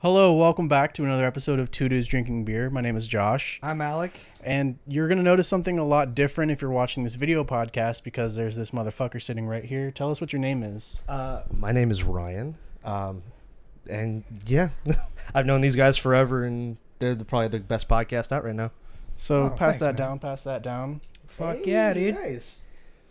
Hello, welcome back to another episode of Two Dudes Drinking Beer. My name is Josh. I'm Alec. And you're going to notice something a lot different if you're watching this video podcast because there's this motherfucker sitting right here. Tell us what your name is. My name is Ryan. And yeah, I've known these guys forever, and they're probably the best podcast out right now. So pass thanks, that man. down, pass that down. Fuck yeah, dude. Nice.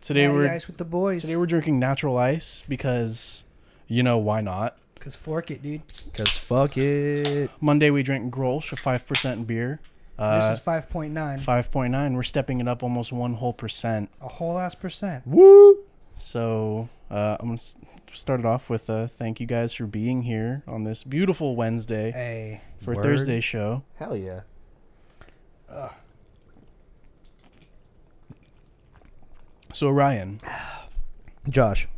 Today Natty we're ice with the boys. today we're drinking natural ice because, you know, why not? Cause fork it, dude. Because fuck it. Monday we drank Grolsch, a 5% beer. This is 5.9. 5.9. We're stepping it up almost 1 whole percent. A whole ass percent. Woo! So I'm going to start it off with thank you guys for being here on this beautiful Wednesday Hey. for Word. Thursday show. Hell yeah. So Ryan, Josh.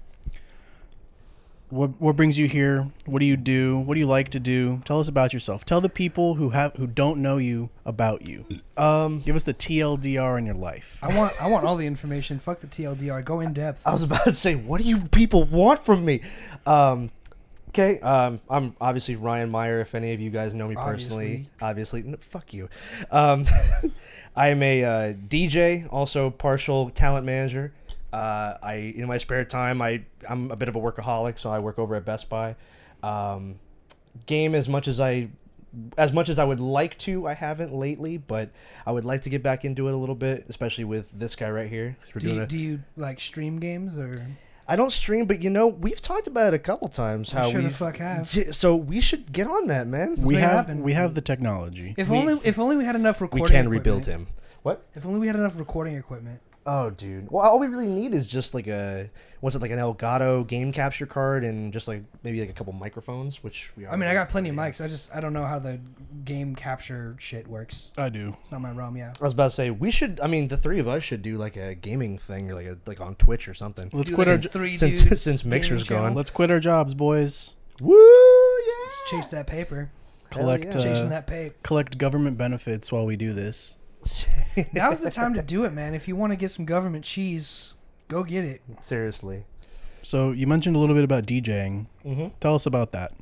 what brings you here? What do you do? What do you like to do? Tell us about yourself. Tell the people who don't know you about you. Give us the TLDR in your life. I want all the information. Fuck the TLDR. Go in depth. I was about to say, what do you people want from me? Okay, I'm obviously Ryan Meyer, if any of you guys know me personally. Obviously. No, fuck you. I am a DJ, also partial talent manager. In my spare time, I'm a bit of a workaholic, so I work over at Best Buy. Game as much as I would like to, I haven't lately, but I would like to get back into it a little bit, especially with this guy right here. Do you like stream games or? I don't stream, but we've talked about it a couple times. How Sure we the fuck have. So we should get on that, man. We make it have happen. we have the technology. If only we had enough recording. We can equipment. rebuild him. What? If only we had enough recording equipment. Oh, dude. Well, all we really need is just like an Elgato game capture card and just like maybe like a couple microphones, which we are. I mean, I got plenty of mics. I don't know how the game capture shit works. I do. It's not my realm. Yeah. I was about to say we should. I mean, the three of us should do like a gaming thing, or like on Twitch or something. Let's Do quit like our a three since dudes since Mixer's gaming channel. gone. let's quit our jobs, boys. Woo! Yeah. Let's chase that paper. Collect Hell Chasing that paper. collect government benefits while we do this. Now's the time to do it, man. If you want to get some government cheese, go get it. Seriously. So you mentioned a little bit about DJing. Mm-hmm. Tell us about that.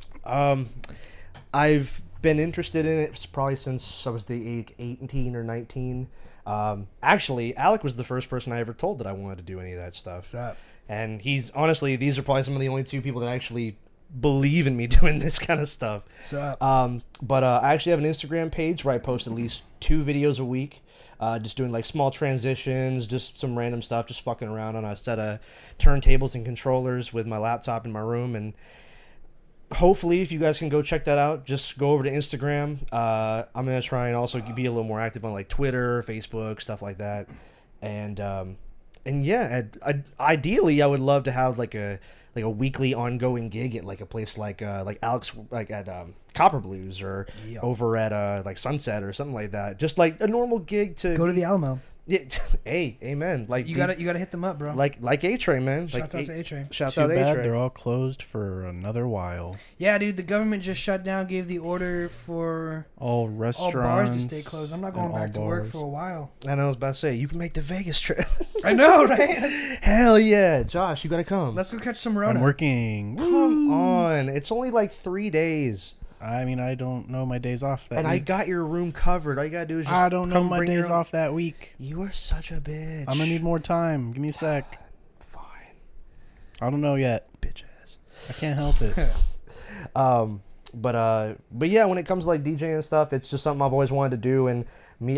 I've been interested in it probably since I was the age 18 or 19. Actually, Alec was the first person I ever told that I wanted to do any of that stuff. What's up? And honestly, these are probably some of the only two people that actually believe in me doing this kind of stuff. What's up? But I actually have an Instagram page where I post at least 2 videos a week, just doing like small transitions, just some random stuff, just fucking around on a set of turntables and controllers with my laptop in my room. And hopefully, if you guys can go check that out, just go over to Instagram. I'm gonna try and also be a little more active on like Twitter, Facebook, stuff like that. And yeah, ideally, I would love to have like a weekly ongoing gig at like a place like Alex, like at Copper Blues or over at like Sunset or something like that. Just like a normal gig to Go to the Alamo. Yeah, hey, amen. Like You gotta hit them up, bro. like A-Train, man. Shouts like out to A-Train. Shouts Too out bad A-Train. they're all closed for another while. Yeah, dude. The government just shut down, gave the order for All all restaurants. bars to stay closed. I'm not going and all back to work bars. for a while. I know, I was about to say, you can make the Vegas trip. I know, right? Hell yeah. Josh, you gotta come. Let's go catch some I'm Rona. working. Come on. It's only like 3 days. I mean, I don't know my days off that And I week. got your room covered. All you gotta do is just I don't know come my bring your days own- off that week. You are such a bitch. I'm gonna need more time. Give me a sec. Fine. I don't know yet. Bitch ass. I can't help it. But yeah, when it comes to like DJing and stuff, it's just something I've always wanted to do. And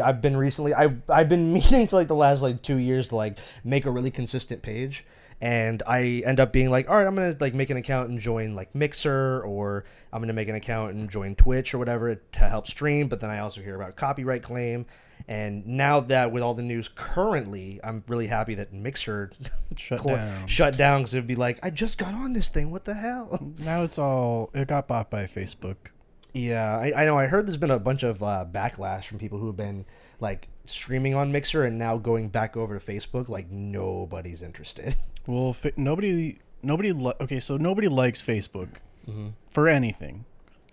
I've been meaning for like the last like 2 years to like make a really consistent page. And I end up being like, all right, I'm gonna like make an account and join like Mixer, or I'm gonna make an account and join Twitch or whatever to help stream. But then I also hear about copyright claim. And now that with all the news currently, I'm really happy that Mixer shut down, because it'd be like, I just got on this thing. What the hell? Now it got bought by Facebook. Yeah, I know. I heard there's been a bunch of backlash from people who have been like streaming on Mixer and now going back over to Facebook. Like nobody's interested. Well, nobody likes Facebook for anything.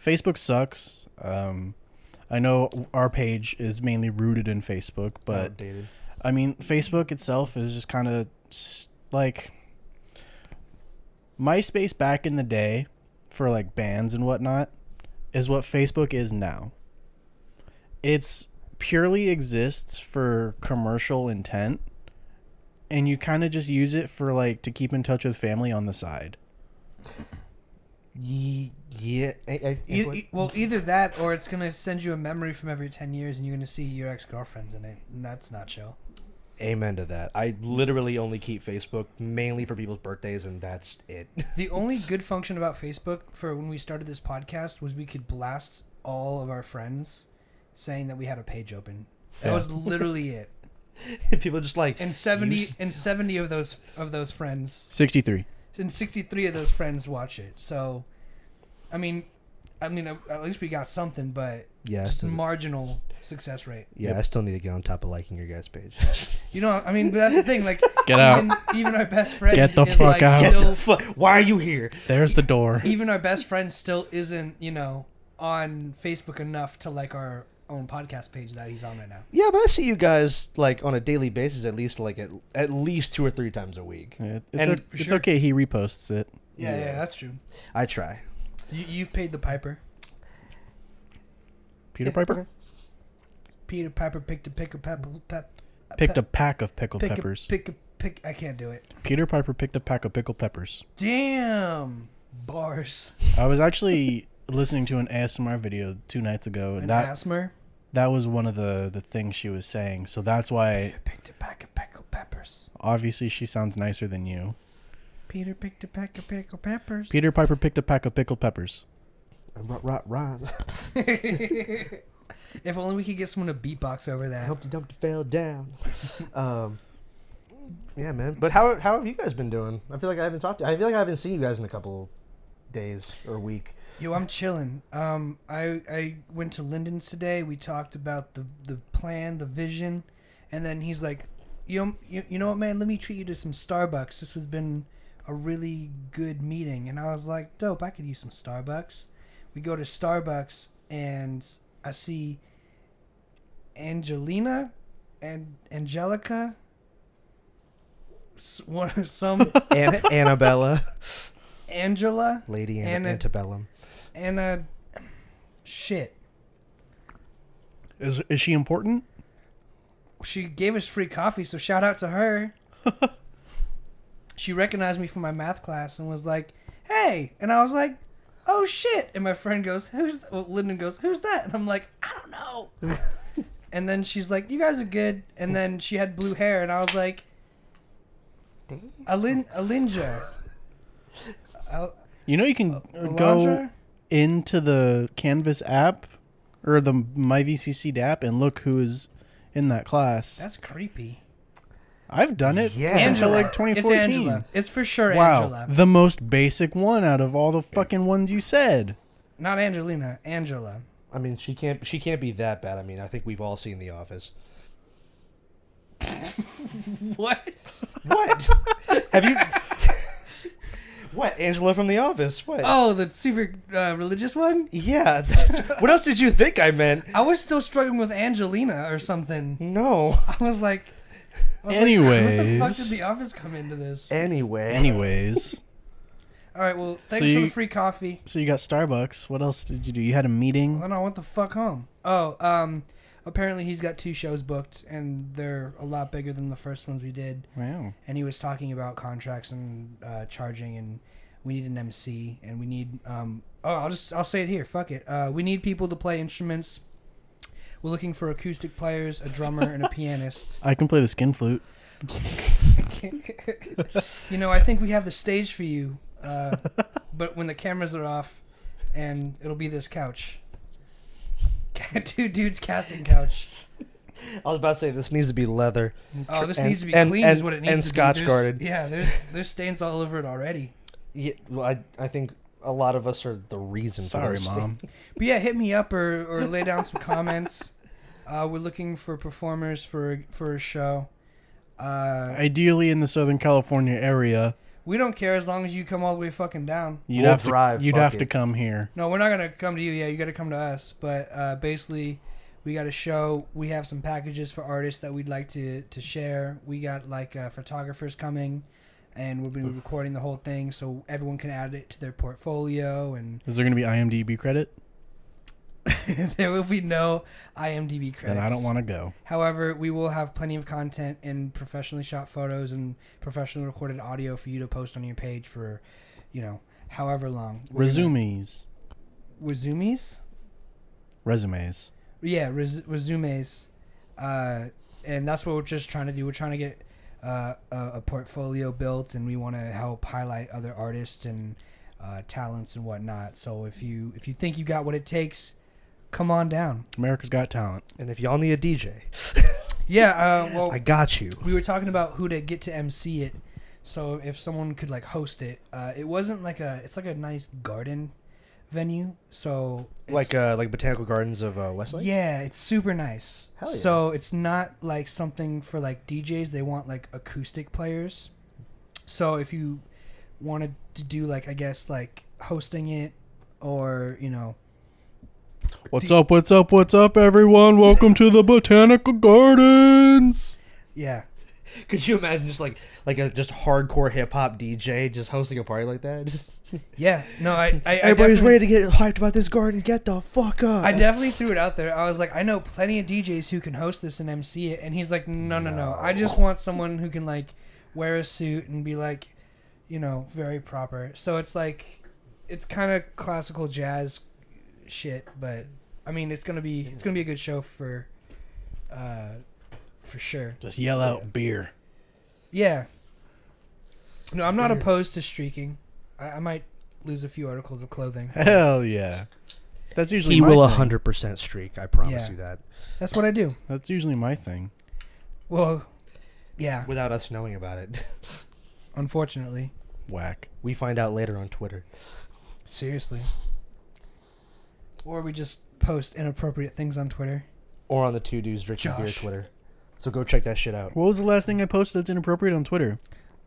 Facebook sucks. I know our page is mainly rooted in Facebook, but Outdated. I mean, Facebook itself is just kind of like MySpace back in the day for like bands and whatnot is what Facebook is now. It's purely exists for commercial intent, and you kind of just use it for like to keep in touch with family on the side. Yeah. Well, either that or it's gonna send you a memory from every 10 years, and you're gonna see your ex-girlfriends in it, and that's not chill. Amen to that. I literally only keep Facebook mainly for people's birthdays, and that's it. The only good function about Facebook for when we started this podcast was we could blast all of our friends saying that we had a page open. That was literally it. People just like And 70 of those friends, 63. and 63 of those friends watch it. So, I mean, at least we got something, but yeah, just marginal success rate. Yeah, I still need to get on top of liking your guys' page. You know, I mean, but that's the thing. Like, Get out. Even our best friend. Get the is fuck like out. Still, Why are you here? There's the door. even our best friend still isn't, on Facebook enough to like our own podcast page that he's on right now. Yeah, but I see you guys like on a daily basis, at least like at least 2 or 3 times a week. Yeah, it's sure. okay. He reposts it. Yeah, that's true. I try. You've paid the piper. Peter Piper Okay. Peter Piper picked a pickle pepper. picked a pack of pickled peppers. I can't do it. Peter Piper picked a pack of pickled peppers. Damn. Bars. I was actually listening to an ASMR video 2 nights ago, and that was one of the things she was saying. So that's why Peter picked a pack of pickled peppers. obviously she sounds nicer than you. Peter picked a pack of pickled peppers. Peter Piper picked a pack of pickled peppers. Rhymes. If only we could get someone to beatbox over that. Humpty Dumpty fell down. Yeah, man. But how have you guys been doing? I feel like I haven't seen you guys in a couple days or week. Yo, I'm chilling. I went to Lyndon's today. We talked about the plan, the vision, and then he's like, you know what, man? Let me treat you to some Starbucks. This has been a really good meeting. And I was like, dope. I could use some Starbucks. We go to Starbucks, and I see Angelina and Angelica. Annabella. Angela. Lady Antebellum. Anna. Shit. Is she important? She gave us free coffee, so shout out to her. She recognized me from my math class and was like, hey. And I was like, oh, shit. And my friend goes, Lyndon goes, who's that? And I'm like, I don't know. And then she's like, you guys are good. And then she had blue hair, and I was like, Alinja. You know, you can go into the Canvas app or the MyVCC app and look who is in that class. That's creepy. I've done it. Yeah. Until like It's 2014. Angela. It's for sure Wow, Angela. the most basic one out of all the fucking ones you said. Not Angelina. Angela. I mean, she can't be that bad. I mean, I think we've all seen The Office. What? What? Have you? What? Angela from The Office? What? Oh, the super religious one? Yeah. What else did you think I meant? I was still struggling with Angelina or something. No. I was like, Anyways. what the fuck did The Office come into this? Anyways. All right, well, thanks for the free coffee. So you got Starbucks. What else did you do? You had a meeting? Well, no, I went the fuck home. Oh, apparently he's got 2 shows booked, and they're a lot bigger than the first ones we did. Wow. And he was talking about contracts and charging, and we need an MC, and we need I'll say it here. Fuck it. We need people to play instruments. We're looking for acoustic players, a drummer, and a pianist. I can play the skin flute. You know, I think we have the stage for you, but when the cameras are off, and it'll be this couch. 2 dudes casting couch. I was about to say this needs to be leather. Oh, this needs to be clean. Is what it needs and to Scotch be. guarded. Yeah, there's stains all over it already. Yeah, well, I think a lot of us are the reason. Sorry, for Mom. But yeah, hit me up or lay down some comments. We're looking for performers for a show. Ideally in the Southern California area. We don't care as long as you come all the way fucking down. You'd We'll have drive, to. You'd fuck have it. to come here. No, we're not gonna come to you. Yeah, you got to come to us. But basically, we got a show. We have some packages for artists that we'd like to share. We got like photographers coming, and we'll be recording the whole thing so everyone can add it to their portfolio. And Is there going to be IMDb credit? There will be no IMDb credits. And I don't want to go. However, we will have plenty of content and professionally shot photos and professionally recorded audio for you to post on your page for, however long. Resumes. Resumes. Yeah, resumes. And that's what we're just trying to do. We're trying to get a portfolio built, and we want to help highlight other artists and talents and whatnot. So if you think you got what it takes, come on down. America's Got Talent. And if y'all need a DJ, yeah, well, I got you. We were talking about who to get to MC it. So if someone could like host it, it wasn't like it's like a nice garden venue. So Like Botanical Gardens of Westlake? yeah, it's super nice. Hell yeah. So it's not like something for like DJs. They want like acoustic players. So if you wanted to do like, I guess like hosting it, or What's up, everyone? Welcome to the Botanical Gardens. yeah. Could you imagine just like a just hardcore hip hop DJ just hosting a party like that? Just Yeah, no, I everybody's ready to get hyped about this garden. Get the fuck up! I definitely threw it out there. I was like, I know plenty of DJs who can host this and MC it, and he's like, no. I just want someone who can like wear a suit and be like, very proper. So it's like, it's kind of classical jazz shit, but I mean, it's gonna be a good show for sure. Just yell out beer. Yeah. No, I'm not opposed to streaking. I might lose a few articles of clothing. Hell yeah. That's usually He my will thing. 100% streak. I promise Yeah. you that. That's what I do. That's usually my thing. Well, yeah. Without us knowing about it. Unfortunately. Whack. We find out later on Twitter. Seriously. Or we just post inappropriate things on Twitter. Or on the Two Dudes Drinking Beer Josh. Twitter. So go check that shit out. What was the last thing I posted that's inappropriate on Twitter?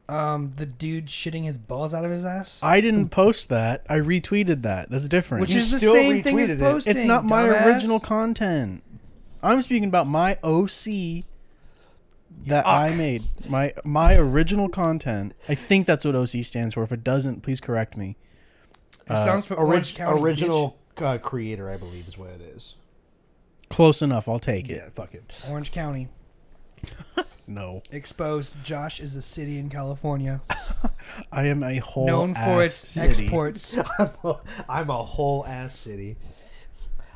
The dude shitting his balls out of his ass. I didn't post that. I retweeted that. That's different. Which You is the still same thing as retweeted it. posting. It's not my dumbass. original content. I'm speaking about my OC that I made. My original content. I think that's what OC stands for. If it doesn't, please correct me. It sounds for Orange County. Original creator, I believe, is what it is. Close enough. I'll take it. Yeah, fuck it. Bitch. Orange County. No. Exposed. Josh is a city in California. I am a whole known for its city. exports. I'm a whole ass city.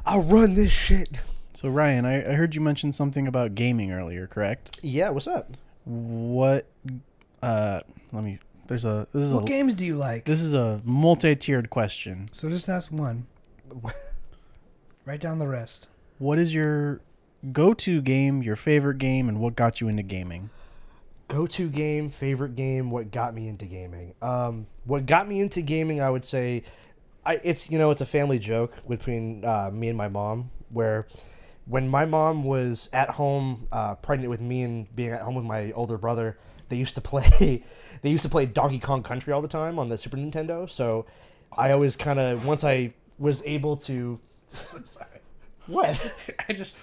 I'll run this shit. So Ryan, I heard you mention something about gaming earlier, correct? Yeah, what's up? What? Let me. What games do you like? This is a multi-tiered question. So just ask one. Write down the rest. What is your go-to game, your favorite game, and what got you into gaming? Go-to game, favorite game, what got me into gaming? What got me into gaming, I would say, it's a family joke between me and my mom, where when my mom was at home, pregnant with me and being at home with my older brother, they used to play Donkey Kong Country all the time on the Super Nintendo. So I always kind of, once I was able to, what? I just,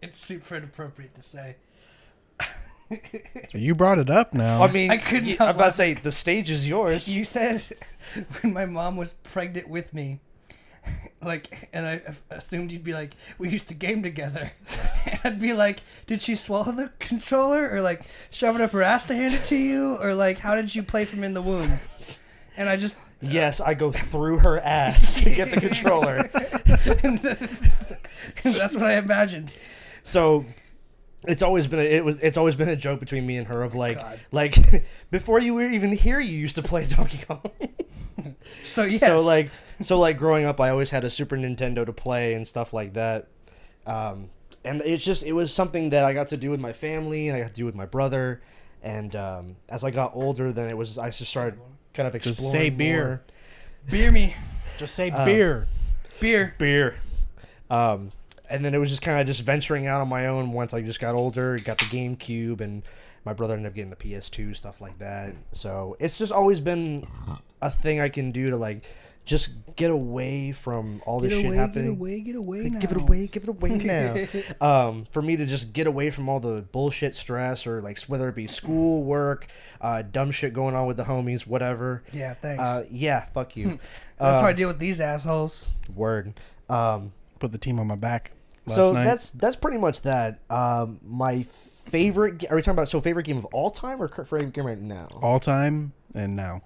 it's super inappropriate to say. So you brought it up now. I mean, I couldn't I'm help about to say the stage is yours. You said when my mom was pregnant with me, and I assumed you'd be like, we used to game together. And I'd be like, did she swallow the controller, or like shove it up her ass to hand it to you, or like how did you play from in the womb? And I just Yes, I go through her ass to get the controller. and that's what I imagined. So it's always been a joke between me and her of like God. like before you were even here you used to play Donkey Kong. So yes. So like growing up I always had a Super Nintendo to play and stuff like that. And it was something that I got to do with my family and I got to do with my brother. And as I got older, then I just started kind of exploring. Just say beer. more. Beer me. Just say beer. Beer. And then it was just kind of just venturing out on my own once I just got older, got the GameCube, and my brother ended up getting the PS2, stuff like that. So it's just always been a thing I can do to like just get away from all this shit happening. Get away now. Give it away now. For me to just get away from all the bullshit stress or like whether it be school, work, dumb shit going on with the homies, whatever. Yeah, thanks. Yeah, fuck you. That's how I deal with these assholes. Word. Put the team on my back. So night. that's pretty much that. My favorite. Are we talking about favorite game of all time or favorite game right now? All time and now.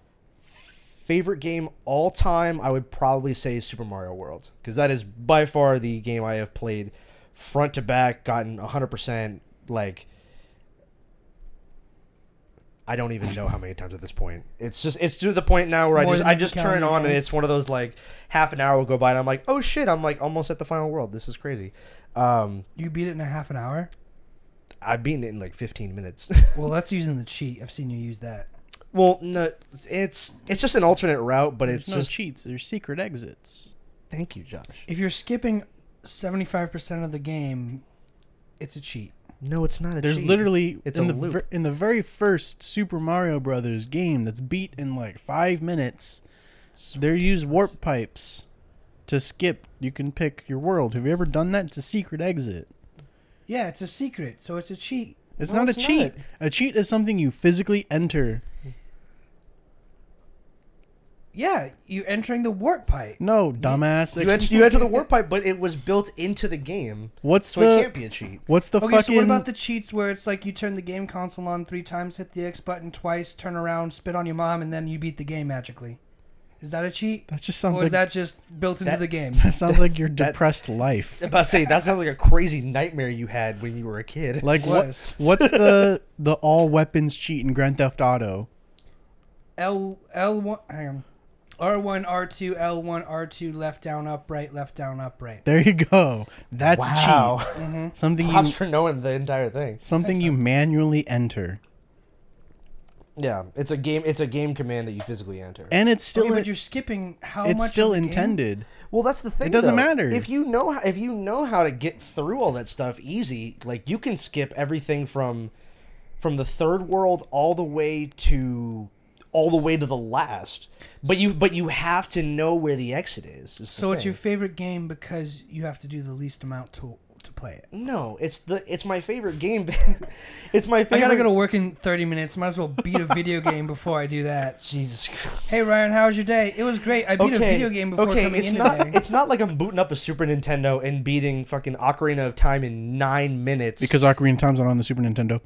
Favorite game all time, I would probably say Super Mario World, because that is by far the game I have played front to back, gotten 100%. Like, I don't even know how many times at this point. It's to the point now where I just turn it on and it's one of those like half an hour will go by and I'm like, oh shit, I'm like almost at the final world. This is crazy. You beat it in a half an hour? I've beaten it in like 15 minutes. Well, that's using the cheat. I've seen you use that. Well, no, it's just an alternate route, but There's it's no just cheats. There's secret exits. Thank you, Josh. If you're skipping 75% of the game, it's a cheat. No, it's not a There's cheat. literally It's in a the loop. in the very first Super Mario Brothers game that's beat in like 5 minutes. They use warp pipes to skip. You can pick your world. Have you ever done that? It's a secret exit. Yeah, it's a secret, so it's a cheat. It's No, not it's a cheat. not. A cheat is something you physically enter. Yeah, you entering the warp pipe. No, dumbass. You enter the warp pipe, but it was built into the game, What's so the it can't be a cheat. What's the Okay, fucking? so what about the cheats where it's like you turn the game console on 3 times, hit the X button twice, turn around, spit on your mom, and then you beat the game magically? Is that a cheat? That just sounds Or like is that just built into the game? that sounds like your depressed life. I'm about to say that sounds like a crazy nightmare you had when you were a kid. Like Was. what's the all weapons cheat in Grand Theft Auto? L1, hang on. R1, R2, L1, R2, left, down, upright, left, down, upright. There you go. That's wow. a cheat. Mm-hmm. Something Props you for knowing the entire thing. something you manually enter, Yeah, it's a game command that you physically enter. and it's still Okay, but you're skipping how much it's of still the game? intended. Well, that's the thing. It doesn't though. matter. If you know how to get through all that stuff easy. Like you can skip everything from the third world all the way to the last. But you have to know where the exit is the So it's thing. your favorite game because you have to do the least amount to play it. No, it's my favorite game. It's my favorite. I gotta go to work in 30 minutes. Might as well beat a video game before I do that. Jesus Christ. Hey Ryan, how was your day? It was great. I beat a video game before coming in today. It's not like I'm booting up a Super Nintendo and beating fucking Ocarina of Time in 9 minutes. Because Ocarina of Time's not on the Super Nintendo.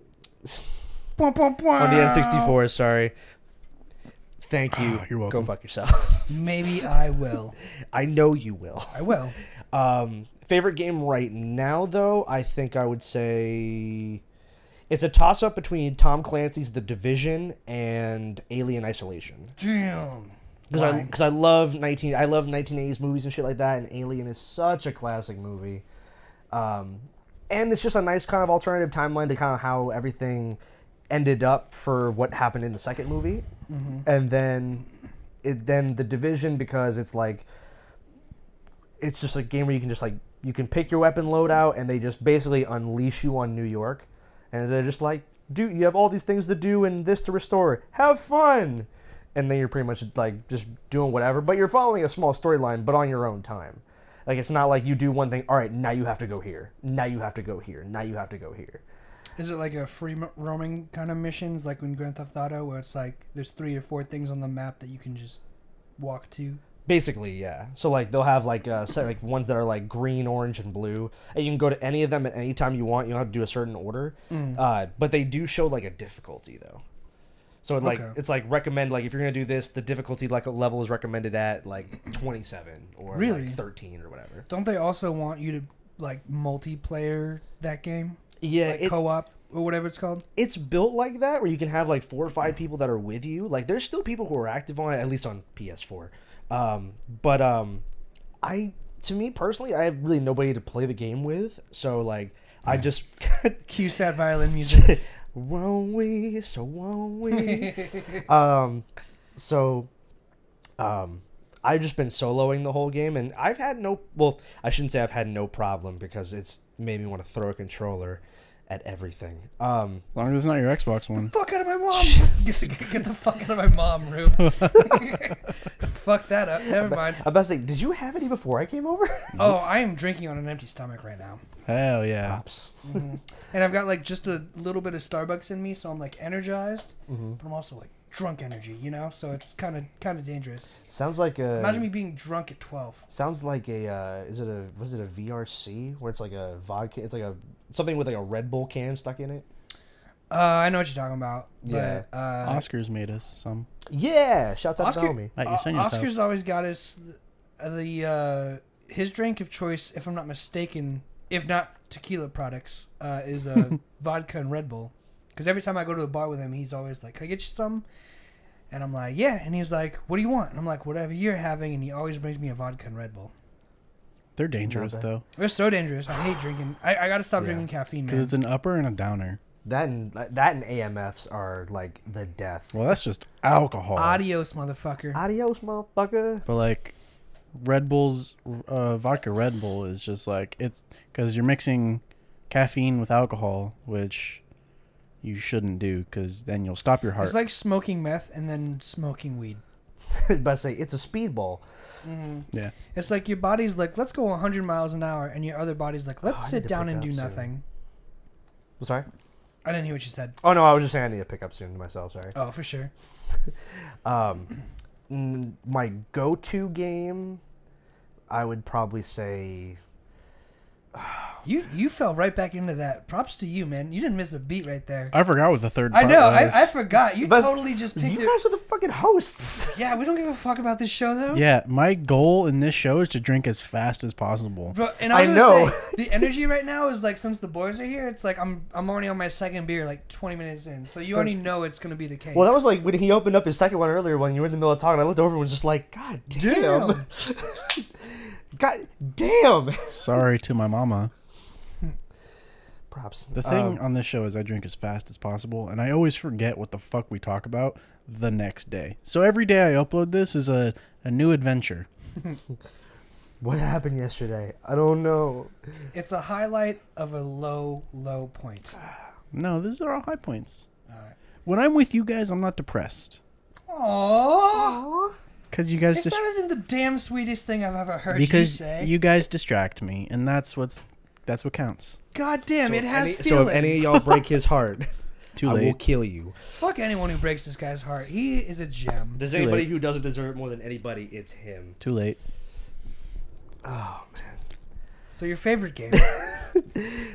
On on the N64, sorry. Thank you. You're welcome. Go fuck yourself. Maybe I will. I know you will. I will. Favorite game right now, though, I think I would say it's a toss-up between Tom Clancy's The Division and Alien Isolation. Damn. Because I love 1980s movies and shit like that, and Alien is such a classic movie. And it's just a nice kind of alternative timeline to kind of how everything ended up for what happened in the second movie. Mm-hmm. And then The Division, because it's like it's just a game where you can just like you can pick your weapon loadout and they just basically unleash you on New York, and they're just like, dude, you have all these things to do and this to restore, have fun. And then you're pretty much like just doing whatever, but you're following a small storyline but on your own time. Like it's not like you do one thing, all right, now you have to go here, now you have to go here, now you have to go here. Is it like a free roaming kind of missions, like in Grand Theft Auto, where it's like there's 3 or 4 things on the map that you can just walk to? Basically, yeah. So like they'll have like set like ones that are like green, orange, and blue, and you can go to any of them at any time you want. You don't have to do a certain order, but they do show like a difficulty though. So it's like recommend like if you're gonna do this, the difficulty like a level is recommended at like 27 or Really? like 13 or whatever. Don't they also want you to like multiplayer that game? Yeah, Like co-op or whatever it's called? it's built like that where you can have like 4 or 5 people that are with you. Like there's still people who are active on it, at least on PS4. To me personally, I have really nobody to play the game with. So like I just Cue sad violin music. won't we? So won't we? I've just been soloing the whole game, and I've had I shouldn't say I've had no problem because it's made me want to throw a controller at everything. As long as it's not your Xbox one. Fuck out of my mom. Get the fuck out of my mom, Rubes. Fuck that up. Never mind. I'm about to say, did you have any before I came over? Oh, I am drinking on an empty stomach right now. Hell yeah. Pops. And I've got like just a little bit of Starbucks in me, so I'm like energized, Mm-hmm. but I'm also like drunk energy, you know? So it's kind of dangerous. Sounds like a. Imagine me being drunk at 12. Sounds like a. Was it a VRC where it's like a vodka? It's like a something with like a Red Bull can stuck in it. I know what you're talking about. Yeah. But, Oscar's made us some. Yeah. Shouts out to Oscar- homie. At your senior's house. Oscar's always got us his drink of choice, if I'm not mistaken, if not tequila products, is vodka and Red Bull. Because every time I go to the bar with him, he's always like, "Can I get you some?" And I'm like, "Yeah." And he's like, "What do you want?" And I'm like, "Whatever you're having." And he always brings me a vodka and Red Bull. They're dangerous, Not bad. though. They're so dangerous. I hate drinking. I got to stop Yeah. drinking caffeine, Because man. it's an upper and a downer. That and AMFs are like the death. Well, that's just alcohol. Adios, motherfucker. Adios, motherfucker. But like Red Bull's vodka Red Bull is just like it's because you're mixing caffeine with alcohol, which you shouldn't do because then you'll stop your heart. It's like smoking meth and then smoking weed. I was about to say it's a speedball. Yeah. It's like your body's like, let's go 100 miles an hour, and your other body's like, let's I need sit to down pick and do up soon. nothing. Sorry. I didn't hear what you said. Oh no, I was just saying I need to pick up soon myself. Sorry. Oh, for sure. My go-to game, I would probably say. You fell right back into that. Props to you, man. You didn't miss a beat right there. I forgot what the third I part know. was. I forgot. You But totally just picked You it. guys are the fucking hosts. Yeah, we don't give a fuck about this show, though. Yeah, my goal in this show is to drink as fast as possible. Bro, and I was I gonna know. say, the energy right now is like, since the boys are here, it's like I'm already on my second beer, like 20 minutes in. So you already know it's gonna be the case. Well, that was like when he opened up his second one earlier when you were in the middle of talking. I looked over and was just like, God damn. God damn. Sorry to my mama. Props. The thing on this show is I drink as fast as possible, and I always forget what the fuck we talk about the next day. So every day I upload this is a new adventure. What happened yesterday? I don't know. It's a highlight of a low point. No, these are all high points. All right. When I'm with you guys, I'm not depressed. Aww. Because you guys If just... that isn't the damn sweetest thing I've ever heard Because you say. you guys distract me, and that's what counts. God damn, it has feelings. So if any of y'all break his heart, Too I will late. kill you. Fuck anyone who breaks this guy's heart. He is a gem. If there's Too anybody late. who doesn't deserve it more than anybody, it's him. Too late. Oh man. So your favorite game?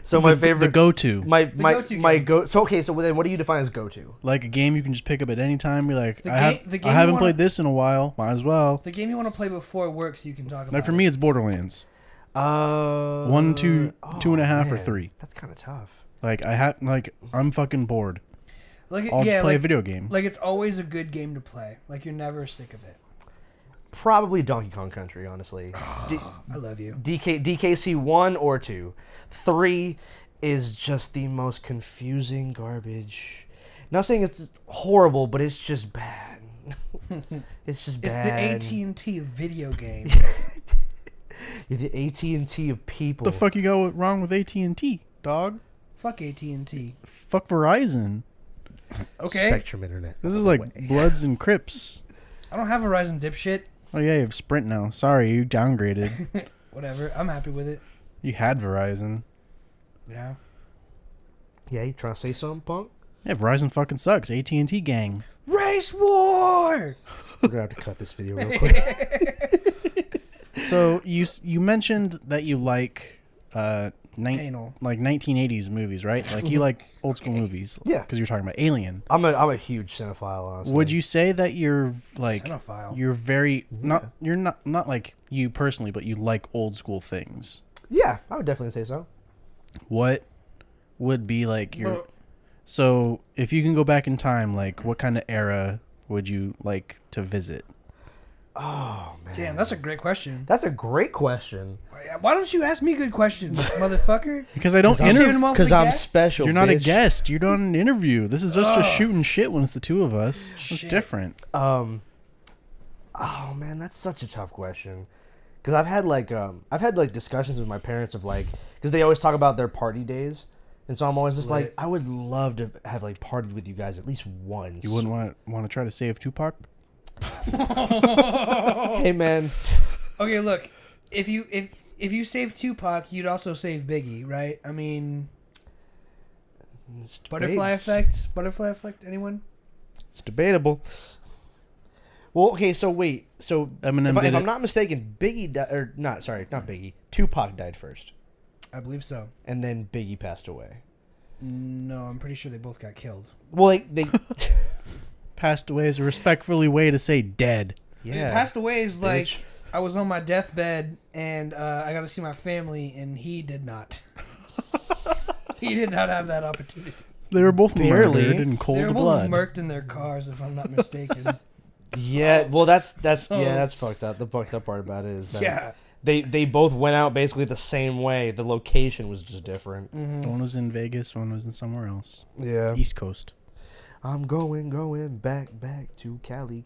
So my The favorite go-to. my go-to my game. go. So okay. So then, what do you define as go-to? Like a game you can just pick up at any time. Be like, The I game haven't you played wanna- this in a while. Might as well. The game you want to play before work so you can talk about Like for it. me, it's Borderlands. 1, 2, 2.5, or 3. That's kind of tough. Like I'm fucking bored. Like, I'll just play a like, video game. like it's always a good game to play. Like you're never sick of it. Probably Donkey Kong Country, honestly. I love you. DKC 1 or 2. 3 is just the most confusing garbage. Not saying it's horrible, but it's just bad. It's just bad. It's the AT&T of video games. You're the AT&T of people. What the fuck you got wrong with AT&T, dog? Fuck AT&T. Fuck Verizon. Okay. Spectrum Internet. This is like Bloods and Crips. I don't have Verizon, dipshit. Oh yeah, you have Sprint now. Sorry, you downgraded. Whatever. I'm happy with it. You had Verizon. Yeah. Yeah, you trying to say something, punk? Yeah, Verizon fucking sucks. AT&T gang. Race war. We're gonna have to cut this video real quick. So you mentioned that you like Anal. like 1980s movies, right? Like you like old school movies. Yeah. Because you're talking about Alien. I'm a huge cinephile, honestly. Would you say that you're like Cinephile. you're very you're not like you personally, but you like old school things? Yeah, I would definitely say so. What would be like your Well- so if you can go back in time, like what kind of era would you like to visit? Oh man, Damn, that's a great question. that's a great question. Why don't you ask me good questions, motherfucker? Because I don't I'm saving interview. them all for Because the I'm guests? special. You're not a bitch. guest. You're not an interview. This is just Oh. shooting shit when it's the two of us. It's Shit. different. Oh man, that's such a tough question. Because I've had like discussions with my parents of like, because they always talk about their party days, And so I'm always just Lit. like, I would love to have like partied with you guys at least once. You wouldn't want to try to save Tupac? Hey man. Okay, look. If you save Tupac, you'd also save Biggie, right? I mean, It's butterfly debates. effect. Butterfly effect. Anyone? It's debatable. Well, okay, so wait. So Eminem if did I'm it. not mistaken, not Biggie. Tupac died first. I believe so. And then Biggie passed away. No, I'm pretty sure they both got killed. Well, they Passed away is a respectfully way to say dead. yeah. Passed away is like Bitch. I was on my deathbed and I got to see my family, and he did not. He did not have that opportunity. They were both Barely. murdered in cold They were both blood. murked in their cars, if I'm not mistaken. Yeah, well, that's So- yeah, that's fucked up. The fucked up part about it is that Yeah. they both went out basically the same way. The location was just different. Mm-hmm. One was in Vegas, one was in somewhere else. Yeah. East Coast. I'm going back to Cali.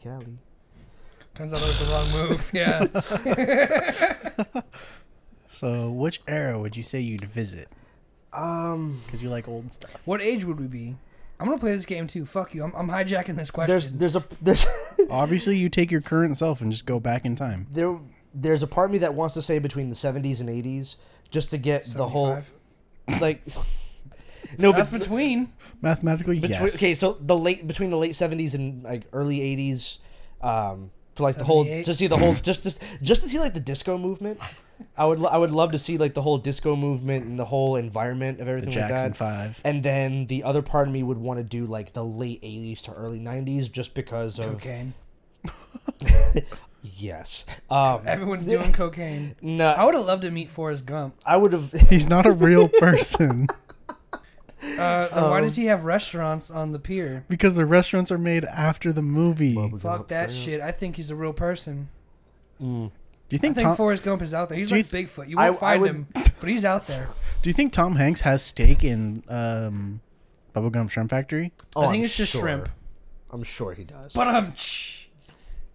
Turns out it was the wrong move. Yeah. So, which era would you say you'd visit? Um, Because you like old stuff. What age would we be? I'm gonna play this game too. Fuck you. I'm hijacking this question. there's Obviously, you take your current self and just go back in time. there's a part of me that wants to say between the 70s and 80s just to get the whole 75? like no That's but between. Mathematically, yes. okay, so between the late 70s and like early 80s for like the whole 78? to see the whole just to see like the disco movement. I would love to see like the whole disco movement and the whole environment of The everything like Jackson that. 5. And then the other part of me would want to do like the late 80s to early 90s just because of Cocaine. yes. Everyone's doing cocaine. No, I would have loved to meet Forrest Gump. I would have He's not a real person. Then why does he have restaurants on the pier? Because the restaurants are made after the movie. Fuck that shit. I think he's a real person. Mm. Do you I think think Tom? Forrest Gump is out there. He's Do you like Bigfoot. You won't I find would- him, but he's out there. Do you think Tom Hanks has stake in Bubblegum Shrimp Factory? Oh, I think I'm it's just sure. shrimp. I'm sure he does. But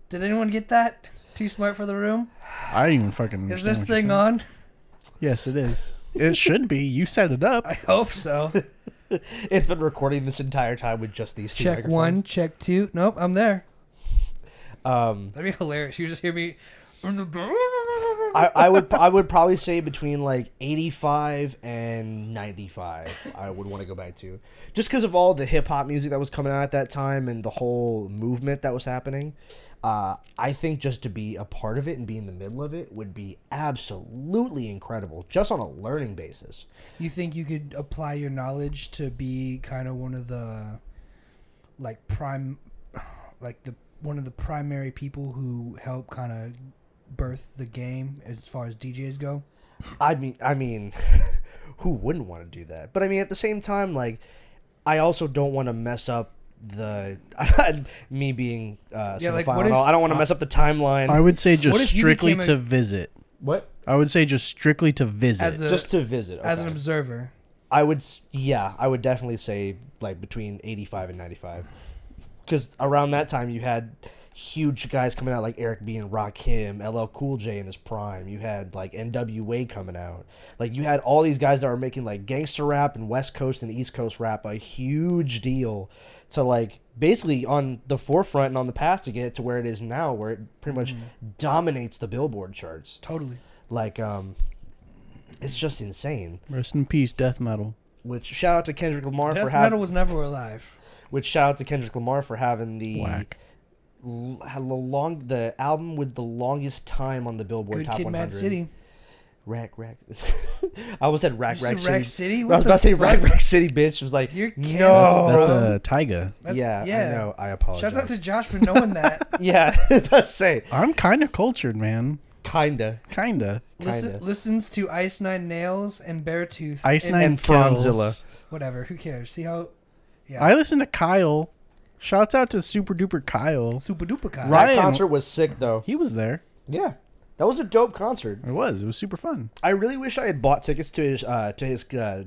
did anyone get that? Too smart for the room? I don't even fucking. Is understand this what you're thing saying. on? Yes, it is. It should be. You set it up. I hope so. It's been recording this entire time with just these two Check microphones. one, check two. Nope, I'm there. That'd be hilarious. You just hear me. I would probably say between like 85 and 95 I would want to go back to, just because of all the hip hop music that was coming out at that time and the whole movement that was happening. I think just to be a part of it and be in the middle of it would be absolutely incredible, just on a learning basis. You think you could apply your knowledge to be kind of one of the one of the primary people who help kind of birth the game as far as DJs go? I mean, who wouldn't want to do that? But I mean, at the same time, like, I also don't want to mess up me being cinephile what and if- all. I don't want to mess up the timeline. I would say What just if you strictly became to visit. What? I would say just strictly to visit. As a- Just to visit. As an okay. observer. I would definitely say like between 85 and 95, because around that time you had huge guys coming out like Eric B and Rakim, LL Cool J in his prime. You had like NWA coming out. Like you had all these guys that were making like gangster rap and West Coast and East Coast rap a huge deal to like basically on the forefront and on the path to get it to where it is now, where it pretty much dominates the Billboard charts. Totally. Like it's just insane. Rest in peace, death metal. Which shout out to Kendrick Lamar Death for metal having. was never alive. Which shout out to Kendrick Lamar for having the Whack. the album with the longest time on the Billboard Good Top Kid, 100. Mad City. Rack. I almost said Rack You said City. Rack City? I What was the about to say fuck? Rack City, bitch. It was like You're no. Canada, That's bro. Tyga. Yeah, I know. I apologize. Shout out to Josh for knowing that. Yeah, let's say I'm kind of cultured, man. kinda. Kinda. Listens to Ice Nine Nails and Beartooth. Ice and- Nine and Franzilla. kills. Whatever. Who cares? See how? Yeah. I listen to Kyle. Shouts out to Super Duper Kyle. Super duper guy. Right. That Ryan- concert was sick though. He was there. Yeah, that was a dope concert. It was. It was super fun. I really wish I had bought tickets to his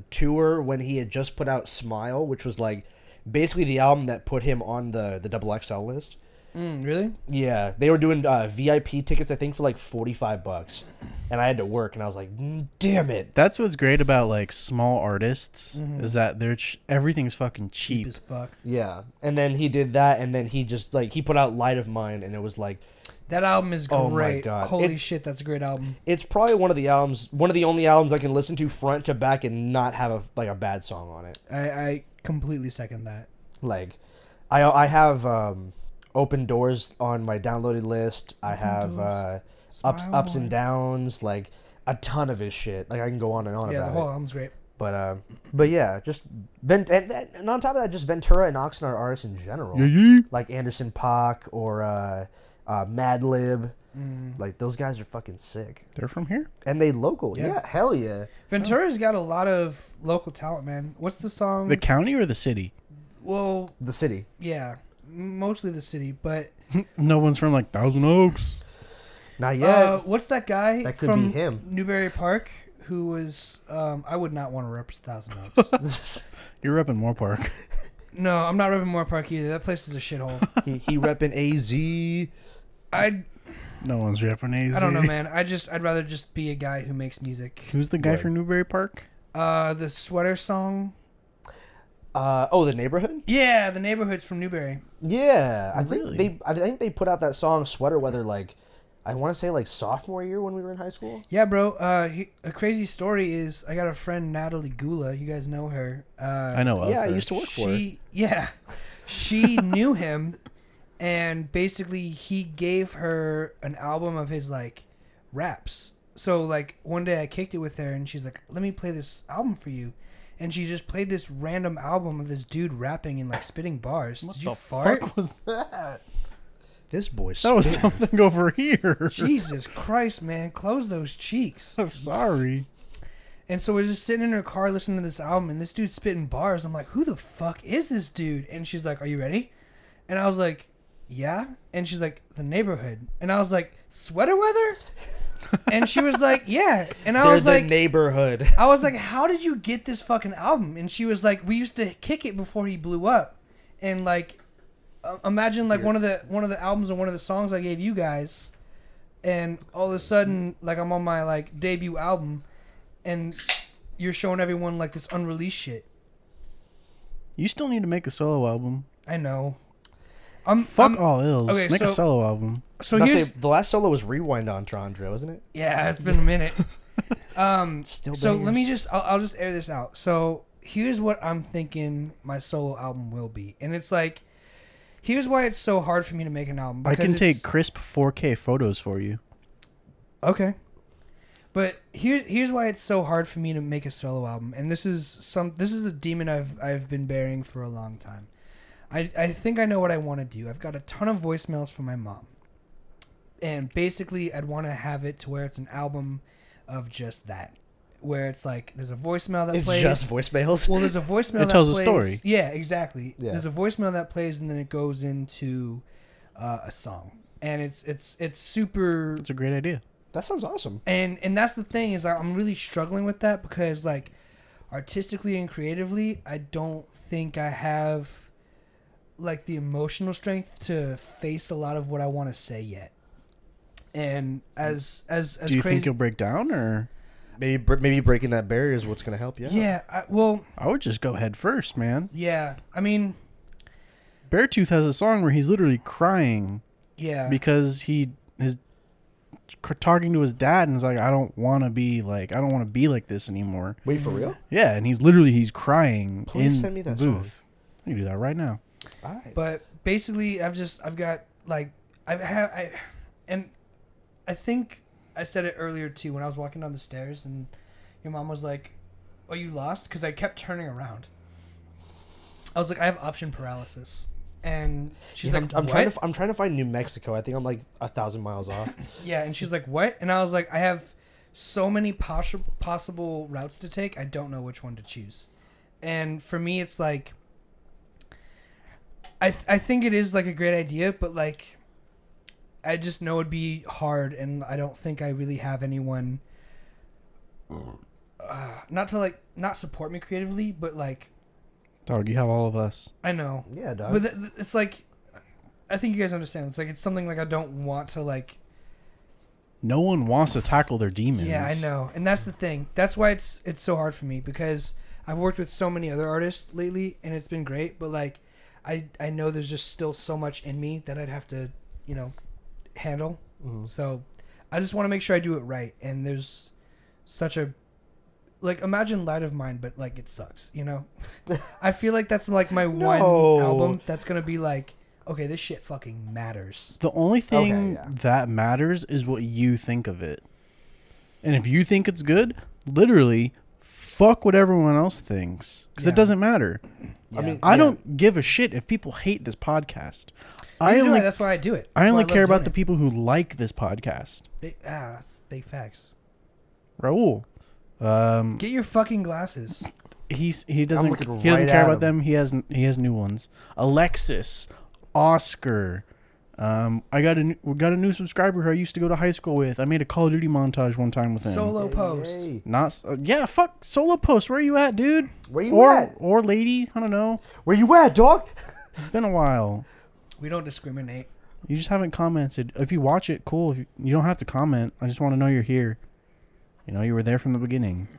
tour when he had just put out Smile, which was like basically the album that put him on the XXL list. Really? Yeah, they were doing VIP tickets, I think, for like $45, and I had to work, and I was like, damn it. That's what's great about like small artists is that everything's fucking Cheap cheap. as fuck. Yeah, and then he did that, and then he just like he put out Light of Mine, and it was like, That album is great. Oh my God. Holy shit, that's a great album. it's probably one of the only albums I can listen to front to back and not have a bad song on it. I completely second that. Like, I have Open Doors on my downloaded list. I have Ups and Downs, like a ton of his shit. Like I can go on and on Yeah, about the whole it. album's great. But yeah, just and on top of that, just Ventura and Oxnard artists in general, like Anderson .Paak or Madlib. Like those guys are fucking sick. They're from here. And they local. Yeah, hell yeah. Ventura's got a lot of local talent, man. What's the song? The county or the city? Well, The city. yeah, mostly the city, but No one's from like Thousand Oaks. Not yet. what's that guy That could from be him. Newbury Park who was I would not want to represent Thousand Oaks. You're up in Moore Park. No, I'm not repping Moore Park either. That place is a shithole. he repping AZ. No one's repping AZ. I don't know, man. I'd rather just be a guy who makes music. Who's the guy Right. from Newbury Park? The sweater song. The Neighborhood. Yeah, the neighborhood's from Newbury. Yeah, I Really? think they put out that song Sweater Weather like I want to say like sophomore year when we were in high school. Yeah, bro. A crazy story is I got a friend, Natalie Gula. You guys know her. I know of Yeah, I her. used to work for her. Yeah, she knew him, and basically he gave her an album of his like raps. So like one day I kicked it with her, and she's like, "Let me play this album for you." And she just played this random album of this dude rapping and like spitting bars. What Did you the fart? fuck was that? This boy's That was spitting. something over here. Jesus Christ, man. Close those cheeks. Sorry. And so we're just sitting in her car listening to this album, and this dude's spitting bars. I'm like, who the fuck is this dude? And she's like, are you ready? And I was like, yeah. And she's like, The Neighborhood. And I was like, Sweater Weather? And she was like, yeah. And I They're was the like, Neighborhood. I was like, how did you get this fucking album? And she was like, we used to kick it before he blew up. And like, imagine like one of the albums or one of the songs I gave you guys, and all of a sudden like I'm on my like debut album, and you're showing everyone like this unreleased shit. You still need to make a solo album. I know. Fuck all ills. okay, Make a so- solo album. So I'll here's say, the last solo was Rewind on Trandra, wasn't it? yeah, it's been a minute. Still So let me bangers. just I'll just air this out. So here's what I'm thinking my solo album will be, and it's like, here's why it's so hard for me to make an album. I because can take it's- crisp 4K photos for you. Okay. But here's why it's so hard for me to make a solo album, and this is a demon I've been bearing for a long time. I think I know what I want to do. I've got a ton of voicemails from my mom, and basically I'd want to have it to where it's an album of just that, where it's like there's a voicemail that It's plays. just voicemails. Well, there's a voicemail It that tells a plays. story. Yeah, exactly. Yeah. There's a voicemail that plays, and then it goes into a song, and it's super. It's a great idea. That sounds awesome. And that's the thing is I'm really struggling with that because like artistically and creatively I don't think I have like the emotional strength to face a lot of what I want to say yet. And as Do you crazy, think you'll break down, or Maybe breaking that barrier is what's gonna help you out. yeah, I would just go head first, man. yeah, I mean, Beartooth has a song where he's literally crying yeah, because he is talking to his dad and is like, I don't want to be like this anymore. Wait, for real? Yeah, and he's crying Please in send me that the booth. You can do that right now. All right. but basically I think I said it earlier too when I was walking down the stairs and your mom was like, "Are you lost?" Because I kept turning around. I was like, "I have option paralysis," and she's Yeah, like, I'm "What?" trying to find New Mexico. I think I'm like 1,000 miles off. Yeah, and she's like, "What?" And I was like, "I have so many possible routes to take. I don't know which one to choose." And for me, it's like, I think it is like a great idea, but like, I just know it'd be hard, and I don't think I really have anyone. Not support me creatively, but like, Dog, you have all of us. I know, Yeah, dog. but it's like, I think you guys understand. It's like it's something like I don't want to like. No one wants to tackle their demons. Yeah, I know, and that's the thing. That's why it's so hard for me because I've worked with so many other artists lately, and it's been great. But like, I know there's just still so much in me that I'd have to, handle. Mm-hmm. So, I just want to make sure I do it right. And there's such a like imagine Light of Mine, but like it sucks. I feel like that's like my one album that's gonna be like. Okay, this shit fucking matters. The only thing that matters is what you think of it. And if you think it's good, literally, fuck what everyone else thinks. Because it doesn't matter. Yeah. I mean, I don't give a shit if people hate this podcast. That's why I do it. I only care about the people who like this podcast. That's big facts. Raul. Get your fucking glasses. He doesn't care about them. He has new ones. Alexis. Oscar, we got a new subscriber who I used to go to high school with. I made a Call of Duty montage one time with him. Solo post. Hey. Fuck solo post. Where you at, dude? Where you at? Or lady? I don't know. Where you at, dog? It's been a while. We don't discriminate. You just haven't commented. If you watch it, cool. If you don't have to comment. I just want to know you're here. You were there from the beginning.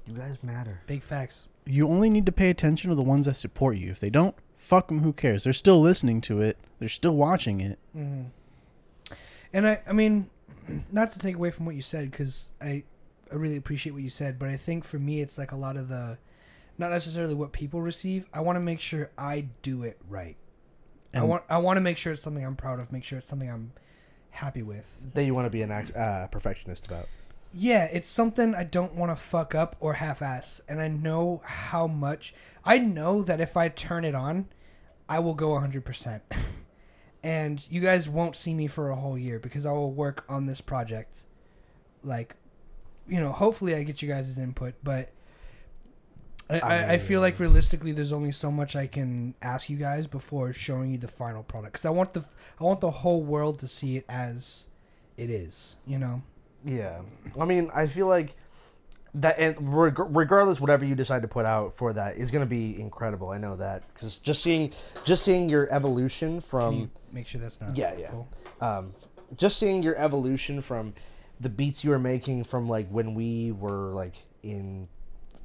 You guys matter. Big facts. You only need to pay attention to the ones that support you. If they don't, fuck them, who cares? They're still listening to it. They're still watching it. Mm-hmm. And I mean, not to take away from what you said, because I really appreciate what you said, but I think for me it's like a lot of the, not necessarily what people receive. I want to make sure I do it right. And I want to make sure it's something I'm proud of, make sure it's something I'm happy with. That you want to be an perfectionist about. Yeah, it's something I don't want to fuck up or half-ass, and I know how much. I know that if I turn it on, I will go 100%. And you guys won't see me for a whole year because I will work on this project. Like, hopefully I get you guys' input, but I feel like realistically there's only so much I can ask you guys before showing you the final product. Because I want the whole world to see it as it is, Yeah, I mean, I feel like that, and regardless, whatever you decide to put out for that is going to be incredible. I know that because just seeing your evolution from. Can you make sure that's not. Full? Just seeing your evolution from the beats you were making from like when we were like when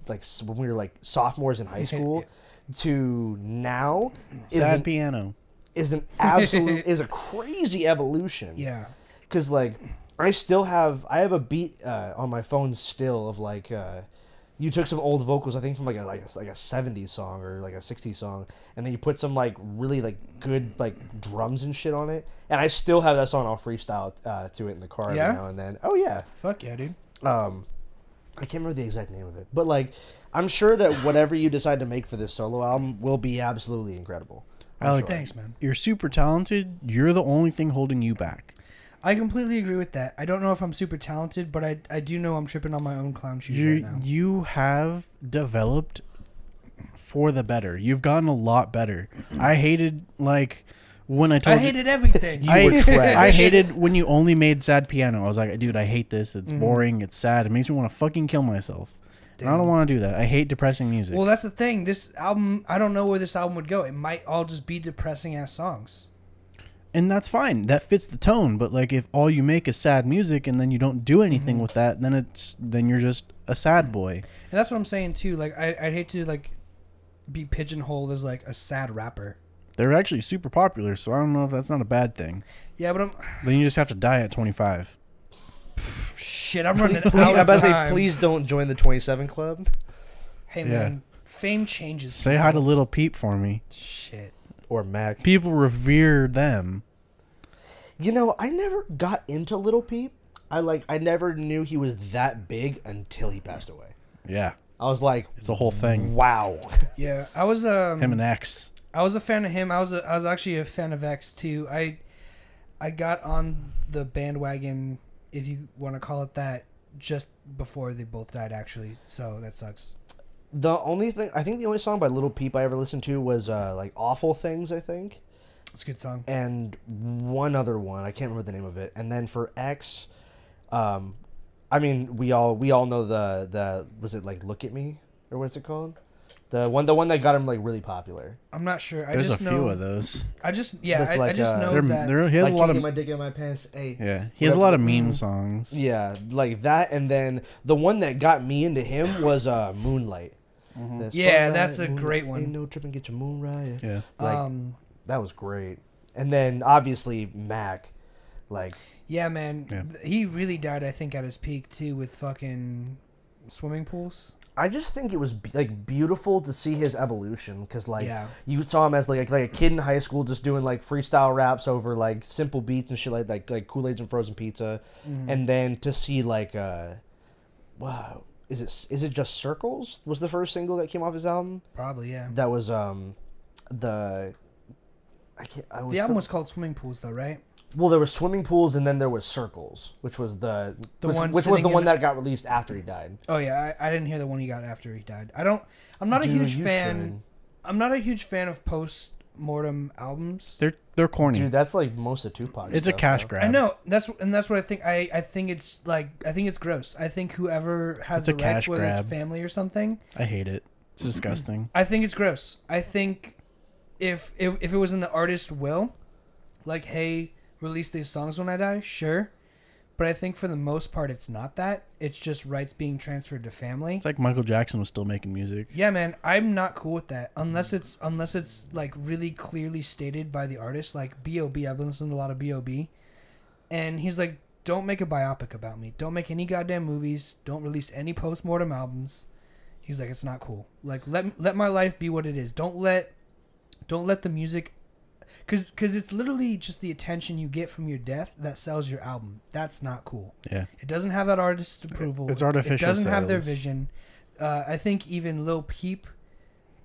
we were like sophomores in high school to now. Sad piano is an absolute is a crazy evolution. Yeah, because like. I have a beat on my phone still of like you took some old vocals I think from like a 70s song or like a 60s song and then you put some like really like good like drums and shit on it and I still have that song. I'll freestyle to it in the car every now and then. Oh yeah, fuck yeah, dude. I can't remember the exact name of it, but like I'm sure that whatever you decide to make for this solo album will be absolutely incredible. Alec, thanks, man. You're super talented. You're the only thing holding you back. I completely agree with that. I don't know if I'm super talented, but I do know I'm tripping on my own clown shoes right now. You have developed for the better. You've gotten a lot better. I hated when I told you. I hated everything. I hated when you only made sad piano. I was like, dude, I hate this. It's boring. It's sad. It makes me want to fucking kill myself. And I don't want to do that. I hate depressing music. Well, that's the thing. This album, I don't know where this album would go. It might all just be depressing ass songs. And that's fine. That fits the tone. But like, if all you make is sad music and then you don't do anything with that, then you're just a sad boy. And that's what I'm saying too. Like, I'd hate to like be pigeonholed as like a sad rapper. They're actually super popular, so I don't know if that's not a bad thing. Yeah, but then you just have to die at 25. Shit, I'm running out of time. I'm about to say, please don't join the 27 club. Hey man, fame changes. Say hi to Little Peep for me. Shit. Or Mac. People revere them. I never got into Little Peep. I never knew he was that big until he passed away. Yeah. I was like, it's a whole thing. Wow. Yeah, I was him and X. I was a fan of him. I was actually a fan of X too. I got on the bandwagon, if you want to call it that, just before they both died actually. So that sucks. The only song by Little Peep I ever listened to was like Awful Things, I think. It's a good song. And one other one, I can't remember the name of it. And then for X, I mean, we all know the was it like Look at Me or what's it called? The one that got him like really popular. I'm not sure. I There's just a know, few of those. I just yeah. That's I like, just know that. He has Like a lot kicking of my dick in my pants. Hey. yeah. He has a lot of meme songs. Yeah, like that, and then the one that got me into him was Moonlight. Yeah, that's a great one. Ain't no tripping, get your moon right. Yeah. Like that was great. And then obviously Mac, like yeah, man. Yeah. He really died, I think, at his peak too with fucking swimming pools. I just think it was like beautiful to see his evolution because like you saw him as like a kid in high school just doing like freestyle raps over like simple beats and shit like Kool-Aid and frozen pizza, and then to see like wow, is it just Circles was the first single that came off his album? Probably, yeah. That was The album was called Swimming Pools, though, right? Well, there was Swimming Pools, and then there was Circles, which was the one that got released after he died. Oh yeah, I didn't hear the one he got after he died. I'm not a huge fan. I'm not a huge fan of post-mortem albums. They're corny. Dude, that's like most of Tupac. It's a cash grab. I know that's what I think. I think it's gross. I think whoever has the rights, whether it's family or something. I hate it. It's disgusting. I think it's gross. I think if it was in the artist's will, like, hey, release these songs when I die, sure. But I think for the most part, it's not that. It's just rights being transferred to family. It's like Michael Jackson was still making music. Yeah, man, I'm not cool with that unless it's like really clearly stated by the artist, like B.O.B. I've listened to a lot of B.O.B. And he's like, don't make a biopic about me. Don't make any goddamn movies. Don't release any post-mortem albums. He's like, it's not cool. Like, let my life be what it is. Don't let the music, because it's literally just the attention you get from your death that sells your album. That's not cool. Yeah. It doesn't have that artist's approval. It's artificial. It doesn't have their sales. vision. I think even Lil Peep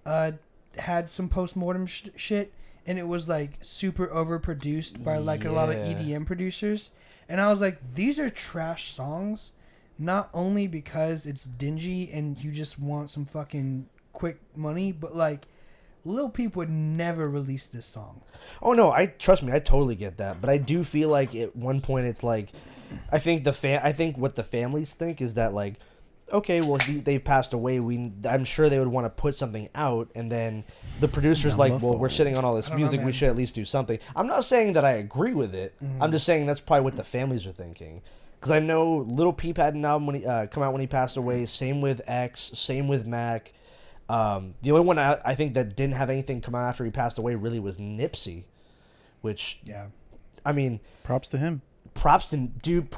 had some post-mortem shit, and it was like super overproduced by like a lot of EDM producers. And I was like, these are trash songs, not only because it's dingy and you just want some fucking quick money, but like, Lil Peep would never release this song. Oh no, trust me, I totally get that. But I do feel like at one point it's like, I think what the families think is that like, okay, well they've passed away. I'm sure they would want to put something out, and then the producer's like, well, we're sitting on all this music, we should at least do something. I'm not saying that I agree with it. I'm just saying that's probably what the families are thinking. Because I know Lil Peep had an album when he come out when he passed away. Same with X. Same with Mac. The only one I think that didn't have anything come out after he passed away really was Nipsey, which I mean, props to him. Props to Nipsey.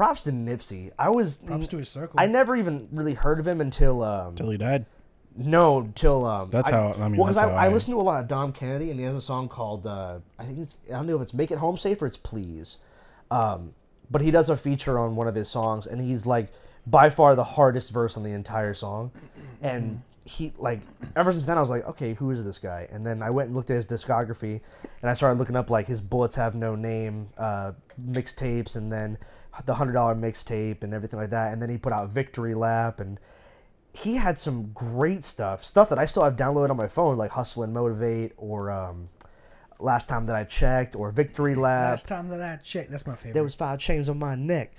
Props to his circle. I never even really heard of him until he died. No, till that's how I mean. Well, because I listen to a lot of Dom Kennedy, and he has a song called I don't know if it's "Make It Home Safe" or it's "Please," but he does a feature on one of his songs, and he's like by far the hardest verse on the entire song, and he like ever since then I was like, okay, who is this guy? And then I went and looked at his discography, and I started looking up like his Bullets Have No Name mixtapes, and then the $100 mixtape and everything like that. And then he put out Victory Lap, and he had some great stuff that I still have downloaded on my phone, like Hustle and Motivate, or Last Time That I Checked, or Victory Lap. Last Time That I Checked, that's my favorite. There was 5 chains on my neck.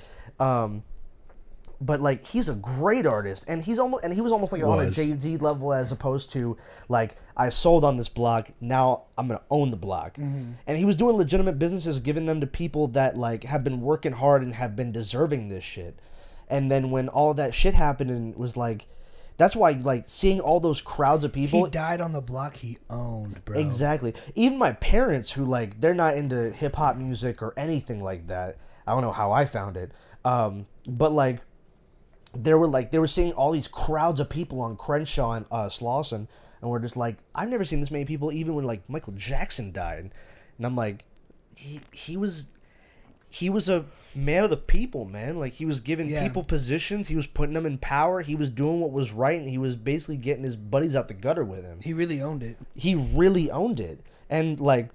But like, he's a great artist, and he was almost like on a Jay-Z level, as opposed to like, I sold on this block, now I'm gonna own the block. And he was doing legitimate businesses, giving them to people that like have been working hard and have been deserving this shit. And then when all that shit happened, and was like, that's why like seeing all those crowds of people. He died on the block he owned, bro. Exactly. Even my parents, who like, they're not into hip hop music or anything like that. I don't know how I found it, but like, they were seeing all these crowds of people on Crenshaw and Slauson, and we're just like, I've never seen this many people, even when like Michael Jackson died. And I'm like, he was a man of the people, man. Like, he was giving people positions, he was putting them in power, he was doing what was right, and he was basically getting his buddies out the gutter with him. He really owned it. And like,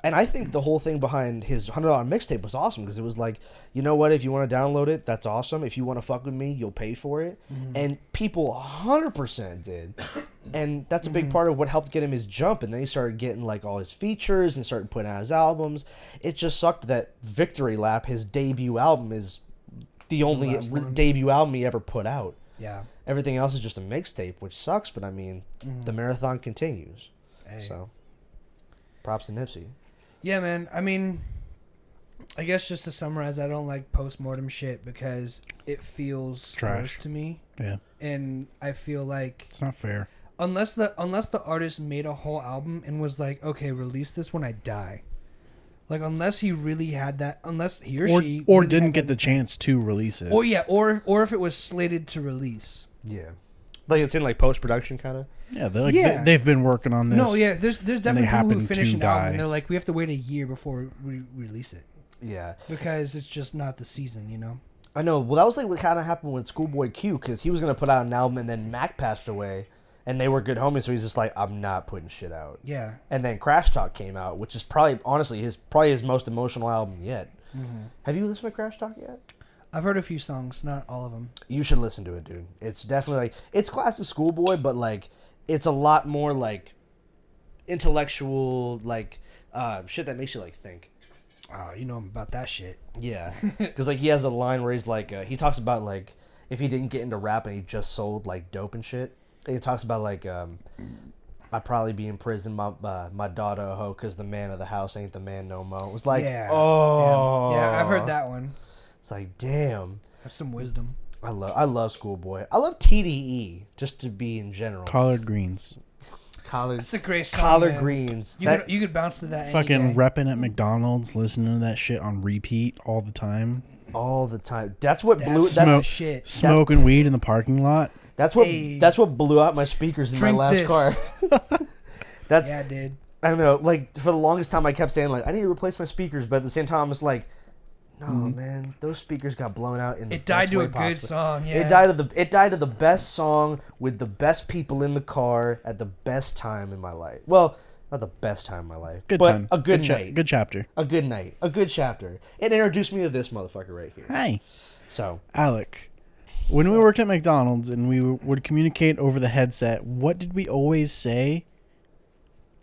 and I think the whole thing behind his $100 mixtape was awesome, because it was like, you know what, if you want to download it, that's awesome. If you want to fuck with me, you'll pay for it. And people 100% did. And that's a big part of what helped get him his jump. And then he started getting like all his features and started putting out his albums. It just sucked that Victory Lap, his debut album, is the only debut album he ever put out. Yeah. Everything else is just a mixtape, which sucks. But I mean, the marathon continues. Hey. So, props to Nipsey. Yeah, man. I mean, I guess just to summarize, I don't like post-mortem shit because it feels Trash gross to me. Yeah. And I feel like It's not fair. unless the artist made a whole album and was like, okay, release this when I die. Like, unless he really had that, unless he or she Or really didn't had get that- the chance to release it. or if it was slated to release. Yeah. Like it's in like post production kind of. Yeah, they're like Yeah. they've been working on this. No, yeah, there's definitely people happen who finish to an album die. and they're like, we have to wait a year before we release it Yeah. because it's just not the season, you know. I know. Well, that was like what kind of happened with Schoolboy Q because he was gonna put out an album and then Mac passed away, and they were good homies, so he's just like, I'm not putting shit out. Yeah. And then Crash Talk came out, which is probably honestly his most emotional album yet. Have you listened to Crash Talk yet? I've heard a few songs, not all of them. You should listen to it, dude. It's definitely like it's classic Schoolboy, but like it's a lot more like intellectual, like shit that makes you like think. Oh, you know about that shit. Yeah, because like he has a line where he's like he talks about like if he didn't get into rap and he just sold like dope and shit. And he talks about like I'd probably be in prison, my daughter a hoe, because the man of the house ain't the man no more. It was like, Yeah. oh, Yeah, I've heard that one. It's like, damn. Have some wisdom. I love Schoolboy. I love TDE just to be in general. Collard greens. Collard That's a great song. collard man. greens. You could bounce to that. Fucking any day. repping at McDonald's, listening to that shit on repeat all the time. all the time. That's what blew. That's Smoke- That's shit. Smoking weed in the parking lot. that's what Hey. that's what blew out my speakers in Drink my last this. car. That's Yeah, dude. I don't know. Like for the longest time, I kept saying like I need to replace my speakers, but at the same time, it's like, no, man, those speakers got blown out in the It died best to way a good possible. song. Yeah. It died to the best song with the best people in the car at the best time in my life. Well, not the best time in my life, Good but time. a good cha- night. Good chapter. A good night. A good chapter. It introduced me to this motherfucker right here. Hey, So, Alec. When we worked at McDonald's and we would communicate over the headset, what did we always say?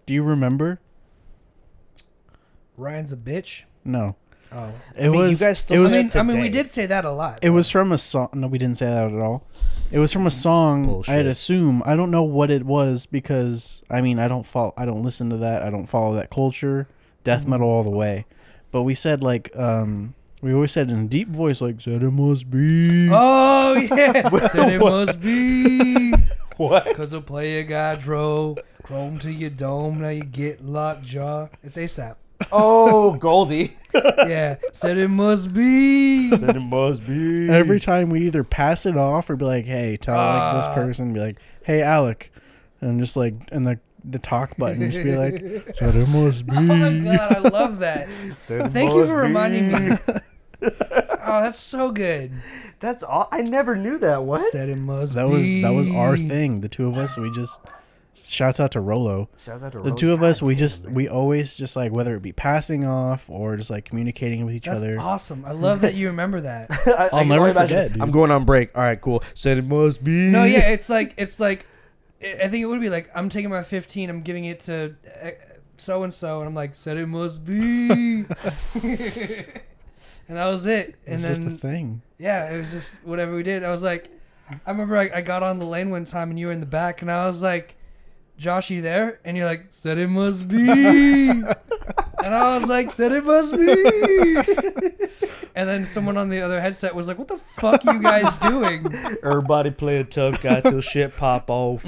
Do you remember? Ryan's a bitch. No. Oh. It mean, was. you guys still it was. say it I mean, we today. did say that a lot. It was from a song. No, we didn't say that at all. It was from a song. Bullshit. I'd assume. I don't know what it was because I mean I don't follow. I don't listen to that. I don't follow that culture. Death metal all the way. But we said like we always said in a deep voice like said it must be. Oh yeah. Said it must be. what? Cause a player got drove. Chrome to your dome. Now you get locked jaw. It's ASAP. Oh, Goldie. Yeah. Said it must be. Said it must be. Every time we either pass it off or be like, hey, tell like this person, be like, hey, Alec, and just like and the talk button just be like, said it must be. Oh my god, I love that. Said it Thank you must for reminding be. me. Oh, that's so good. That's all. I never knew that. What? Said it must That be. was our thing. The two of us, we just shouts out to Rolo. Shout out to The Rolo. two of us, God we damn, just man. we always just like whether it be passing off or just like communicating with each That's other. awesome. I love that you remember that. I can never only imagine- forget, dude. I'm going on break. All right, cool. Said it must be. No, yeah, it's like I think it would be like I'm taking my 15, I'm giving it to so and so, and I'm like, said it must be. And that was it. And It's then just a thing. yeah, it was just whatever we did. I was like, I remember I got on the lane one time and you were in the back, and I was like, Josh, you there? And you're like, said it must be. And I was like, said it must be. And then someone on the other headset was like, what the fuck are you guys doing? Everybody play a tough guy till shit pop off.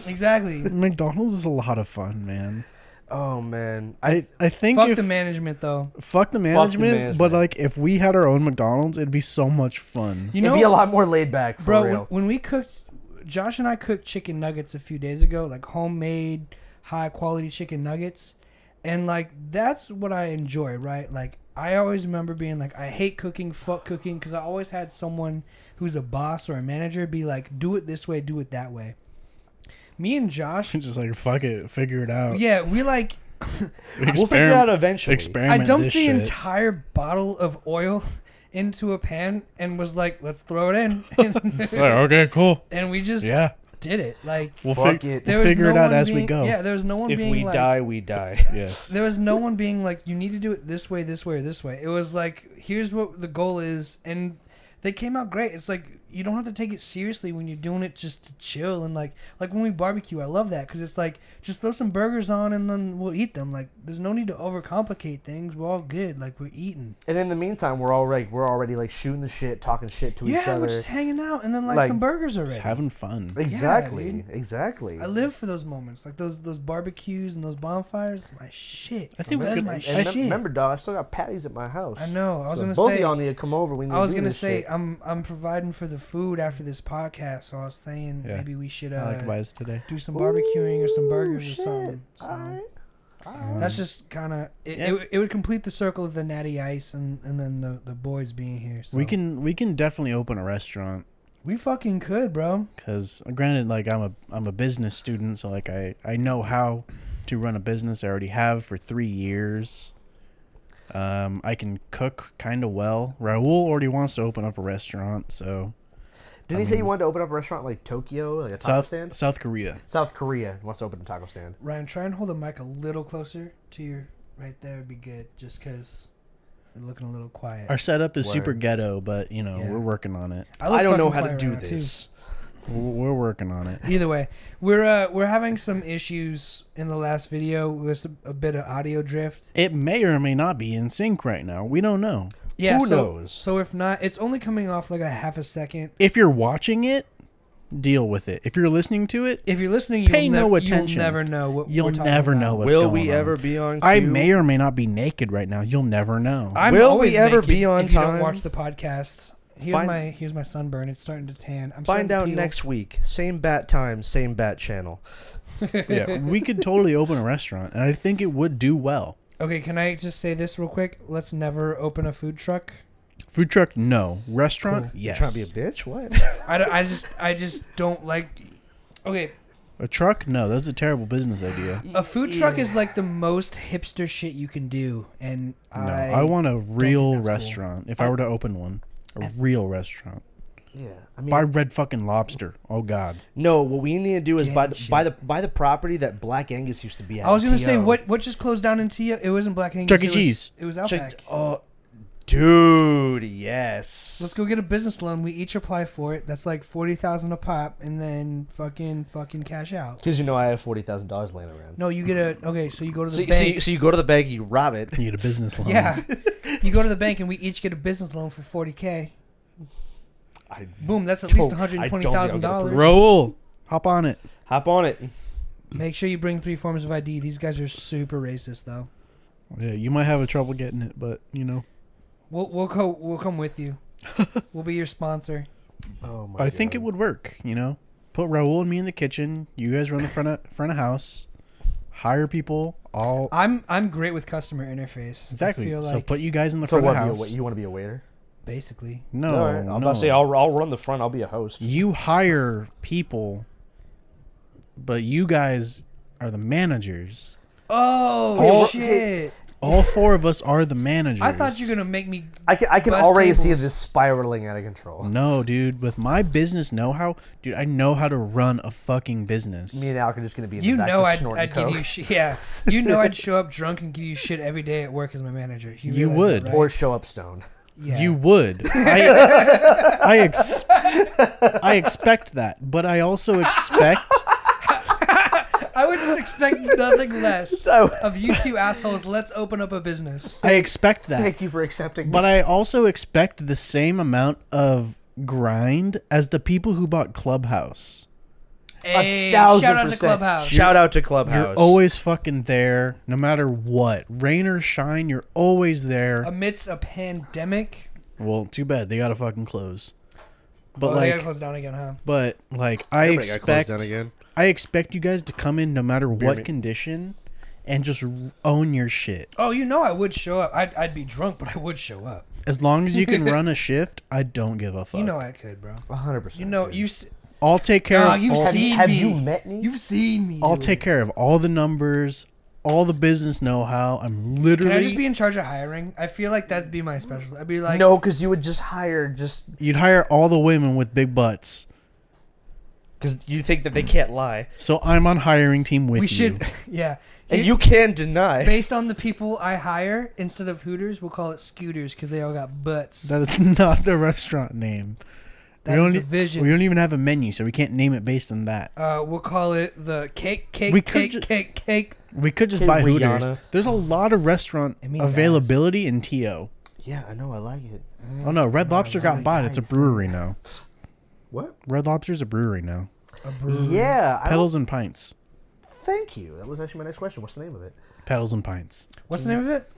Exactly. McDonald's is a lot of fun, man. Oh man, I think Fuck if the management though. fuck the management, but management. like if we had our own McDonald's, it'd be so much fun. You it'd know, be a lot more laid back for bro, real. when we cooked, Josh and I cooked chicken nuggets a few days ago, like homemade, high quality chicken nuggets. And like, that's what I enjoy, right? Like, I always remember being like, I hate cooking, fuck cooking, because I always had someone who's a boss or a manager be like, do it this way, do it that way. Me and Josh, Just like fuck it, figure it out. yeah, we like, We'll figure it out eventually. I Experiment dumped this the shit. entire bottle of oil into a pan and was like, let's throw it in. And, Like, okay, cool. and we just Yeah, did it. Like, we'll Fuck it. there was figure no it out one as we being- go. Yeah, there was no one If being we like, die, we die. Yes. there was no one being like, you need to do it this way, or this way. It was like, here's what the goal is, and they came out great. It's like you don't have to take it seriously when you're doing it just to chill. And like when we barbecue, I love that because it's like just throw some burgers on and then we'll eat them. Like there's no need to overcomplicate things. We're all good. Like we're eating. And in the meantime, we're already like shooting the shit, talking shit to each other. Yeah, we're just hanging out and then like some burgers already. Just having fun. Exactly, Yeah, exactly. I live for those moments, like those barbecues and those bonfires. My shit. I think that is my shit. Remember, dog, I still got patties at my house. I know. I was gonna both say. of y'all need to come over. I was gonna say I'm providing for the food after this podcast, so I was saying maybe we should today. do some barbecuing or some burgers shit. or something. So Alright. that's just kind of it would complete the circle of the natty ice and then the boys being here. So. We can definitely open a restaurant. We fucking could, bro. Because granted, like I'm a business student, so like I know how to run a business. I already have for 3 years. I can cook kind of well. Raul already wants to open up a restaurant, so. Didn't he say he wanted to open up a restaurant like Tokyo, like a taco stand? South Korea. South Korea wants to open a taco stand. Ryan, try and hold the mic a little closer to your right there. Would be good, just because you're looking a little quiet. Our setup is super Word. ghetto, but you know we're working on it. I don't know how to do this. We're working on it. Either way, we're having some issues in the last video. There's a bit of audio drift. It may or may not be in sync right now. We don't know. Yeah, Who knows? So if not, it's only coming off like a half a second. If you're watching it, deal with it. If you're listening to it, If you're listening, Pay no attention. You'll never know what you'll we're talking never about. know what's Will going we on. ever be on cue? I may or may not be naked right now. You'll never know. I'm Will always we ever naked be on if you time? don't watch the podcast. Here's my sunburn. It's starting to tan. I'm Find starting to out peel. next week. Same bat time, same bat channel. Yeah, we could totally open a restaurant, and I think it would do well. Okay, can I just say this real quick? Let's never open a food truck. Food truck, no. Restaurant, Cool. yes. You trying to be a bitch? What? I just don't like. Okay, A truck, no. That's a terrible business idea. a food truck is like the most hipster shit you can do, and No, I want a think real that's cool. restaurant. If I were to open one, a real restaurant. Yeah, I mean, Buy Red fucking Lobster. Oh God. no. What we need to do is buy Gang the property that Black Angus used to be at. I was gonna say TO. what just closed down in Tia. It wasn't Black Angus. Chuck E. it was- Cheese. It was Outback. Oh, dude, yes. Let's go get a business loan. We each apply for it. That's like $40,000 a pop, and then fucking cash out. Because you know I have $40,000 laying around. No, you get a okay. So you go to the So bank. you go to the bank, you rob it. You need a business loan. Yeah, you go to the bank, and we each get a business loan for $40K. Boom, that's at least $120,000. Raul, hop on it. Hop on it. Make sure you bring 3 forms of ID. These guys are super racist, though. Yeah, you might have a trouble getting it, but you know. We'll come with you. We'll be your sponsor. Oh my I think it would work. You know, put Raul and me in the kitchen. You guys run the front of house. Hire people. All I'm great with customer interface. exactly. I feel So like put you guys in the So front of what? house. You want to be a waiter? basically. No, All right. I'm no. about to say I'll run the front. I'll be a host. You hire people, but you guys are the managers. Oh shit! All 4 of us are the managers. I thought you were gonna make me. I can bust already see tables. this spiraling out of control. No, dude. With my business know-how, dude, I know how to run a fucking business. Me and Alec are just gonna be in You the back know just I'd snorting give coke. you shit. Yeah, you know I'd show up drunk and give you shit every day at work as my manager. You realize would. that, right? Or show up stoned. Yeah. You would. I expect that, but I also expect. I would just expect nothing less of you 2 assholes. Let's open up a business. I expect that. Thank you for accepting. But I also expect the same amount of grind as the people who bought Clubhouse. Hey, 1,000%. shout out to Clubhouse. Shout out to Clubhouse. You're always fucking there, no matter what. Rain or shine, you're always there. Amidst a pandemic. Well, too bad. They gotta fucking close. But They gotta like, close down again, huh? I Everybody got closed expect, down again. I expect you guys to come in no matter Beer what me. condition and just own your shit. Oh, you know I would show up. I'd be drunk, but I would show up. As long as you can run a shift, I don't give a fuck. You know I could, bro. 100%. You know dude. you. I'll take care No, of you've all, seen have me. you met me? You've seen me. I'll do take it. care of all the numbers, all the business know-how. I'm literally. Can I just be in charge of hiring? I feel like that'd be my specialty. I'd be like, No, because you would just hire You'd hire all the women with big butts. because you think that they can't lie, So I'm on hiring team with we you. should, yeah. and you can deny. Based on the people I hire, instead of Hooters, we'll call it Scooters because they all got butts. That is not the restaurant name. That is the vision. We don't even have a menu, so we can't name it based on that. We'll call it the cake. We could We could just buy Rihanna. Hooters. There's a lot of restaurant It means availability in TO. Yeah, I know. I like it. Oh no, Red Lobster got bought. It's a brewery now. What? Red Lobster's a brewery now. A brewery. Yeah. Pedals and Pints. Thank you. That was actually my next question. What's the name of it? Pedals and Pints. What's the name of it?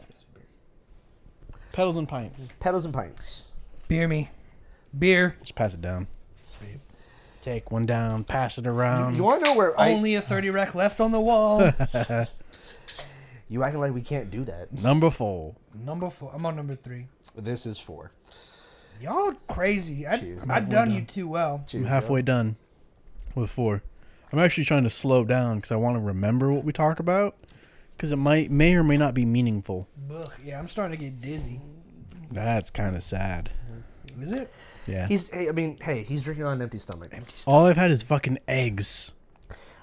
Pedals and Pints. Pedals and Pints. Beer me. Beer. Just pass it down. Take one down, pass it around. You want to know where Only a 30 rack left on the wall. You acting like we can't do that. Number 4. Number 4. I'm on number 3. This is 4. Y'all crazy. Cheers. I've done you too well. I'm halfway done with 4. I'm actually trying to slow down because I want to remember what we talk about because it may or may not be meaningful. Ugh, yeah, I'm starting to get dizzy. That's kind of sad. Is it? Yeah. He's drinking on an empty stomach. All I've had is fucking eggs.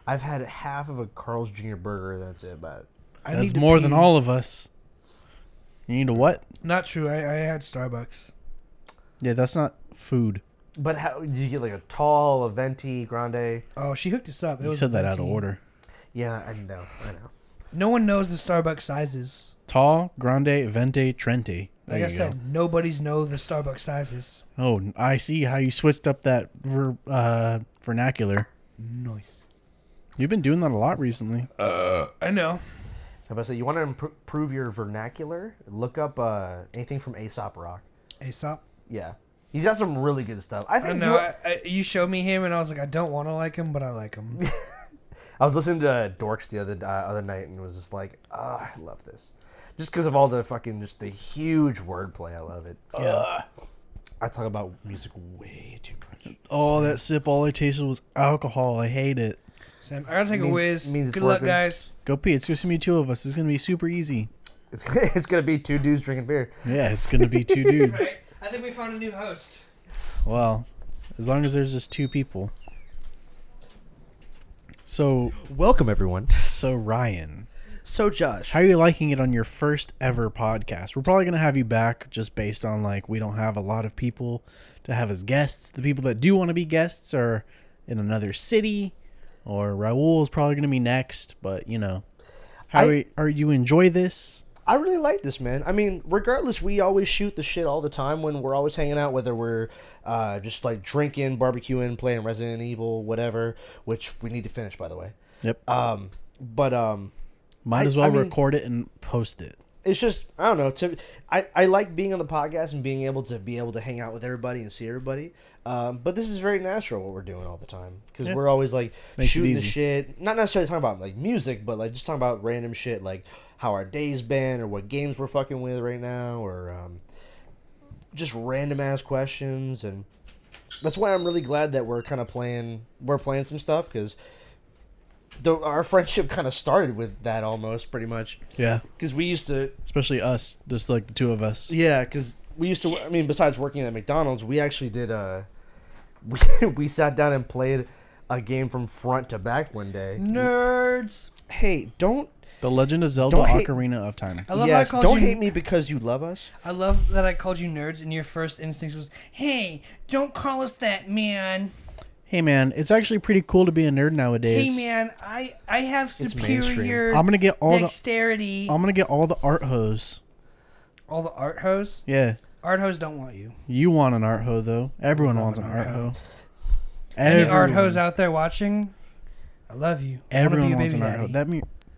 I've had half of a Carl's Jr. burger. That's it. But That's more than all of us. You need a what? Not true. I had Starbucks. Yeah, that's not food. But how did you get like a tall, a venti, grande? Oh, she hooked us up. It You was said that out of 15. order. Yeah, I know. No one knows the Starbucks sizes. Tall, grande, venti, trente. There Like I you said, go. nobody's know the Starbucks sizes. Oh, I see how you switched up that vernacular. Nice. You've been doing that a lot recently. I know. I was about to say, you want to improve your vernacular? Look up anything from Aesop Rock. Aesop. Yeah, he's got some really good stuff. I I think. know. You showed me him, and I was like, I don't want to like him, but I like him. I was listening to Dorks the other night and was just like, I love this. Just because of all the fucking, just the huge wordplay. I love it. Yeah. I talk about music way too much. Oh, that sip, all I tasted was alcohol. I hate it. Sam, I gotta take a whiz. means it's Good luck, working. guys. Go pee. It's just going to be 2 of us. It's going to be super easy. It's gonna be 2 dudes drinking beer. Yeah, it's going to be 2 dudes. Right. I think we found a new host. Well, as long as there's just 2 people. So Welcome everyone. Ryan, So Josh, how are you liking it on your first ever podcast? We're probably going to have you back just based on like we don't have a lot of people to have as guests. The people that do want to be guests are in another city, or Raul is probably going to be next, but you know. Are you enjoy this? I really like this, man. I mean, regardless, we always shoot the shit all the time when we're always hanging out, whether we're just like drinking, barbecuing, playing Resident Evil, whatever, which we need to finish, by the way. Yep. Might as well record it and post it. It's just, I don't know. I like being on the podcast and being able to hang out with everybody and see everybody. But this is very natural what we're doing all the time because we're always like shooting the shit. Not necessarily talking about like music, but like just talking about random shit like how our day's been or what games we're fucking with right now or just random ass questions. And that's why I'm really glad that we're playing some stuff because our friendship kind of started with that almost pretty much. Yeah. Because we used to... Especially us, just like the 2 of us. Yeah, because we used to... I mean, besides working at McDonald's, we actually did... we sat down and played a game from front to back one day. Nerds. Hey, don't... The Legend of Zelda Ocarina of Time. I love yes, how I don't called hate me because you love us. I love that I called you nerds, and your first instinct was, "Hey, don't call us that, man." Hey man, it's actually pretty cool to be a nerd nowadays. Hey man, I have superior I'm gonna get all dexterity. I'm gonna get all the art hose. All the art hose? Yeah. Art hose don't want you. You want an art hoe though. Everyone wants an art hoe. Any art hose out there watching? I love you. Everyone wants an art hoe. That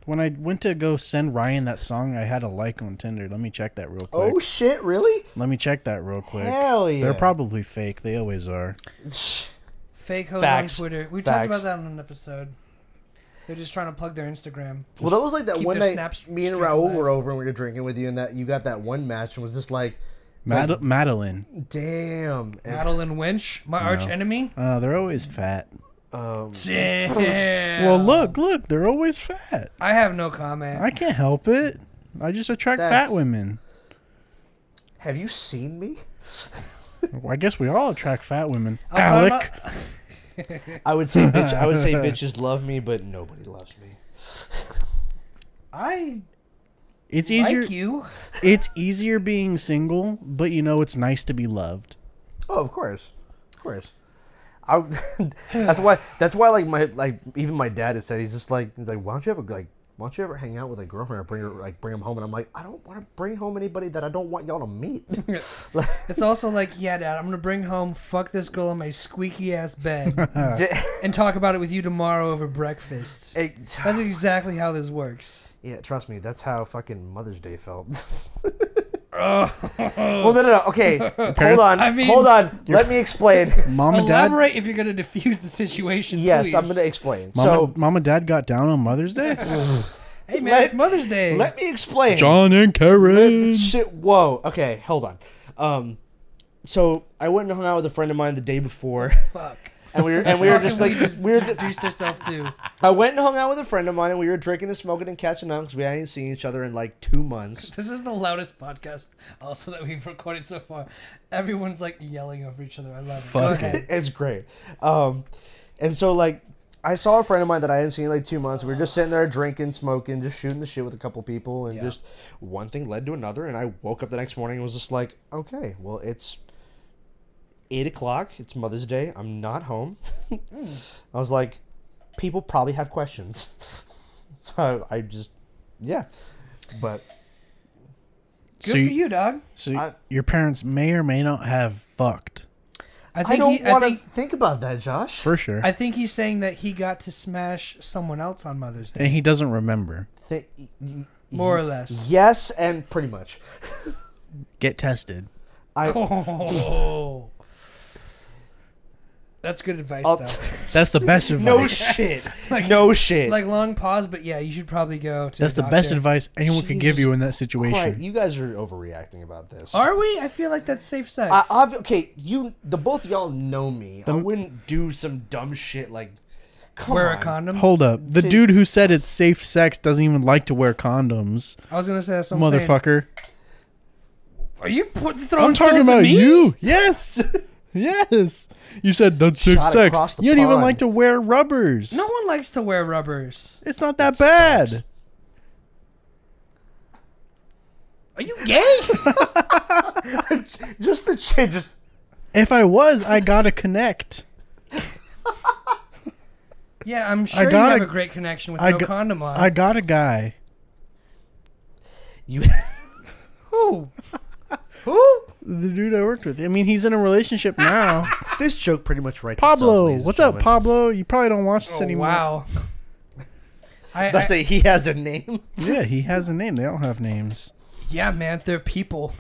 when I went to go send Ryan that song, I had a like on Tinder. Let me check that real quick. Oh shit, really? Let me check that real quick. Hell yeah. They're probably fake. They always are. Fake hoes Facts. on Twitter. We Facts. talked about that on an episode. They're just trying to plug their Instagram. Well, that was like that keep one their night snaps me and streak Raul alive. were over and we were drinking with you and that you got that one match and was just like... Madeline. Damn. Madeline Winch, my arch enemy. They're always fat. Damn. Well, look, they're always fat. I have no comment. I can't help it. I just attract fat women. Have you seen me? Well, I guess we all attract fat women. I was talking Alec. about- I would say bitches love me, but nobody loves me. It's easier. like you. It's easier being single, but you know it's nice to be loved. Oh, of course. Of course. That's why like even my dad has said he's like why don't you ever hang out with a girlfriend or bring him home? And I'm like, I don't want to bring home anybody that I don't want y'all to meet. It's also like, yeah, Dad, I'm gonna bring home fuck this girl in my squeaky ass bed and talk about it with you tomorrow over breakfast. That's exactly how this works. Yeah, trust me, that's how fucking Mother's Day felt. Well, no. Okay, hold on. Let me explain. Mom and Dad. Elaborate if you're gonna defuse the situation. Yes, please. I'm gonna explain. Mom and Dad got down on Mother's Day. Hey man, it's Mother's Day. Let me explain. John and Karen. Shit. Whoa. Okay, hold on. So I went and hung out with a friend of mine the day before. Fuck. And we were just introduced ourselves too. I went and hung out with a friend of mine, and we were drinking and smoking and catching up because we hadn't seen each other in like 2 months. This is the loudest podcast also that we've recorded so far. Everyone's like yelling over each other. I love it. Fuck Go ahead. It's great. And so like I saw a friend of mine that I hadn't seen in like 2 months. We were just sitting there drinking, smoking, just shooting the shit with a couple people, and just one thing led to another. And I woke up the next morning and was just like, okay, well it's 8 o'clock. It's Mother's Day. I'm not home. I was like, people probably have questions. So I just, but. Good for you, dog. So your parents may or may not have fucked. I don't want to think about that, Josh. For sure. I think he's saying that he got to smash someone else on Mother's Day. And he doesn't remember. More or less. Yes, and pretty much. Get tested. That's good advice, though. That's the best advice. No shit. No shit. Like long pause, but yeah, you should probably go to That's the best advice anyone could give you in that situation. Christ, you guys are overreacting about this. Are we? I feel like that's safe sex. Okay, the both of y'all know me. I wouldn't do some dumb shit like wear a condom. Hold up. The dude who said it's safe sex doesn't even like to wear condoms. I was gonna say that's motherfucker. Are you throwing? I'm talking about you. Yes. Yes. You said that's safe sex. You don't even like to wear rubbers. No one likes to wear rubbers. It's not that bad. Sucks. Are you gay? Just the shit. If I was, I gotta connect. Yeah, I'm sure you have a great connection with no condom on. I got a guy. You. Who? Who? The dude I worked with. I mean, he's in a relationship now. This joke pretty much writes Pablo, itself, what's up, Pablo? You probably don't watch this anymore. Wow. I say he has a name. Yeah, he has a name. They all have names. Yeah, man, they're people.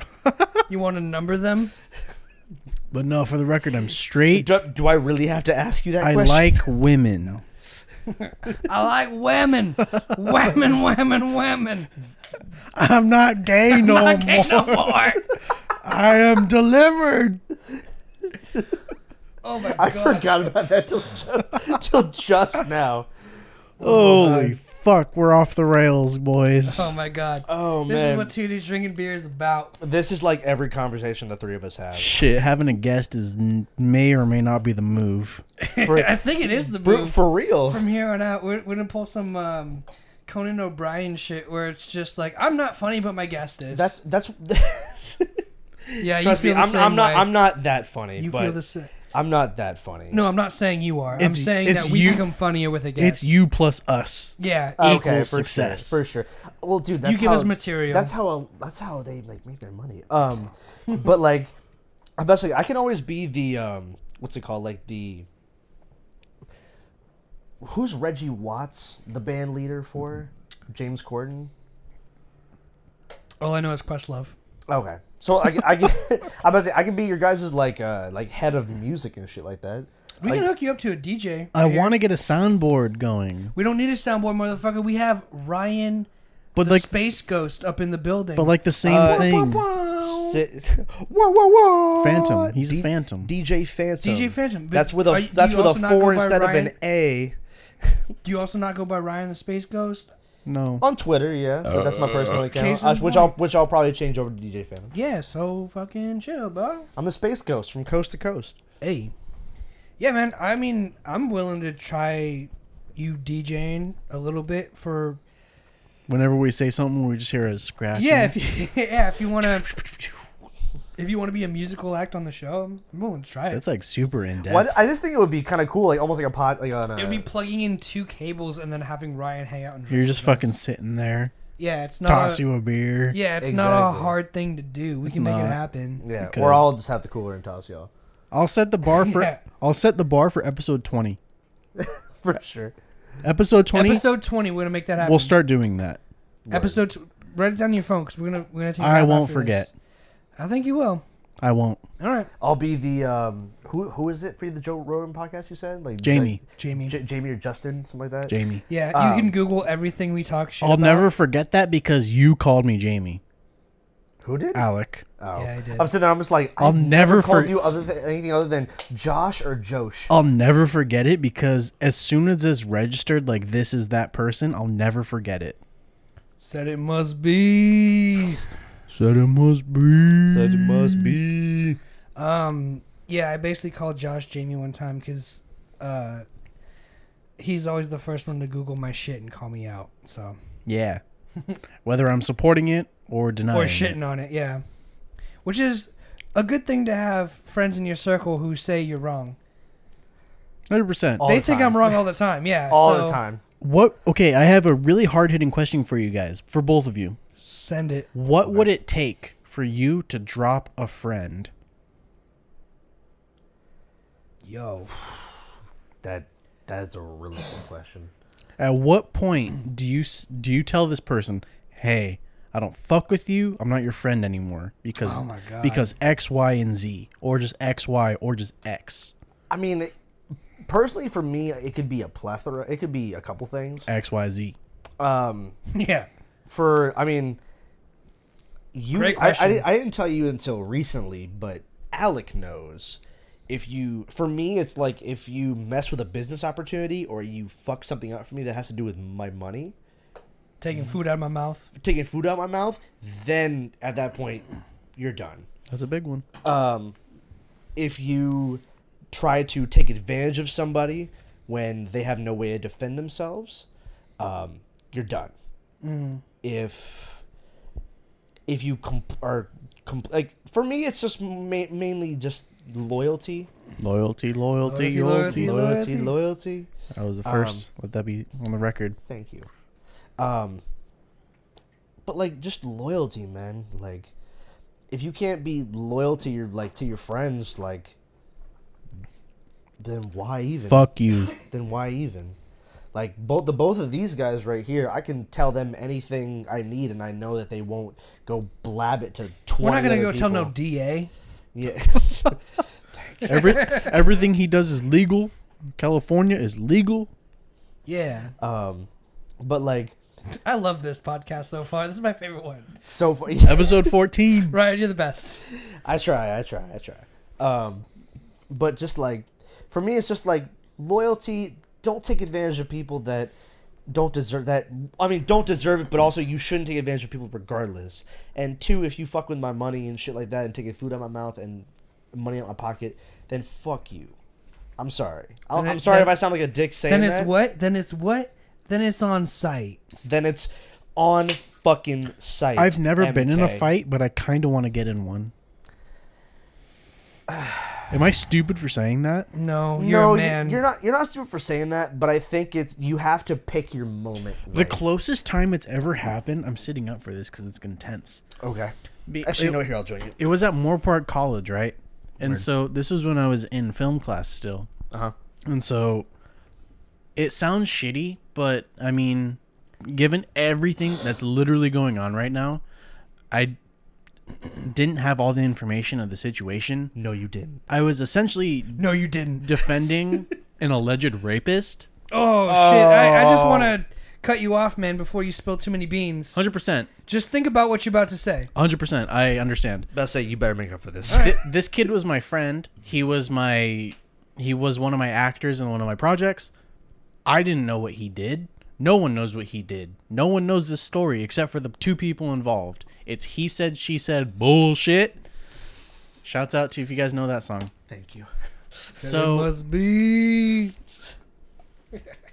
You want to number them? But no, for the record, I'm straight. Do I really have to ask you that question? I like women. I like women. Women. I'm not gay no more. I am delivered. Oh my god! I forgot about that till just now. Holy fuck, we're off the rails, boys. Oh my god! Oh man, this is what 2D drinking beer is about. This is like every conversation the three of us have. Shit, having a guest may or may not be the move. I think it is the move for real. From here on out, we're gonna pull some Conan O'Brien shit where it's just like, I'm not funny, but my guest is. That's. Yeah, trust you feel me, the same way. I'm not that funny. You feel the same. I'm not that funny. No, I'm not saying you are. I'm saying that we become funnier with a guest. It's you plus us. Yeah. Okay, success. For sure. Well, dude, that's you give us material. That's how they make their money. But like, basically, I can always be the what's it called? Like the who's Reggie Watts, the band leader for James Corden? All I know is Questlove. Okay, so I can be your guys' like head of music and shit like that. We can hook you up to a DJ. I want to get a soundboard going. We don't need a soundboard, motherfucker. We have Ryan, but the Space Ghost, up in the building. But like the same thing. Whoa. Phantom. He's a Phantom. DJ Phantom. DJ Phantom. That's with a 4 instead of an A. Do you also not go by Ryan the Space Ghost? No. On Twitter, yeah. But that's my personal account. Which I'll probably change over to DJ Phantom. Yeah, so fucking chill, bro. I'm the Space Ghost from coast to coast. Hey. Yeah, man. I mean, I'm willing to try you DJing a little bit for... Whenever we say something, we just hear a scratch. Yeah, if you want to... If you want to be a musical act on the show, I'm willing to try it. That's like super in depth. What? I just think it would be kind of cool, like almost like a pod, like on a. It would be plugging in 2 cables and then having Ryan hang out. And You're just fucking sitting there. Yeah, it's not. Toss you a beer. Yeah, it's not a hard thing to do. We can make it happen. Yeah, Okay. or I'll just have the cooler and toss y'all. I'll set the bar for. Yeah. I'll set the bar for episode 20. For sure. Episode 20. Episode 20, we're gonna make that happen. We'll start doing that. Episode. Write it down on your phone because we're gonna take. I won't forget. I think you will. I won't. All right, I'll be the who is it for the Joe Rogan podcast? You said like Jamie. Jamie. Jamie or Justin, something like that. Jamie. Yeah, you can Google everything we talk shit I'll about. never forget that because you called me Jamie. Who did? Alec. Oh. Yeah, I did. I'm sitting there. I'm just like I'll I've never called you anything other than Josh or Josh. I'll never forget it because as soon as it's registered, like this is that person, I'll never forget it. Said it must be. Said it must be. Said it must be. Yeah, I basically called Josh Jamie one time because he's always the first one to Google my shit and call me out. So Yeah. Whether I'm supporting it or denying or shitting on it, yeah. Which is a good thing to have friends in your circle who say you're wrong. 100%. All They the think time. I'm wrong all the time. Yeah, All so the time. What? Okay, I have a really hard-hitting question for you guys, for both of you. Send it. What would it take for you to drop a friend? Yo. That's a really good question. At what point do you tell this person, "Hey, I don't fuck with you. I'm not your friend anymore because Oh my God. because X, Y, and Z, or just X, Y, or just X, I mean, personally, for me, it could be a plethora. It could be a couple things. X, Y, Z." Yeah. I mean, Great I question. didn't tell you until recently, but Alec knows. For me, it's like if you mess with a business opportunity or you fuck something up for me that has to do with my money, Taking food out of my mouth. taking food out of my mouth, then at that point, you're done. That's a big one. If you try to take advantage of somebody when they have no way to defend themselves, you're done. If you like, for me, it's just mainly just loyalty. Loyalty. Loyalty. That was the first. Let that be on the record. Thank you. But like, just loyalty, man. Like, if you can't be loyal to your friends, like, then why even? Fuck you. Then why even? Like, both of these guys right here, I can tell them anything I need, and I know that they won't go blab it to 20 We're not gonna other go tell no people. DA. Yeah. Everything he does is legal. California is legal. Yeah. But like, I love this podcast so far. This is my favorite one. so far, Episode 14. Ryan, you're the best. I try. But just like, for me, it's just like loyalty. Don't take advantage of people that don't deserve that. I mean, don't deserve it, but also you shouldn't take advantage of people regardless. And 2, if you fuck with my money and shit like that and taking food out of my mouth and money out my pocket, then fuck you. I'm sorry. I'm sorry if I sound like a dick saying Then that. it's what? Then it's what? Then it's on site. Then it's on fucking site. I've never MK. been in a fight, but I kind of want to get in one. Am I stupid for saying that? No, you're a man. You're not stupid for saying that, but I think you have to pick your moment. The Right. closest time it's ever happened, I'm sitting up for this because it's intense. Okay. Actually, no, here, I'll join you. It was at Moorpark College, right? And Word. so this was when I was in film class still. Uh-huh. And so it sounds shitty, but I mean, given everything that's literally going on right now, I didn't have all the information of the situation. No, you didn't. I was essentially No, you didn't. defending an alleged rapist. Oh, shit. I just want to cut you off, man, before you spill too many beans. 100%. Just think about what you're about to say. 100%. I understand. About to say, you better make up for this. This kid was my friend. He was one of my actors in one of my projects. I didn't know what he did. No one knows what he did. No one knows this story except for the 2 people involved. It's he said, she said bullshit. Shouts out to if you guys know that song. Thank you. So it must be.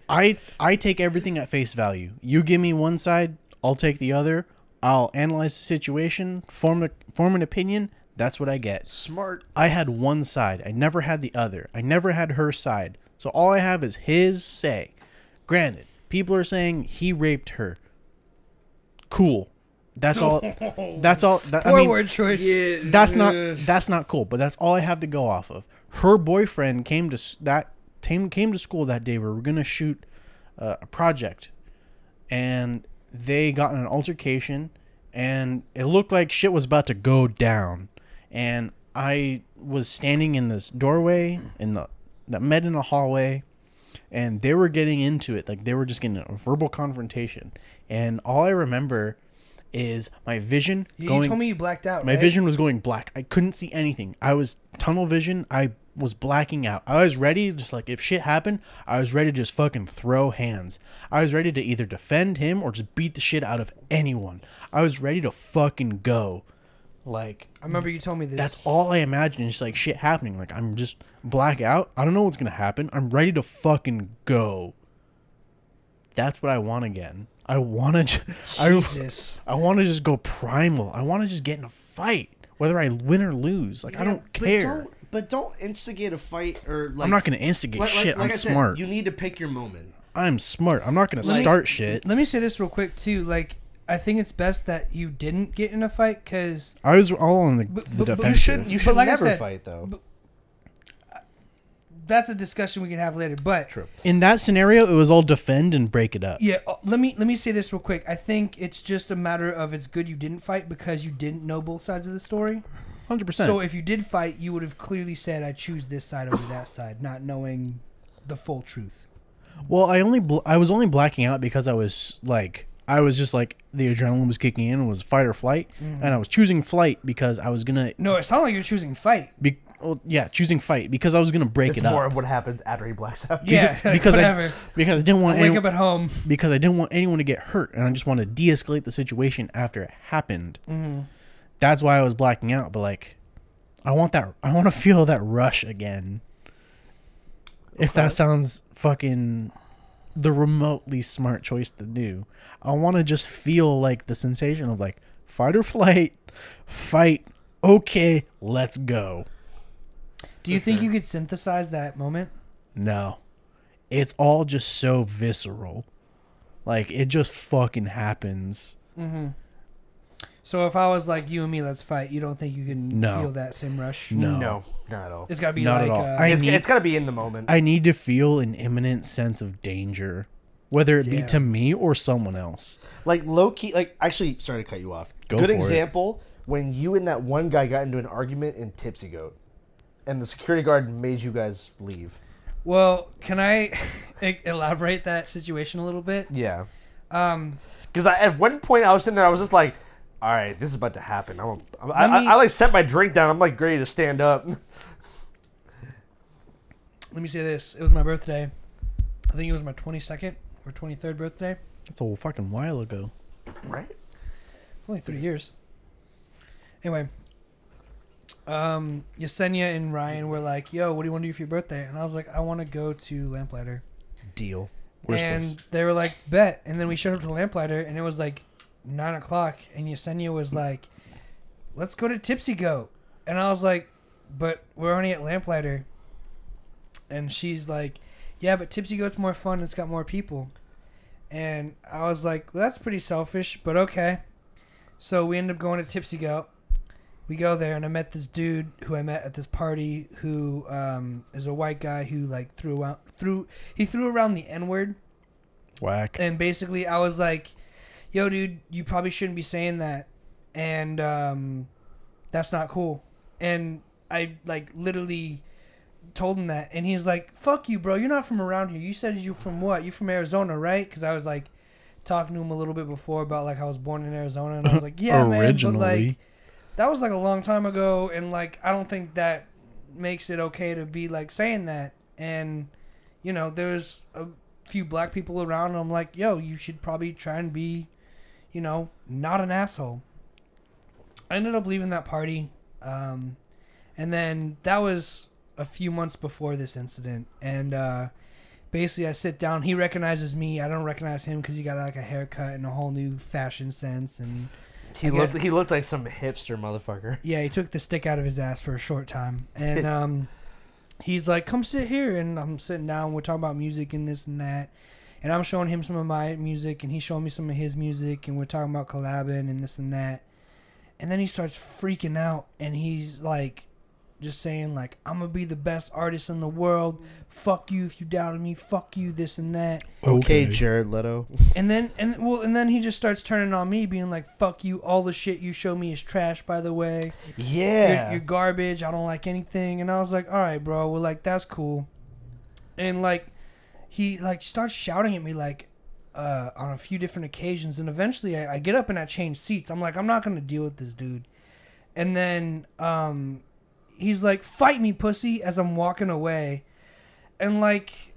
I take everything at face value. You give me one side, I'll take the other. I'll analyze the situation, form an opinion, That's what I get. Smart. I had one side. I never had the other. I never had her side. So all I have is his say. Granted, people are saying he raped her. Cool. That's all. That's all. Poor word choice. Yeah. That's not cool. But that's all I have to go off of. Her boyfriend came to school that day. We were gonna shoot a project, and they got in an altercation, and it looked like shit was about to go down. And I was standing in this doorway that met in a hallway, and they were getting into it. Like, they were just getting a verbal confrontation. And all I remember is my vision going... You told me you blacked out, My vision was going black. I couldn't see anything. I was tunnel vision. I was blacking out. I was ready, just like, if shit happened, I was ready to just fucking throw hands. I was ready to either defend him or just beat the shit out of anyone. I was ready to fucking go. Like, I remember you told me this. That's all I imagine. It's like shit happening. Like, I'm just black out. I don't know what's gonna happen. I'm ready to fucking go. That's what I want again. I want to. I want to just go primal. I want to just get in a fight, whether I win or lose. Like, I don't care. But don't instigate a fight or like. I'm not gonna instigate shit. I'm smart. You need to pick your moment. I'm smart. I'm not gonna start shit. Let me say this real quick too. Like, I think it's best that you didn't get in a fight because I was all on the defensive. You should like never fight though. That's a discussion we can have later. But true. In that scenario, it was all defend and break it up. Yeah, let me say this real quick. I think it's just a matter of it's good you didn't fight because you didn't know both sides of the story. 100%. So if you did fight, you would have clearly said, "I choose this side over that side," not knowing the full truth. Well, I was only blacking out because I was just like the adrenaline was kicking in and was fight or flight, and I was choosing flight because I was gonna. No, it sounded like you're choosing fight. Choosing fight because I was gonna break it up. It's more of what happens after he blacks out. Yeah, because whatever. Because I didn't want wake up at home because I didn't want anyone to get hurt, and I just wanted to de-escalate the situation after it happened. Mm-hmm. That's why I was blacking out. But like, I want to feel that rush again. If that sounds fucking the remotely smart choice to do, I want to just feel like the sensation of like fight or flight, fight. Okay, let's go. Do you think you could synthesize that moment? No. It's all just so visceral. Like, it just fucking happens. Mm-hmm. So if I was like, you and me, let's fight, you don't think you can feel that same rush? No, not at all. It's got to be not like... at all. It's got to be in the moment. I need to feel an imminent sense of danger. Whether it be to me or someone else. Like, low-key... Like, actually, sorry to cut you off. Good example, when you and that one guy got into an argument in Tipsy Goat. And the security guard made you guys leave. Well, can I elaborate that situation a little bit? Yeah. Because at one point I was sitting there, I was just like, all right, this is about to happen. I like set my drink down. I'm like ready to stand up. Let me say this. It was my birthday. I think it was my 22nd or 23rd birthday. That's a fucking while ago. Right? Only 3 years. Anyway. Yesenia and Ryan were like, yo, what do you want to do for your birthday? And I was like, I want to go to Lamplighter. Deal. And they were like, bet. And then we showed up to Lamplighter, and it was like 9 o'clock, and Yesenia was like, let's go to Tipsy Goat. And I was like, but we're only at Lamplighter. And she's like, yeah, but Tipsy Goat's more fun. It's got more people. And I was like, well, that's pretty selfish, but okay. So we ended up going to Tipsy Goat. We go there, and I met this dude who I met at this party who is a white guy who like threw around the N-word. Whack. And basically I was like, yo, dude, you probably shouldn't be saying that. And that's not cool. And I like literally told him that. And he's like, fuck you, bro. You're not from around here. You said you're from what? You're from Arizona, right? Because I was like talking to him a little bit before about like I was born in Arizona. And I was like, yeah, man. But like... that was like a long time ago, and like I don't think that makes it okay to be like saying that. And you know, there's a few black people around, and I'm like, yo, you should probably try and be, you know, not an asshole. I ended up leaving that party, and then that was a few months before this incident. And basically, I sit down. He recognizes me. I don't recognize him because he got like a haircut and a whole new fashion sense and. He looked like some hipster motherfucker. Yeah, he took the stick out of his ass for a short time, and he's like, "Come sit here," and I'm sitting down. We're talking about music and this and that, and I'm showing him some of my music, and he's showing me some of his music, and we're talking about collabing and this and that, and then he starts freaking out, and he's like, just saying like, "I'm gonna be the best artist in the world. Fuck you if you doubted me. Fuck you, this and that." Okay, Jared Leto. And then he just starts turning on me, being like, "Fuck you. All the shit you show me is trash, by the way. Yeah. You're garbage. I don't like anything." And I was like, "All right, bro. Well, like, that's cool." And like, he like starts shouting at me like, on a few different occasions. And eventually I get up and I change seats. I'm like, I'm not going to deal with this dude. And then, he's like, "Fight me, pussy," as I'm walking away. And like,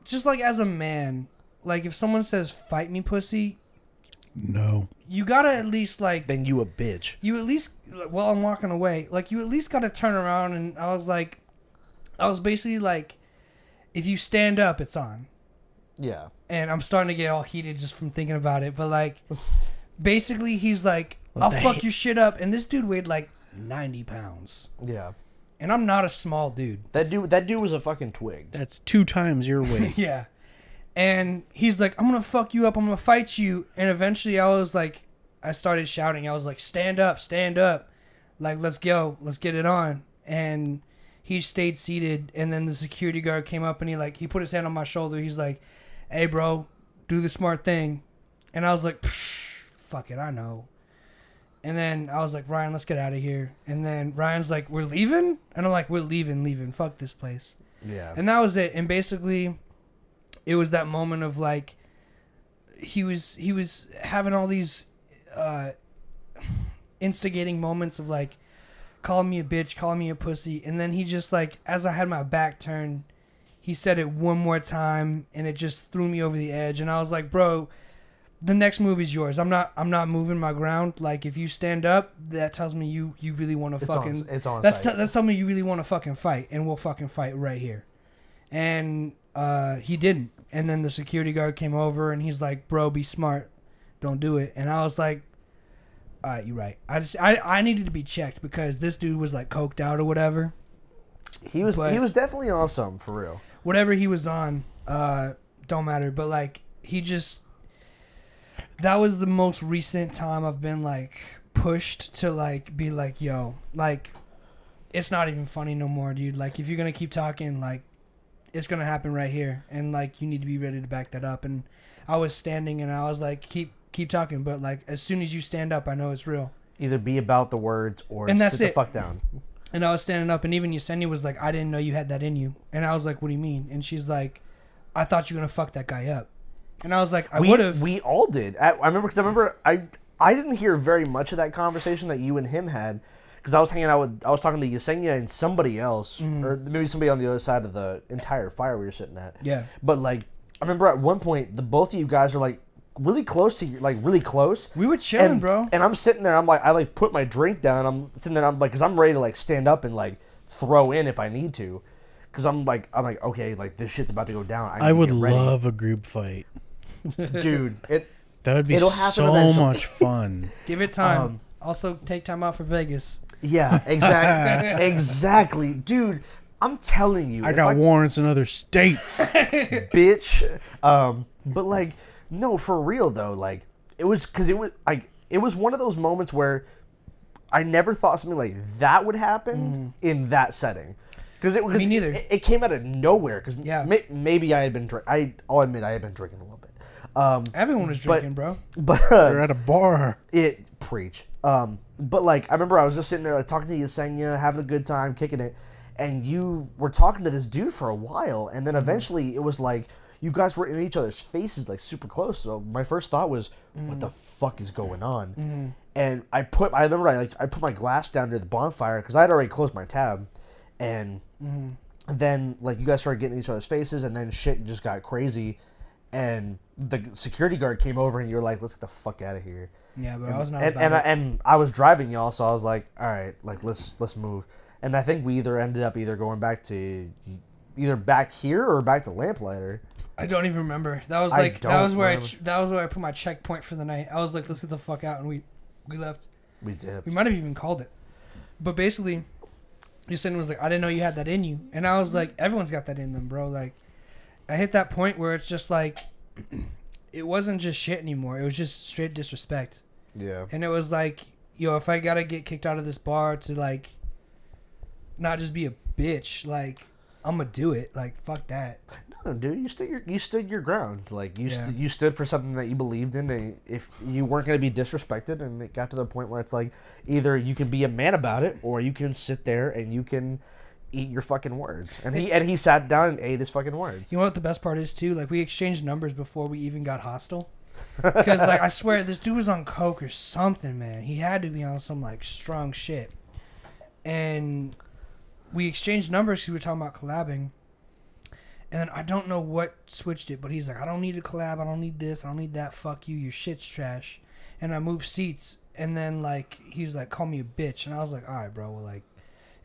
just like as a man, like if someone says, "Fight me, pussy," no, you gotta at least like, then you a bitch. you at least, while I'm walking away, like you at least gotta turn around. And I was basically like, if you stand up, it's on. Yeah. And I'm starting to get all heated just from thinking about it. But like, basically he's like, "I'll fuck your shit up." And this dude weighed like 90 pounds. Yeah. And I'm not a small dude. That dude was a fucking twig. that's 2 times your weight. Yeah. And he's like, "I'm going to fuck you up. I'm going to fight you." And eventually I was like, I started shouting. I was like, stand up. Like, let's go. Let's get it on. And he stayed seated. And then the security guard came up and he put his hand on my shoulder. He's like, "Hey, bro, do the smart thing." And I was like, fuck it, I know. And then I was like, "Ryan, let's get out of here." And then Ryan's like, "We're leaving?" And I'm like, "We're leaving. Fuck this place." Yeah. And that was it. And basically, it was that moment of like, he was having all these instigating moments of like, calling me a bitch, calling me a pussy. And then he just like, as I had my back turned, he said it one more time, and it just threw me over the edge. And I was like, "Bro, the next move is yours. I'm not moving my ground. Like, if you stand up, that tells me you really want to fucking. It's on. That's telling me you really want to fucking fight, and we'll fucking fight right here." And he didn't. And then the security guard came over, and he's like, "Bro, be smart. Don't do it." And I was like, "All right, you're right." I needed to be checked because this dude was like coked out or whatever. He was definitely awesome for real. Whatever he was on, don't matter. But like, he just. That was the most recent time I've been like pushed to like be like, "Yo, like, it's not even funny no more, dude. Like, if you're gonna keep talking, like, it's gonna happen right here, and like, you need to be ready to back that up." And I was standing, and I was like, keep talking, but like, as soon as you stand up, I know it's real. Either be about the words or and that's sit it. the fuck down. And I was standing up, and even Yesenia was like, "I didn't know you had that in you." And I was like, "What do you mean?" And she's like, "I thought you were gonna fuck that guy up." And I was like, "I would have." We all did. I remember I didn't hear very much of that conversation that you and him had because I was talking to Yesenia and somebody else, or maybe somebody on the other side of the entire fire we were sitting at. Yeah. But like, I remember at one point the both of you guys were like really close to you, like really close. We were chilling, bro. And I'm sitting there. I'm like, I like put my drink down. I'm sitting there. I'm like, because I'm ready to like stand up and like throw in if I need to. Because I'm like, okay, like this shit's about to go down. I would love a group fight. Dude, that would be so much fun. Give it time. Also, take time out for Vegas. Yeah, exactly. Exactly. Dude, I'm telling you. I got warrants in other states. Bitch. But like, no, for real though, like, it was one of those moments where I never thought something like that would happen in that setting. Me neither. It came out of nowhere. Because maybe I had been I'll admit I had been drinking a little bit. Everyone was drinking, bro. But we're at a bar. Preach. But like, I remember I was just sitting there like talking to Yesenia, having a good time, kicking it, and you were talking to this dude for a while, and then eventually it was like you guys were in each other's faces like super close. So my first thought was, what the fuck is going on? And I put my glass down near the bonfire because I had already closed my tab, and then like you guys started getting in each other's faces, and then shit just got crazy. And the security guard came over, and you were like, "Let's get the fuck out of here." Yeah, but I was not. And I was driving y'all, so I was like, "All right, like let's move." And I think we ended up going back to back here or back to Lamplighter. I don't even remember. That was like that was where I put my checkpoint for the night. I was like, "Let's get the fuck out," and We left. We dipped. We might have even called it. But basically, Jason was like, I didn't know you had that in you. And I was like, everyone's got that in them, bro. Like, I hit that point where it's just like, it wasn't just shit anymore. It was just straight disrespect. Yeah. And it was like, yo, if I gotta get kicked out of this bar to like, not just be a bitch, like, I'm gonna do it. Like, fuck that. No, dude, you stood your ground. Like you Yeah. you stood for something that you believed in. And if you weren't gonna be disrespected, and it got to the point where it's like, either you can be a man about it, or you can sit there and you can eat your fucking words. And he sat down and ate his fucking words. You know what the best part is too? Like, we exchanged numbers before we even got hostile. Because like, I swear this dude was on coke or something, man. He had to be on some like strong shit. And we exchanged numbers because we were talking about collabing. And then I don't know what switched it, but he's like, I don't need to collab. I don't need this. I don't need that. Fuck you. Your shit's trash. And I moved seats. And then like, he was like, call me a bitch. And I was like, all right, bro. Well, like,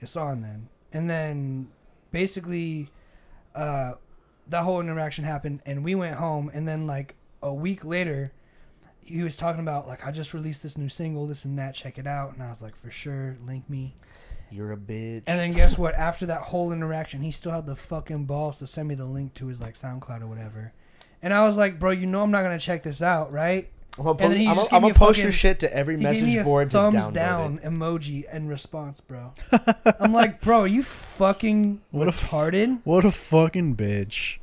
it's on then. And then basically, that whole interaction happened, and we went home. And then like a week later, he was talking about like, I just released this new single, this and that. Check it out. And I was like, for sure, link me. You're a bitch. And then guess what? After that whole interaction, he still had the fucking balls to send me the link to his like SoundCloud or whatever. And I was like, bro, you know I'm not gonna check this out, right? I'm gonna post your shit to every message board to thumbs download down it. emoji in response, bro. I'm like, bro, are you fucking retarded? What a fucking bitch.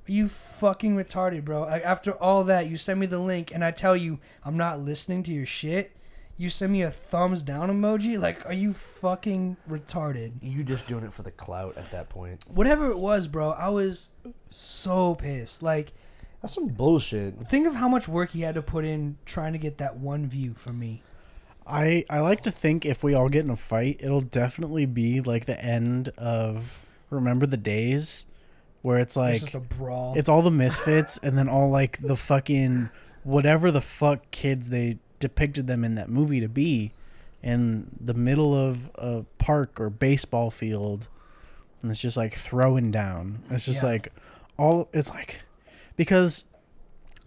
Are you fucking retarded, bro? Like, after all that, you send me the link, and I tell you I'm not listening to your shit. You send me a thumbs down emoji? Like, are you fucking retarded? You just doing it for the clout at that point. Whatever it was, bro, I was so pissed. Like, That's some bullshit. think of how much work he had to put in trying to get that one view from me. I like to think if we all get in a fight, it'll definitely be like the end of Remember the Days, where it's like, It's just a brawl. it's all the misfits and then all like the fucking whatever the fuck kids they depicted them in that movie to be in the middle of a park or baseball field, and it's just like throwing down. It's just like it's like, because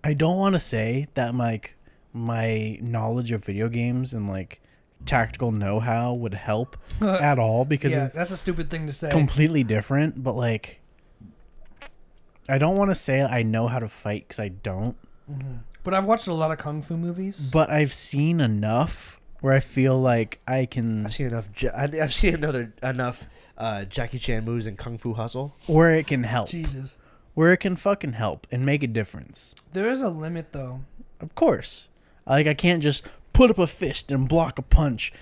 I don't want to say that like my knowledge of video games and like tactical know-how would help at all, because yeah, it's that's a stupid thing to say. completely different. But like, I don't want to say I know how to fight, because I don't. Mm-hmm. But I've watched a lot of kung fu movies. But I've seen enough where I feel like I can. I've seen enough. I've seen enough Jackie Chan movies and Kung Fu Hustle. Where it can help. Jesus. Where it can fucking help and make a difference. There is a limit, though. Of course. Like, I can't just put up a fist and block a punch.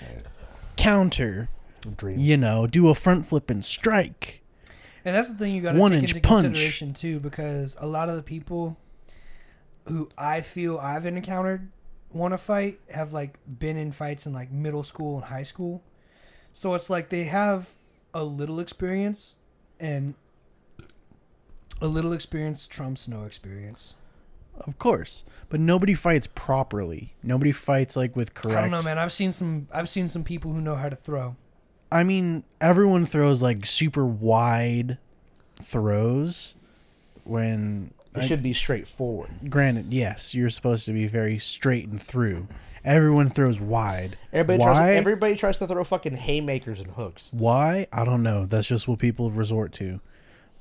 Counter. Dreams. You know, do a front flip and strike. And that's the thing you got to take into consideration, too, because a lot of the people who I feel I've encountered want to fight have like been in fights in like middle school and high school, so it's like they have a little experience, and a little experience trumps no experience. Of course, but nobody fights properly. Nobody fights like with correct. I don't know, man. I've seen some people who know how to throw. I mean, everyone throws like super wide throws when It should be straightforward. Granted, yes, you're supposed to be very straight and through. Everyone throws wide. Everybody tries to throw fucking haymakers and hooks. Why? I don't know. That's just what people resort to.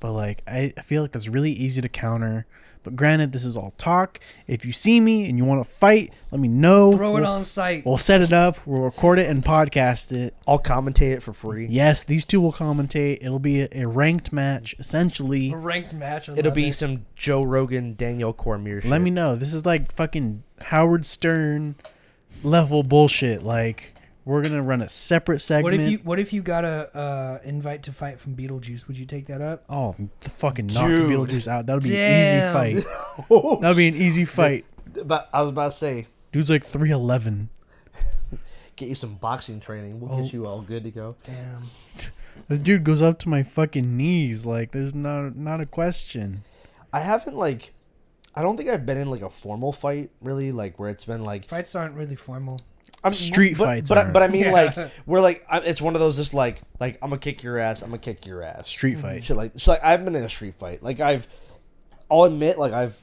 But like, I feel like that's really easy to counter. But granted, this is all talk. If you see me and you want to fight, let me know. Throw it on site. We'll set it up. We'll record it and podcast it. I'll commentate it for free. Yes, these two will commentate. It'll be a ranked match, essentially. A ranked match. It'll be some Joe Rogan, Daniel Cormier shit. Let me know. This is like fucking Howard Stern level bullshit. Like, we're gonna run a separate segment. What if you got a invite to fight from Beetlejuice? Would you take that up? Oh, the fucking knock Dude. Beetlejuice out. That would be Damn. an easy fight. That would be an easy fight. But I was about to say, Dude's like 3'11". get you some boxing training. We'll get you all good to go. Damn. This dude goes up to my fucking knees. Like, there's not a question. I haven't I don't think I've been in like a formal fight really, like where it's been like Fights aren't really formal. Street fights But aren't. I mean, Yeah. like we're like it's one of those just like I'm gonna kick your ass. I'm gonna kick your ass. Street fight. Shit like I haven't been in a street fight. Like I'll admit, like I've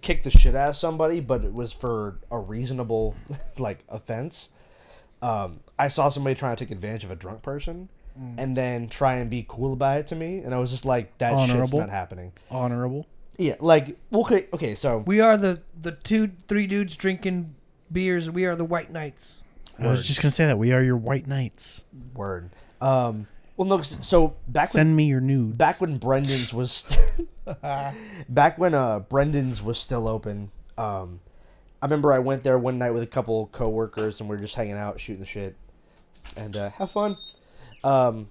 kick the shit out of somebody, but it was for a reasonable like offense. I saw somebody trying to take advantage of a drunk person and then try and be cool about it to me, and I was just like, that shit's not happening. Honorable. Yeah, like okay, so We are the 2-3 dudes drinking beers. We are the White Knights. I was just gonna say that we are your white knights. word. Well, no, so Send me your nudes. back when Brendan's was Brendan's was still open. I remember I went there one night with a couple coworkers and we were just hanging out, shooting the shit, and have fun. And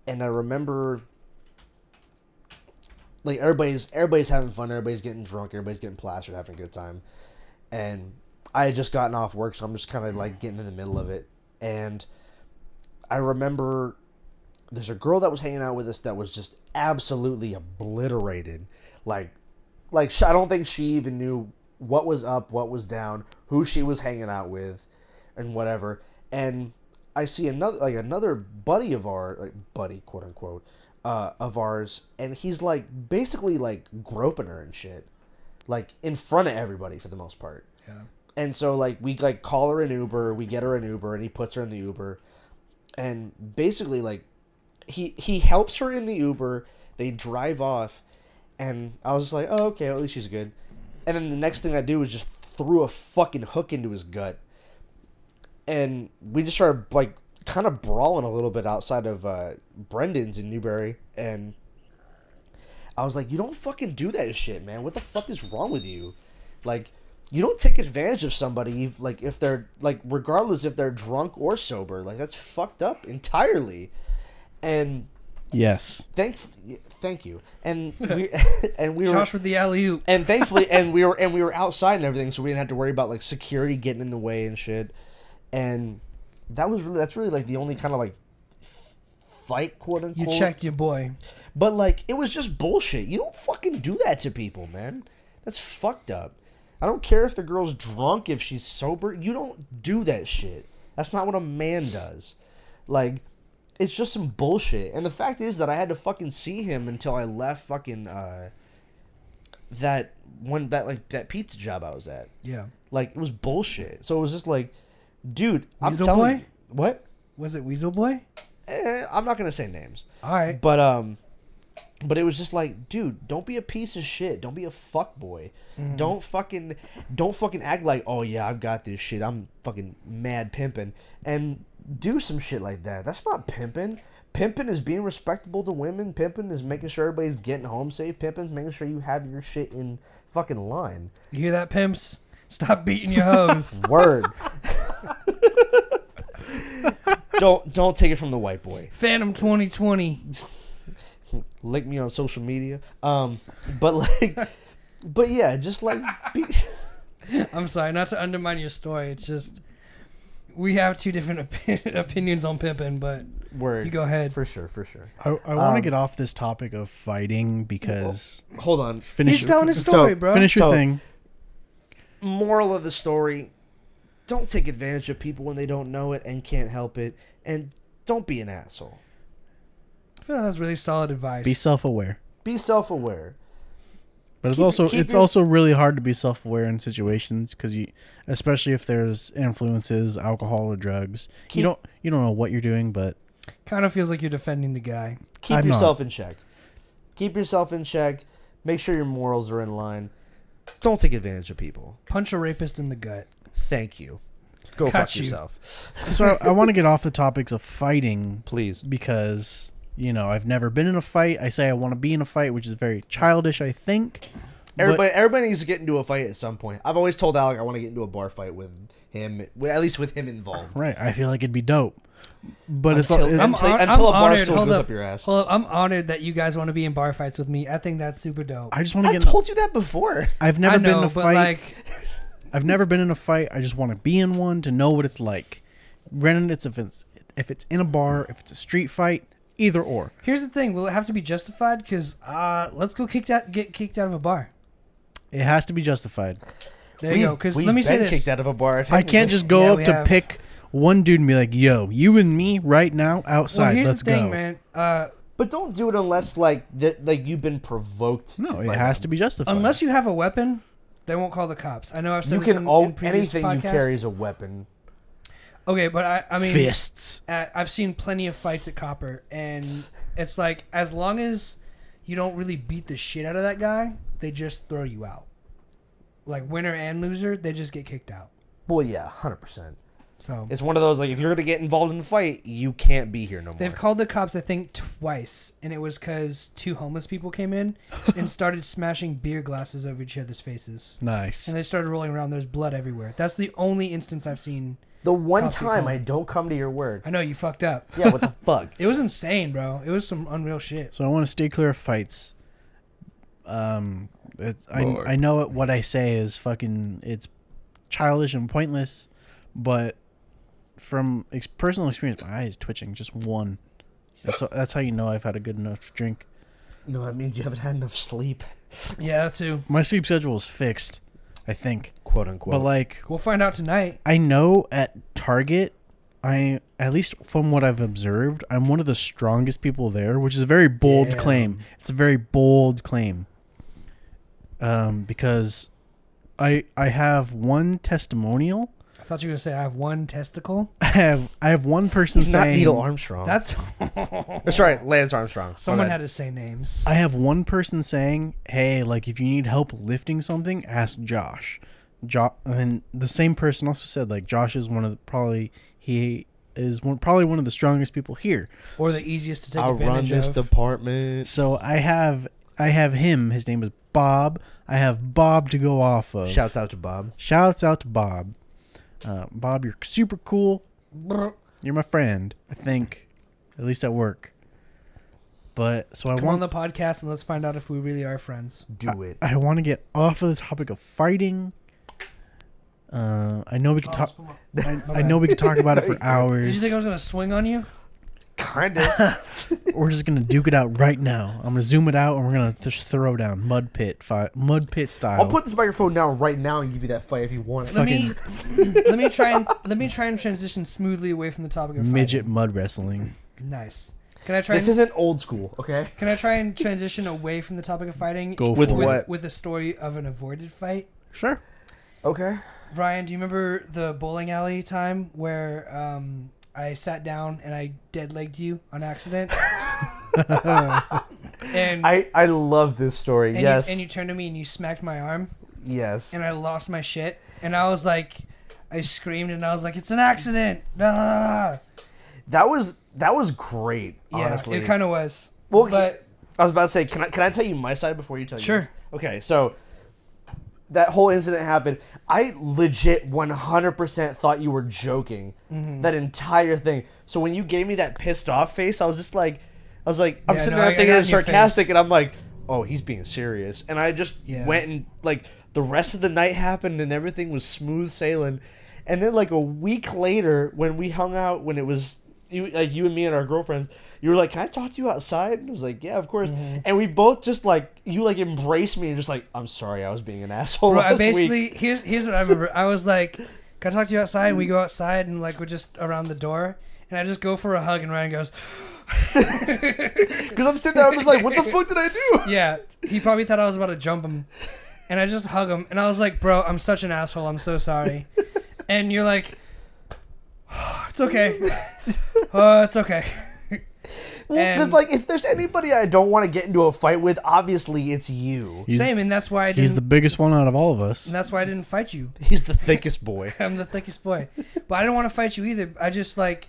I remember like everybody's having fun, everybody's getting drunk, everybody's getting plastered, having a good time, and I had just gotten off work, so I'm just kind of like getting in the middle of it, and I remember there's a girl that was hanging out with us that was just absolutely obliterated. Like I don't think she even knew what was up, what was down, who she was hanging out with, and whatever. And I see another buddy of ours, like buddy, quote unquote, of ours, and he's like basically like groping her and shit, like in front of everybody for the most part. Yeah. And so like we like call her an Uber, we get her an Uber, and he puts her in the Uber, and basically like he helps her in the Uber. They drive off, and I was just like, oh, okay, well, at least she's good. And then the next thing I do is just threw a fucking hook into his gut, and we just started like kind of brawling a little bit outside of Brendan's in Newbury, and I was like, you don't fucking do that shit, man. What the fuck is wrong with you? Like, you don't take advantage of somebody, like, if they're, like, regardless if they're drunk or sober. Like, that's fucked up entirely. And Yes. Thank you. And we were Josh with the alley-oop. and thankfully we were outside and everything, so we didn't have to worry about like security getting in the way and shit. And that's really like the only kind of like fight, quote unquote. You checked your boy. But like it was just bullshit. You don't fucking do that to people, man. That's fucked up. I don't care if the girl's drunk, if she's sober. You don't do that shit. That's not what a man does. Like, it's just some bullshit. And the fact is that I had to fucking see him until I left fucking that pizza job I was at. Yeah. Like, it was bullshit. So it was just like, dude, I'm Weasel telling Boy? you. What? Was it Weasel Boy? I'm not gonna say names. All right. But it was just like, dude, don't be a piece of shit. Don't be a fuckboy. Don't fucking act like, oh yeah, I've got this shit. I'm fucking mad pimping. And do some shit like that. That's not pimping. Pimping is being respectable to women. Pimping is making sure everybody's getting home safe. Pimping is making sure you have your shit in fucking line. You hear that, pimps? Stop beating your hoes. Word. Don't take it from the white boy. Phantom 2020. Link me on social media. But yeah, just like be I'm sorry, not to undermine your story. It's just we have two different opinions on pimping, but word. you go ahead. For sure. I want to get off this topic of fighting because Hold on. He's telling his story, bro. Finish your thing. Moral of the story: don't take advantage of people when they don't know it and can't help it, and don't be an asshole. I feel like that's really solid advice. Be self-aware. Be self-aware. But it's also really hard to be self-aware in situations because especially if there's influences, alcohol or drugs. You don't know what you're doing, but Kind of feels like you're defending the guy. Keep yourself in check. Keep yourself in check. Make sure your morals are in line. Don't take advantage of people. Punch a rapist in the gut. Thank you. Go Got fuck you. yourself. So I want to get off the topics of fighting, Please. because I've never been in a fight. I say I want to be in a fight, which is very childish, I think. Everybody needs to get into a fight at some point. I've always told Alec I want to get into a bar fight with him, at least with him involved. Right, I feel like it'd be dope. But until a bar stool goes up your ass. Hold up, I'm honored that you guys want to be in bar fights with me. I think that's super dope. I just want to I've told you that before. I've never been in a fight. Like, I've never been in a fight. I just want to be in one to know what it's like. Granted, if it's in a bar, if it's a street fight, either or. Here's the thing: will it have to be justified? Because let's go get kicked out of a bar. It has to be justified. There you go. Because let me say been this: kicked out of a bar. I can't just go up to pick one dude and be like, "Yo, you and me right now outside. Well, here's Let's the thing, go." man. But don't do it unless like you've been provoked. No, it by has them. to be justified. Unless you have a weapon, They won't call the cops. I know I've said You this can in previous anything you podcasts. carry is a weapon. Okay, but I mean, Fists. I've seen plenty of fights at Copper, and it's like as long as you don't really beat the shit out of that guy, they just throw you out. Like winner and loser, they just get kicked out. Well, yeah, 100%. So It's one of those, like, if you're going to get involved in the fight, you can't be here no more. they've called the cops, I think, twice, and it was because 2 homeless people came in and started smashing beer glasses over each other's faces. Nice. And they started rolling around. There's blood everywhere. That's the only instance I've seen. The one Cops get time called. I don't come to your work. I know, you fucked up. Yeah, what the fuck? It was insane, bro. It was some unreal shit. So I want to stay clear of fights. I know what I say is fucking, it's childish and pointless, but from personal experience, my eye is twitching. Just one. That's how you know I've had a good enough drink. No, that means you haven't had enough sleep. Yeah, that too. My sleep schedule is fixed, I think. Quote unquote. But like, We'll find out tonight. I know at Target, at least from what I've observed, I'm one of the strongest people there, which is a very bold Damn. claim. It's a very bold claim. Because I have one testimonial. I thought you were going to say I have one testicle. I have one person He's not saying Neil Armstrong. That's Sorry, Lance Armstrong. someone My had bad. to say names. I have one person saying, "Hey, like if you need help lifting something, ask Josh." And the same person also said, like, Josh is one of the probably one of the strongest people here. Or the easiest to take I'll run advantage this of. department. So I have him. His name is Bob. I have Bob to go off of. Shouts out to Bob. Shouts out to Bob. Bob, you're super cool. Brr. You're my friend, I think, at least at work. But so Come on the podcast and let's find out if we really are friends. Do it. I want to get off of the topic of fighting. I know we could talk. I know we could talk about it for hours. Did you think I was going to swing on you? Kind of. We're just gonna duke it out right now. I'm gonna zoom it out, and we're gonna just throw down mud pit style. I'll put this microphone down right now and give you that fight if you want it. Let me try and transition smoothly away from the topic of midget fighting. mud wrestling. Nice. Can I try? This isn't old school, okay? Can I try and transition away from the topic of fighting? Go With for it. what? With a story of an avoided fight. Sure. Okay. Ryan, do you remember the bowling alley time where I sat down and I dead-legged you on accident? and I love this story. and Yes. you turned to me and you smacked my arm Yes. and I lost my shit and I was like, I screamed and I was like, it's an accident. Ah. That was great, honestly. Yeah, it kind of was. Well, but I was about to say, can I tell you my side before you tell you? Sure. Okay, so that whole incident happened. I legit 100% thought you were joking. Mm-hmm. That entire thing. So when you gave me that pissed off face, I was sitting Yeah, there no, I thinking got it's in your sarcastic, face. and I'm like, oh, he's being serious. And I just Yeah. went and, like, the rest of the night happened and everything was smooth sailing. And then, like, a week later, when we hung out, when it was you and me and our girlfriends, you were like, can I talk to you outside? And I was like, yeah, of course. Mm-hmm. And we both just, like, you, like, embraced me and just like, I'm sorry, I was being an asshole bro, I last basically week. here's what I remember. I was like, can I talk to you outside? And we go outside and like we're just around the door and I just go for a hug and Ryan goes, Because I'm sitting there, I'm just like, what the fuck did I do? yeah. He probably thought I was about to jump him. And I just hug him and I was like, bro, I'm such an asshole. I'm so sorry. And you're like, it's okay. It's okay. Well, And- because, like, if there's anybody I don't want to get into a fight with, obviously it's you. Same, and that's why I He's the didn't. biggest one out of all of us. And that's why I didn't fight you. He's the thickest boy. I'm the thickest boy. But I didn't want to fight you either. I just like,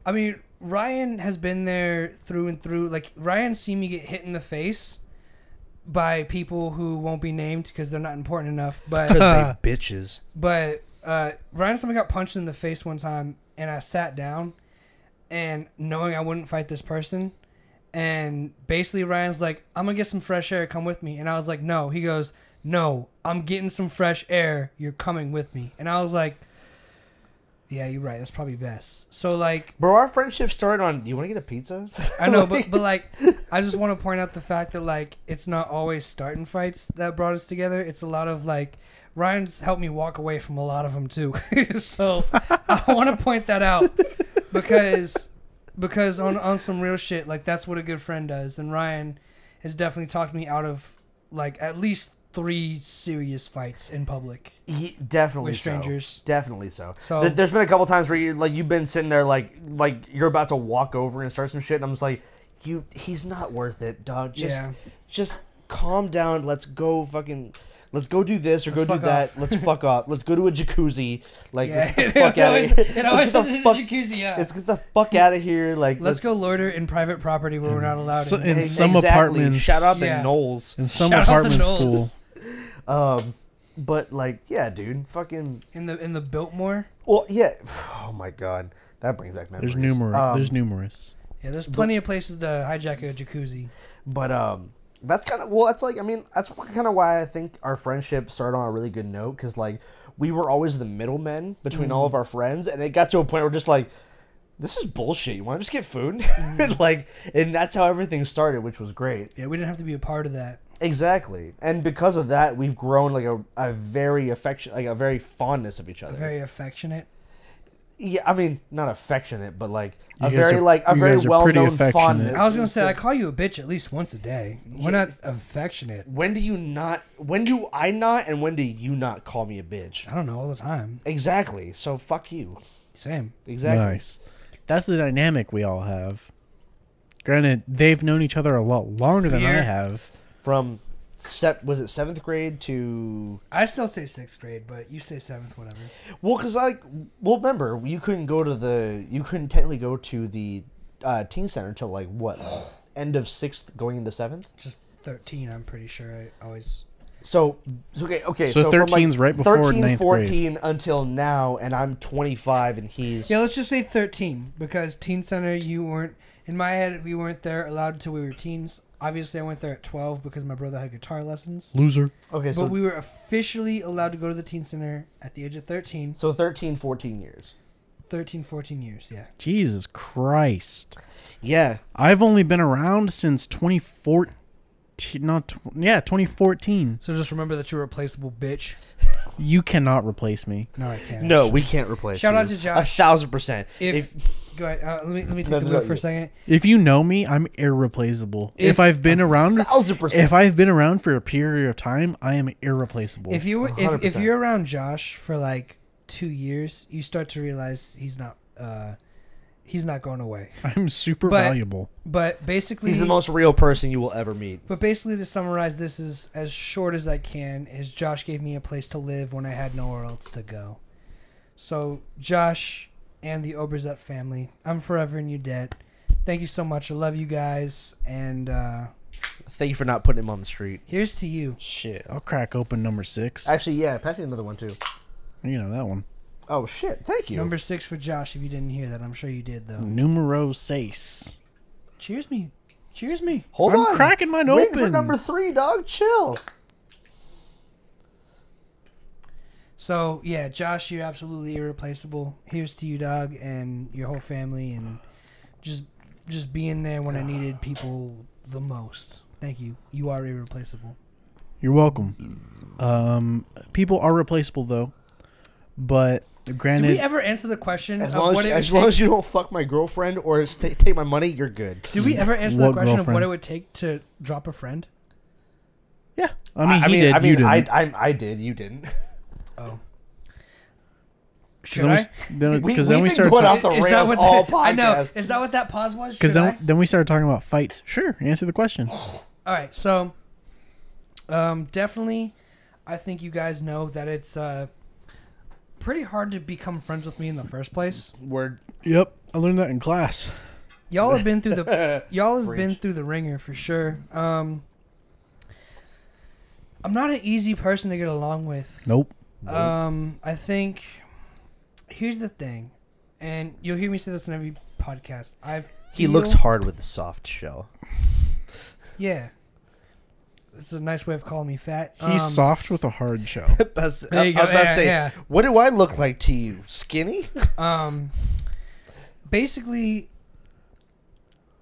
I mean, Ryan has been there through and through. Like, Ryan's seen me get hit in the face by people who won't be named because they're not important enough. But Because they bitches. Ryan saw me got punched in the face one time, and I sat down, and knowing I wouldn't fight this person, and basically Ryan's like, I'm gonna get some fresh air, come with me. And I was like, no. He goes, no, I'm getting some fresh air, you're coming with me. And I was like, yeah, you're right, that's probably best. So like, Bro, our friendship started on, do you want to get a pizza? I know, but like, I just want to point out the fact that like, it's not always starting fights that brought us together. It's a lot of like, Ryan's helped me walk away from a lot of them too. So I want to point that out because on some real shit, like that's what a good friend does. And Ryan has definitely talked me out of like at least 3 serious fights in public Definitely with strangers. So. Definitely so. So There's been a couple times where you've been sitting there like you're about to walk over and start some shit, and I'm just like, he's not worth it, dog. Just calm down. Let's go do this or go do that. Let's fuck off. Let's go to a jacuzzi. Like, let's get the fuck out of here. It always ends in a jacuzzi, yeah. Let's get the fuck out of here. Like, let's go loiter in private property where we're not allowed So, in. in some apartments, shout out the Knowles. In some Shout out the apartments, Knowles. cool. But like, yeah, dude, fucking. In the Biltmore. Well, yeah. Oh my god, that brings back memories. There's numerous. Yeah, there's plenty of places to hijack a jacuzzi. But that's kind of that's like, I mean, that's kind of why I think our friendship started on a really good note, because like we were always the middlemen between all of our friends, and it got to a point where we're just like, this is bullshit. You want to just get food? Like, and that's how everything started, which was great. Yeah, we didn't have to be a part of that. Exactly, and because of that, we've grown like a very a very fondness of each other. Very affectionate. Yeah, I mean, not affectionate, but like You a guys very are- a you very guys are well pretty known affectionate. fondness. I was gonna say I call you a bitch at least once a day. We're not affectionate. When do I not, and when do you not call me a bitch? I don't know, all the time. Exactly. So fuck you. Same. Exactly. Nice. That's the dynamic we all have. Granted, they've known each other a lot longer than I have. From was it 7th grade to? I still say 6th grade, but you say 7th, whatever. Well, because remember, you couldn't technically go to the teen center until like what, end of 6th going into 7th. Just 13, I'm pretty sure. I always. So okay. So 13's right before 13, 9th 14 until now, and I'm 25, and he's. Yeah, let's just say 13, because teen center, you weren't. In my head, we weren't there allowed until we were teens. Obviously, I went there at 12 because my brother had guitar lessons. Loser. Okay, so But we were officially allowed to go to the teen center at the age of 13. so 13, 14 years. 13, 14 years, yeah. Jesus Christ. Yeah. I've only been around since 2014. 2014. So just remember that you're a replaceable bitch. You cannot replace me. No, I can't. No, we can't replace. Shout you. out to Josh. 1,000%. Go ahead. Let me take No, the no, wheel for a second. If you know me, I'm irreplaceable. If I've been around, 1,000%. if I've been around for a period of time, I am irreplaceable. If you if 100%. you're around Josh for like 2 years, you start to realize he's not going away. I'm super But- valuable. But basically, He's the most real person you will ever meet. But basically, to summarize this as short as I can, is Josh gave me a place to live when I had nowhere else to go. So, Josh and the Oberzet family, I'm forever in your debt. Thank you so much. I love you guys. And Thank you for not putting him on the street. here's to you. Shit, I'll crack open number 6. Actually, yeah, pass me another one too. You know that one. Oh shit! Thank you. Number 6 for Josh, if you didn't hear that. I'm sure you did, though. Numero 6. Cheers me. Cheers me. Hold I'm on. cracking mine Waiting open. for number 3, dog. Chill. So, yeah, Josh, you're absolutely irreplaceable. Here's to you, dog, and your whole family, and just being there when I needed people the most. Thank you. You are irreplaceable. You're welcome. People are replaceable though, but granted, Did we ever answer the question As of long what it would as, long take? as you don't fuck my girlfriend or take my money, you're good. Did we ever answer the What question of what girlfriend? it would take to drop a friend? yeah. I mean, he did. I You didn't. I did. You didn't. Oh. Should I? Because We've then we been started going talking. off the Is that rails what all that, I know. podcast. Is that what that pause was? Because Should I? then we started talking about fights. Sure, answer the question. All right. So, definitely, I think you guys know that it's pretty hard to become friends with me in the first place. Word. Yep, I learned that in class. Y'all have been through the been Preach. through the ringer for sure. I'm not an easy person to get along with. Nope. I think here's the thing, and you'll hear me say this in every podcast. He looks hard with the soft shell. Yeah. It's a nice way of calling me fat. He's soft with a hard shell. There you go. I'm about to Yeah, say, yeah. what do I look like to you? Skinny? Basically,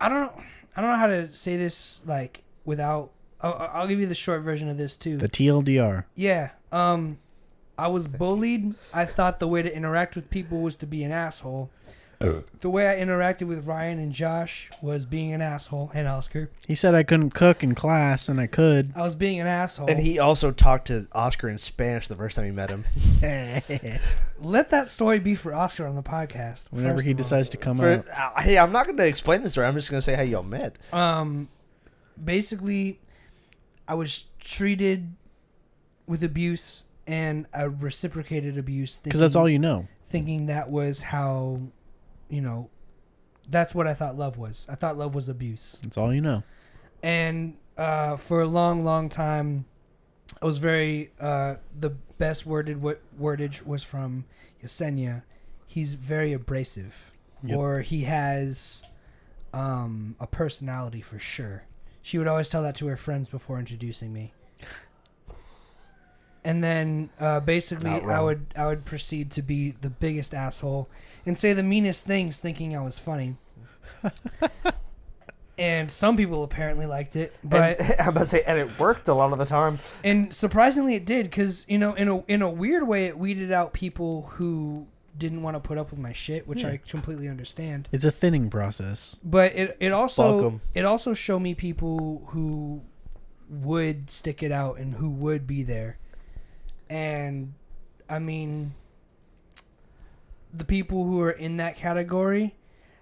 I don't know how to say this like without. I'll give you the short version of this too. The TLDR. Yeah. I was bullied. I thought the way to interact with people was to be an asshole. The way I interacted with Ryan and Josh was being an asshole, and Oscar. He said I couldn't cook in class, and I could. I was being an asshole. And he also talked to Oscar in Spanish the first time he met him. Let that story be for Oscar on the podcast. Whenever he decides to come out. Hey, I'm not going to explain the story. I'm just going to say how y'all met. Basically, I was treated with abuse, and I reciprocated abuse. Because that's all you know. Thinking that was how, that's what I thought love was. I thought love was abuse. That's all you know. And for a long, long time, I was very, the best wordage was from Yesenia. He's very abrasive. Yep. Or he has a personality for sure. She would always tell that to her friends before introducing me. And then basically I would proceed to be the biggest asshole and say the meanest things thinking I was funny. And some people apparently liked it, but I'm about to say, and it worked a lot of the time. And surprisingly it did, because in a weird way it weeded out people who didn't want to put up with my shit, which I completely understand. It's a thinning process. But it also showed me people who would stick it out and who would be there. And I mean, the people who are in that category,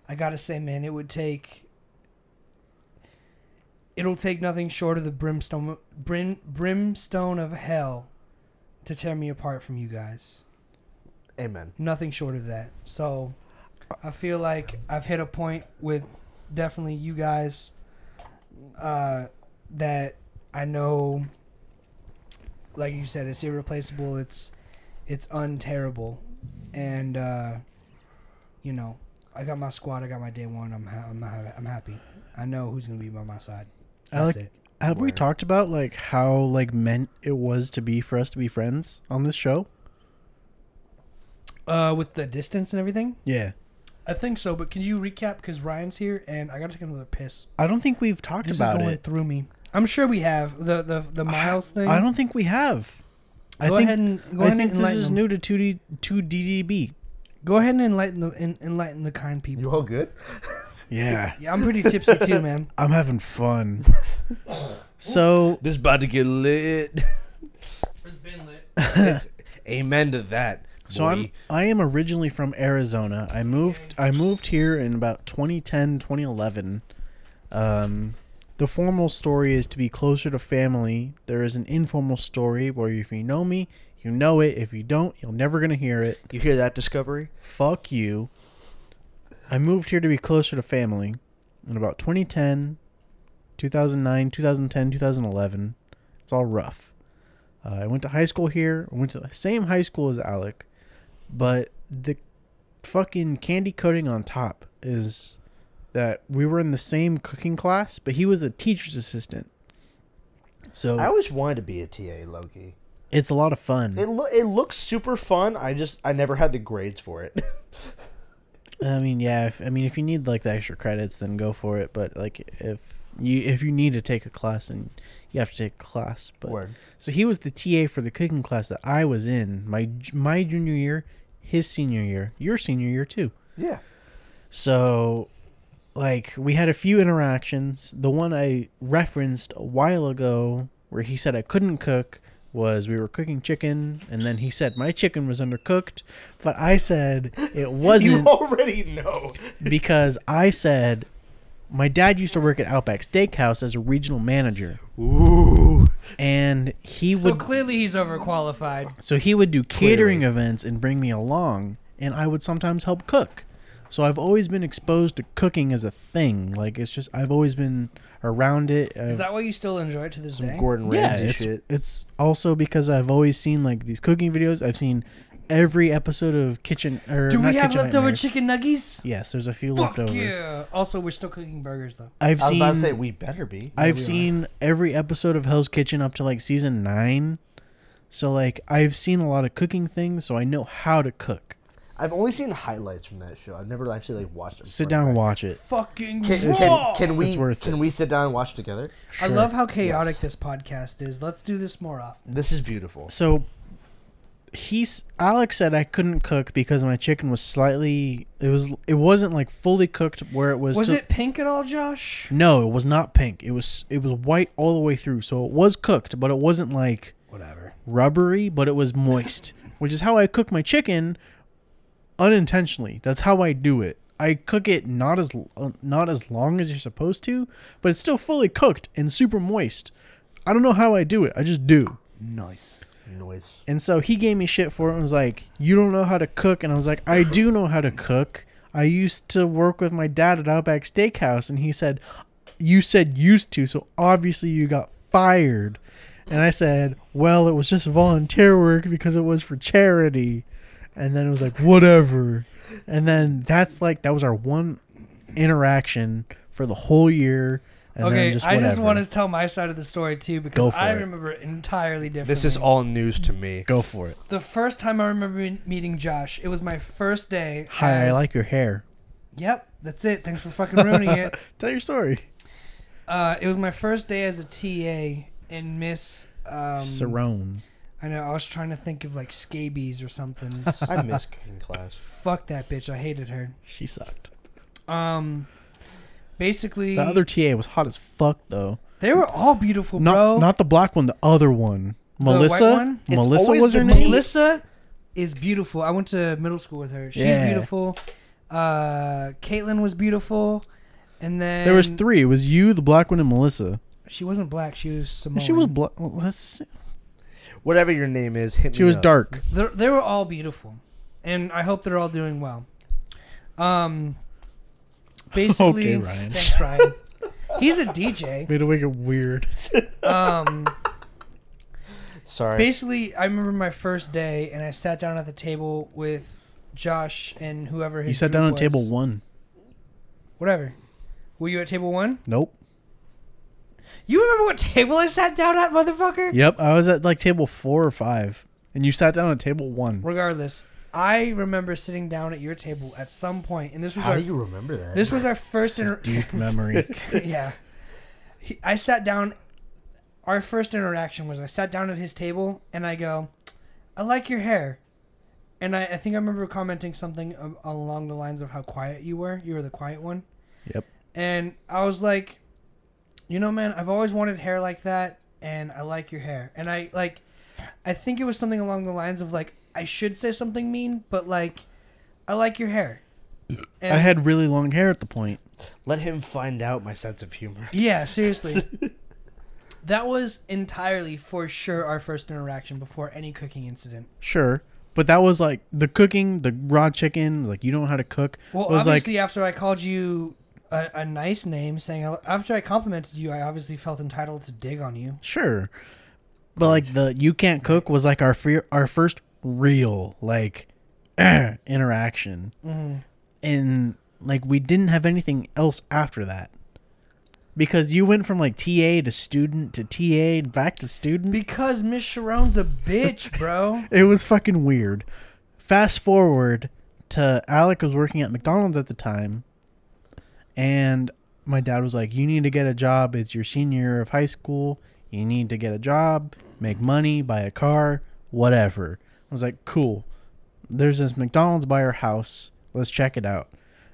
I gotta say, man, it'll take nothing short of the brimstone of hell to tear me apart from you guys. Amen. Nothing short of that. So I feel like I've hit a point with definitely you guys that I know, like you said, it's irreplaceable. It's unterrible, and I got my squad. I got my day one. I'm happy. I know who's gonna be by my side. That's it. Have we talked about like how like meant it was to be for us to be friends on this show? With the distance and everything. Yeah, I think so. But can you recap? Because Ryan's here, and I got to take another piss. I don't think we've talked about it. This is going through me. I'm sure we have the Miles thing. I don't think we have. Go ahead and this is new to 2DDB. Go ahead and enlighten the kind people. You all good? Yeah. Yeah, I'm pretty tipsy too, man. I'm having fun. So this about to get lit. It's been lit. Amen to that. So boy. I am originally from Arizona. I moved here in about 2010, 2011. The formal story is to be closer to family. There is an informal story where if you know me, you know it. If you don't, you're never going to hear it. You hear that, Discovery? Fuck you. I moved here to be closer to family in about 2010, 2009, 2010, 2011. It's all rough. I went to high school here. I went to the same high school as Alec, but the fucking candy coating on top is that we were in the same cooking class, but he was a teacher's assistant. So I always wanted to be a TA, Loki. It's a lot of fun. It looks super fun. I never had the grades for it. I mean, yeah. If you need like the extra credits, then go for it. But like, if you need to take a class, and you have to take a class. But Word. So he was the TA for the cooking class that I was in my junior year, his senior year, your senior year too. Yeah. So, like, we had a few interactions. The one I referenced a while ago, where he said I couldn't cook, was we were cooking chicken, and then he said my chicken was undercooked, but I said it wasn't. You already know. Because I said my dad used to work at Outback Steakhouse as a regional manager. Ooh. And he would... So clearly he's overqualified. So he would do catering events and bring me along, and I would sometimes help cook. So I've always been exposed to cooking as a thing. Like, it's just, I've always been around it. Is that why you still enjoy it to this day? Gordon Ramsay shit. It's also because I've always seen, like, these cooking videos. I've seen every episode of Kitchen... Do we have leftover chicken nuggets? Yes, there's a few Fuck leftover. Yeah. Also, we're still cooking burgers, though. I was about to say, we better be. I've seen every episode of Hell's Kitchen up to, like, season 9. So, like, I've seen a lot of cooking things, so I know how to cook. I've only seen highlights from that show. I've never actually like watched it. Sit down and watch it. Fucking can we? It's worth can it. we sit down and watch together? Sure. I love how chaotic this podcast is. Let's do this more often. This is beautiful. So Alex said I couldn't cook because my chicken was slightly. It wasn't like fully cooked where it was. Was it pink at all, Josh? No, it was not pink. It was white all the way through. So it was cooked, but it wasn't like whatever rubbery, but it was moist, which is how I cook my chicken unintentionally. That's how I do it. I cook it not as long as you're supposed to, but it's still fully cooked and super moist. I don't know how I do it. I just do. Nice. And so he gave me shit for it and was like, "You don't know how to cook." And I was like, "I do know how to cook. I used to work with my dad at Outback Steakhouse." And he said, "You said used to, so obviously you got fired." And I said, "Well, it was just volunteer work because it was for charity." And then it was like, "Whatever." And then that was our one interaction for the whole year. And okay, then I just want to tell my side of the story too because I it. remember it entirely differently. This is all news to me. Go for it. The first time I remember meeting Josh, it was my first day. Hi, I like your hair. Yep, that's it. Thanks for fucking ruining it. Tell your story. It was my first day as a TA in Miss Cerrone. I know. I was trying to think of like scabies or something. I miss cooking class. Fuck that bitch. I hated her. She sucked. Basically, The other TA was hot as fuck though. they were all beautiful, bro. Not the black one, the other one. The Melissa. white one? It's Melissa always was her the name. Melissa is beautiful. I went to middle school with her. She's Yeah. beautiful. Caitlin was beautiful, and then There was 3. It was you, the black one, and Melissa. She wasn't black. She was Samoan. She was black. Well, that's Whatever your name is, hit me she was up. dark. They were all beautiful, and I hope they're all doing well. Basically, Okay, Ryan. thanks, Ryan. He's a DJ. Made to make it weird. Sorry. Basically, I remember my first day, and I sat down at the table with Josh and whoever his You sat group down at was. table 1. Whatever. Were you at table 1? Nope. You remember what table I sat down at, motherfucker? Yep, I was at like table 4 or 5, and you sat down at table 1. Regardless, I remember sitting down at your table at some point, and this was How do you remember that? This was our first Deep memory. yeah. I sat down. Our first interaction was I sat down at his table and I go, "I like your hair," and I think I remember commenting something along the lines of how quiet you were. You were the quiet one. Yep. And I was like, "You know, man, I've always wanted hair like that, and I like your hair." And I think it was something along the lines of like, I should say something mean, but like, I like your hair. And I had really long hair at the point. Let him find out my sense of humor. yeah, seriously. That was entirely for sure our first interaction before any cooking incident. Sure. But that was like the cooking, the raw chicken, like you don't know how to cook. Well, it was obviously after I called you a nice name, after I complimented you, I obviously felt entitled to dig on you. Sure. But like the you can't cook was like our first real like interaction. Mm-hmm. And like we didn't have anything else after that. Because you went from like TA to student to TA and back to student. Because Miss Sharon's a bitch, bro. It was fucking weird. Fast forward to Alec was working at McDonald's at the time. And my dad was like, "You need to get a job. It's your senior year of high school. You need to get a job, make money, buy a car, whatever." I was like, "Cool. There's this McDonald's by our house. Let's check it out."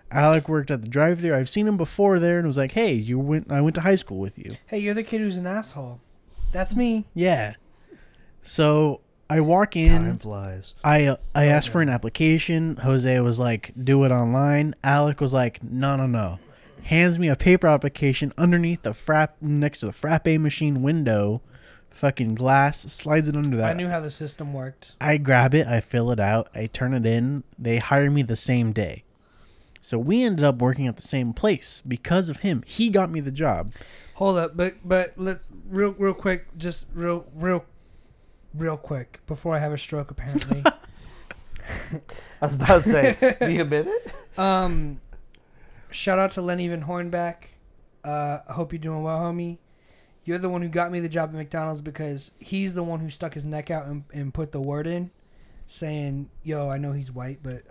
Alec worked at the drive-thru. I've seen him before there, and was like, "Hey, I went to high school with you." Hey, you're the kid who's an asshole. That's me. Yeah. So I walk in. Time flies. I asked for an application. Jose was like, "Do it online." Alec was like, No. Hands me a paper application underneath the next to the frappe machine window. Fucking glass. Slides it under that. I knew how the system worked. I grab it. I fill it out. I turn it in. They hire me the same day. So we ended up working at the same place because of him. He got me the job. Hold up, but let's real quick, just real quick before I have a stroke. Apparently, I was about to say, you admit it? Shout out to Lenny Van Hornback. I hope you're doing well, homie. You're the one who got me the job at McDonald's because he's the one who stuck his neck out and put the word in, saying, "Yo, I know he's white, but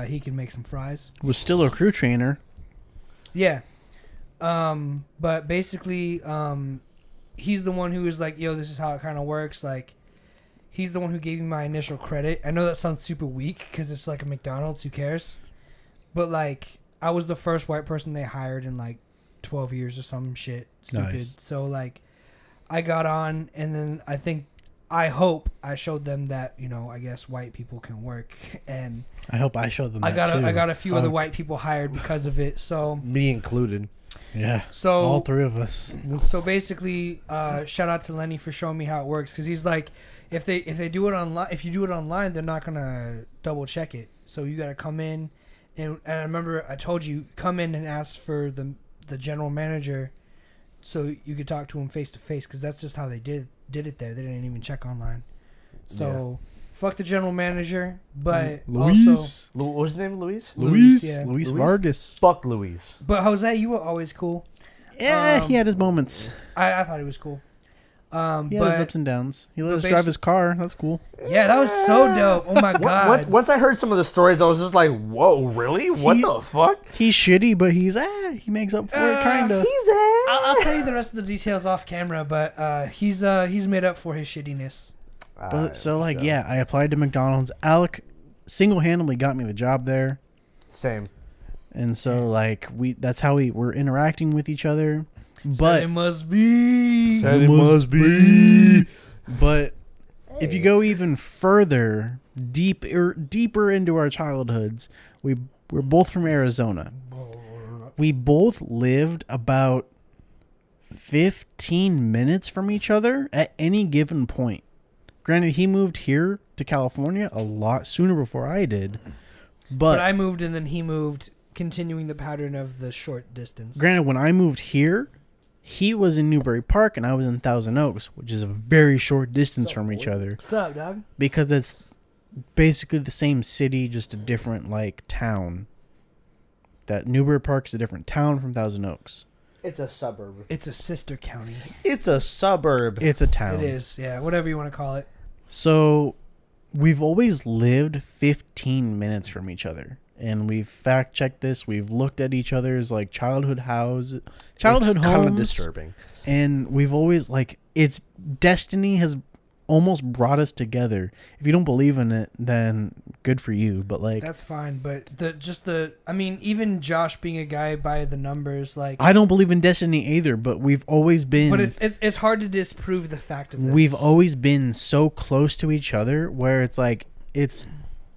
he can make some fries." Was still a crew trainer. Yeah. But basically, he's the one who was like, "Yo, this is how it kind of works." Like, He's the one who gave me my initial credit. I know that sounds super weak because it's like a McDonald's. Who cares? But like, I was the first white person they hired in like 12 years or some shit stupid. Nice. So like, I got on, and then I hope I showed them that, you know, I guess white people can work, and I hope I showed them that too. I got a few other white people hired because of it. So Me included. Yeah. So all three of us. So basically, shout out to Lenny for showing me how it works, because he's like, if they do it online, if you do it online, they're not gonna double check it. So you gotta come in, and I remember I told you, come in and ask for the general manager, so you could talk to him face to face, because that's just how they did it there. They didn't even check online. So fuck the general manager, but Luis. What was his name? Luis? Luis Luis? Vargas. Fuck Luis. But Jose, you were always cool. Yeah, he had his moments. I thought he was cool. He had his ups and downs. He let us drive his car. That's cool. Yeah, that was so dope. Oh my god. Once I heard some of the stories, I was just like, "Whoa, really? What the fuck?" He's shitty, but he makes up for it, kinda. I'll tell you the rest of the details off camera, but he's made up for his shittiness. But so like, yeah, I applied to McDonald's. Alec single-handedly got me the job there. Same. And so like that's how we were interacting with each other. But Said it must be. Said it must be. But if you go even further, deeper into our childhoods, we're both from Arizona. We both lived about 15 minutes from each other at any given point. Granted, he moved here to California a lot sooner before I did. But I moved, and then he moved, continuing the pattern of the short distance. Granted, when I moved here, he was in Newbury Park and I was in Thousand Oaks, which is a very short distance from each other. What's up, dog? Because it's basically the same city, just a different like town. That Newbury Park is a different town from Thousand Oaks. It's a suburb. It's a sister county. It's a suburb. It's a town. It is, yeah, whatever you want to call it. So we've always lived 15 minutes from each other. And we've fact checked this. We've looked at each other's like childhood homes. Kind of disturbing. And we've always like, it's destiny has almost brought us together. If you don't believe in it, then good for you. But like, that's fine. But I mean, even Josh being a guy by the numbers, like, I don't believe in destiny either. But we've always been. But it's hard to disprove the fact of this. We've always been so close to each other where it's like it's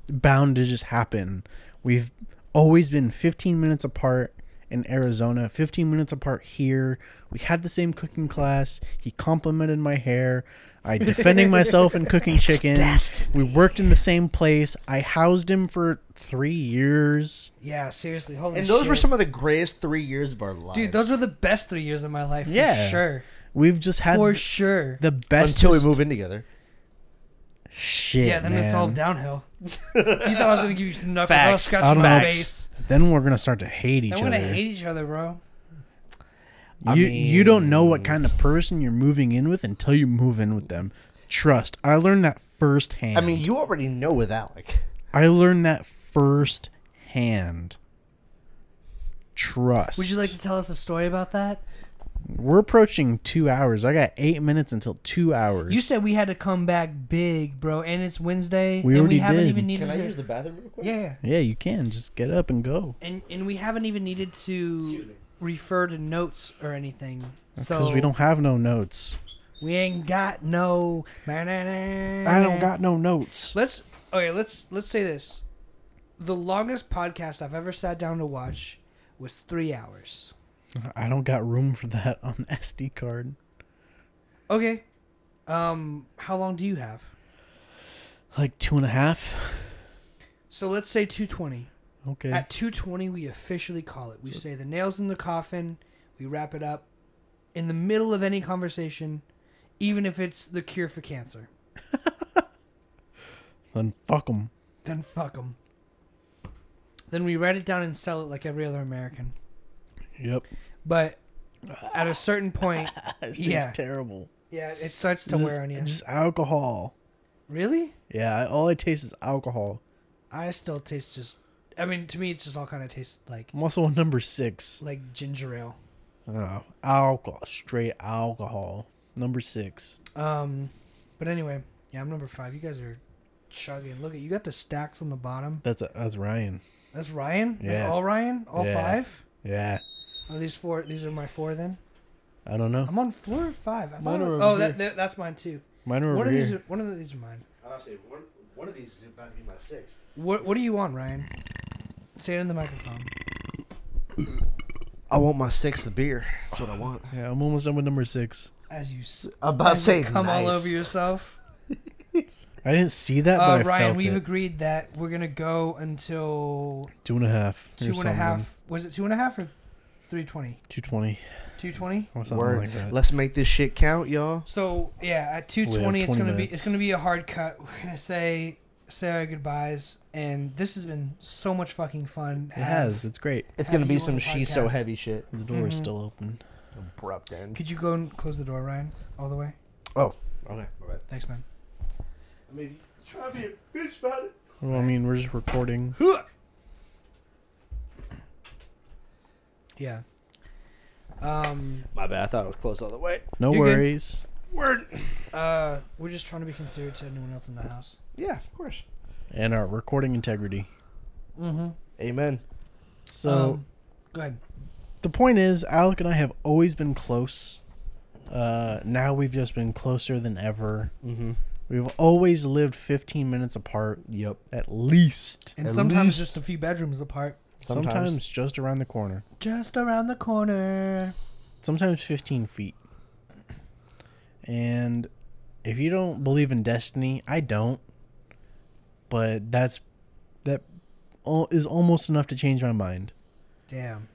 bound to just happen. We've always been 15 minutes apart in Arizona, 15 minutes apart here. We had the same cooking class. He complimented my hair. I defending myself in cooking chicken. Destiny. We worked in the same place. I housed him for 3 years. Yeah, seriously. Holy shit. And those were some of the greatest 3 years of our lives. Dude, those were the best 3 years of my life. Yeah. For sure. We've just had For sure. the best until we move in together. Shit. Yeah, then it's all downhill. You thought I was gonna give you some knuckles. Facts. I was scratching my face. Then we're gonna start to hate each Then other. we're gonna hate each other, bro. You don't know what kind of person you're moving in with until you move in with them. Trust. I learned that firsthand. I mean, you already know with Alec. I learned that firsthand. Trust. Would you like to tell us a story about that? We're approaching 2 hours. I got 8 minutes until 2 hours. You said we had to come back big, bro, and it's Wednesday. We and already we haven't did. even needed Can I to, use the bathroom real quick? Yeah. Yeah, you can. Just get up and go. And we haven't even needed to refer to notes or anything. Because So we don't have no notes. we ain't got no. I don't got no notes. Let's say this. The longest podcast I've ever sat down to watch was 3 hours. I don't got room for that on the SD card. Okay. How long do you have? Like 2.5. So let's say 2:20. Okay. At 2:20, we officially call it. We say the nail's in the coffin. We wrap it up in the middle of any conversation, even if it's the cure for cancer. Then fuck them. Then fuck them. Then we write it down and sell it like every other American. Yep. But at a certain point, It's yeah. just terrible. Yeah, it starts to wear on you. Just alcohol. Really? Yeah, all I taste is alcohol. I still taste just. I mean, to me, it's just all kind of tastes like I'm also on number 6. ginger ale. Oh, alcohol. Straight alcohol. Number 6. But anyway, Yeah, I'm number 5. You guys are chugging. Look at you got the stacks on the bottom. That's Ryan. That's Ryan? Yeah. That's all Ryan? All Yeah. 5? Yeah. Oh, these are my 4 then? I don't know. I'm on floor 5. Mine are over here. That's mine too. Mine are One over of here. one of these are mine. I'll say one of these is about to be my 6th. What are you on, Ryan? Say it in the microphone. I want my 6th beer. That's what I want. Yeah, I'm almost done with number 6. As you I'm about to say come all nice. over yourself. I didn't see that, but I Ryan, felt we've it. agreed that we're gonna go until 2.5. 2.5. Was it 2.5 or 3:20? 2:20 2:20. or something Word. like that. Let's make this shit count, y'all. So yeah, at 2:20, We have 20 it's gonna be a hard cut. We're gonna say our goodbyes, and this has been so much fucking fun. It has. It's great. It's Have gonna be you some on the she's so podcast. heavy shit. The door is Mhm. still open. Abrupt end. Could you go and close the door, Ryan, all the way? Oh, okay. My bad. Thanks, man. I mean, try to be a bitch about it. Well, I mean, we're just recording. Yeah. My bad. I thought it was close all the way. No You're good. worries. Word. We're just trying to be considerate to anyone else in the house. Yeah, of course. And our recording integrity. Mm-hmm. Amen. So Go ahead. the point is, Alec and I have always been close. Now we've just been closer than ever. Mm-hmm. We've always lived 15 minutes apart, Yep. at least. And At sometimes least- just a few bedrooms apart. Sometimes just around the corner. Just around the corner. Sometimes 15 feet. And if you don't believe in destiny, I don't. But that is almost enough to change my mind. Damn.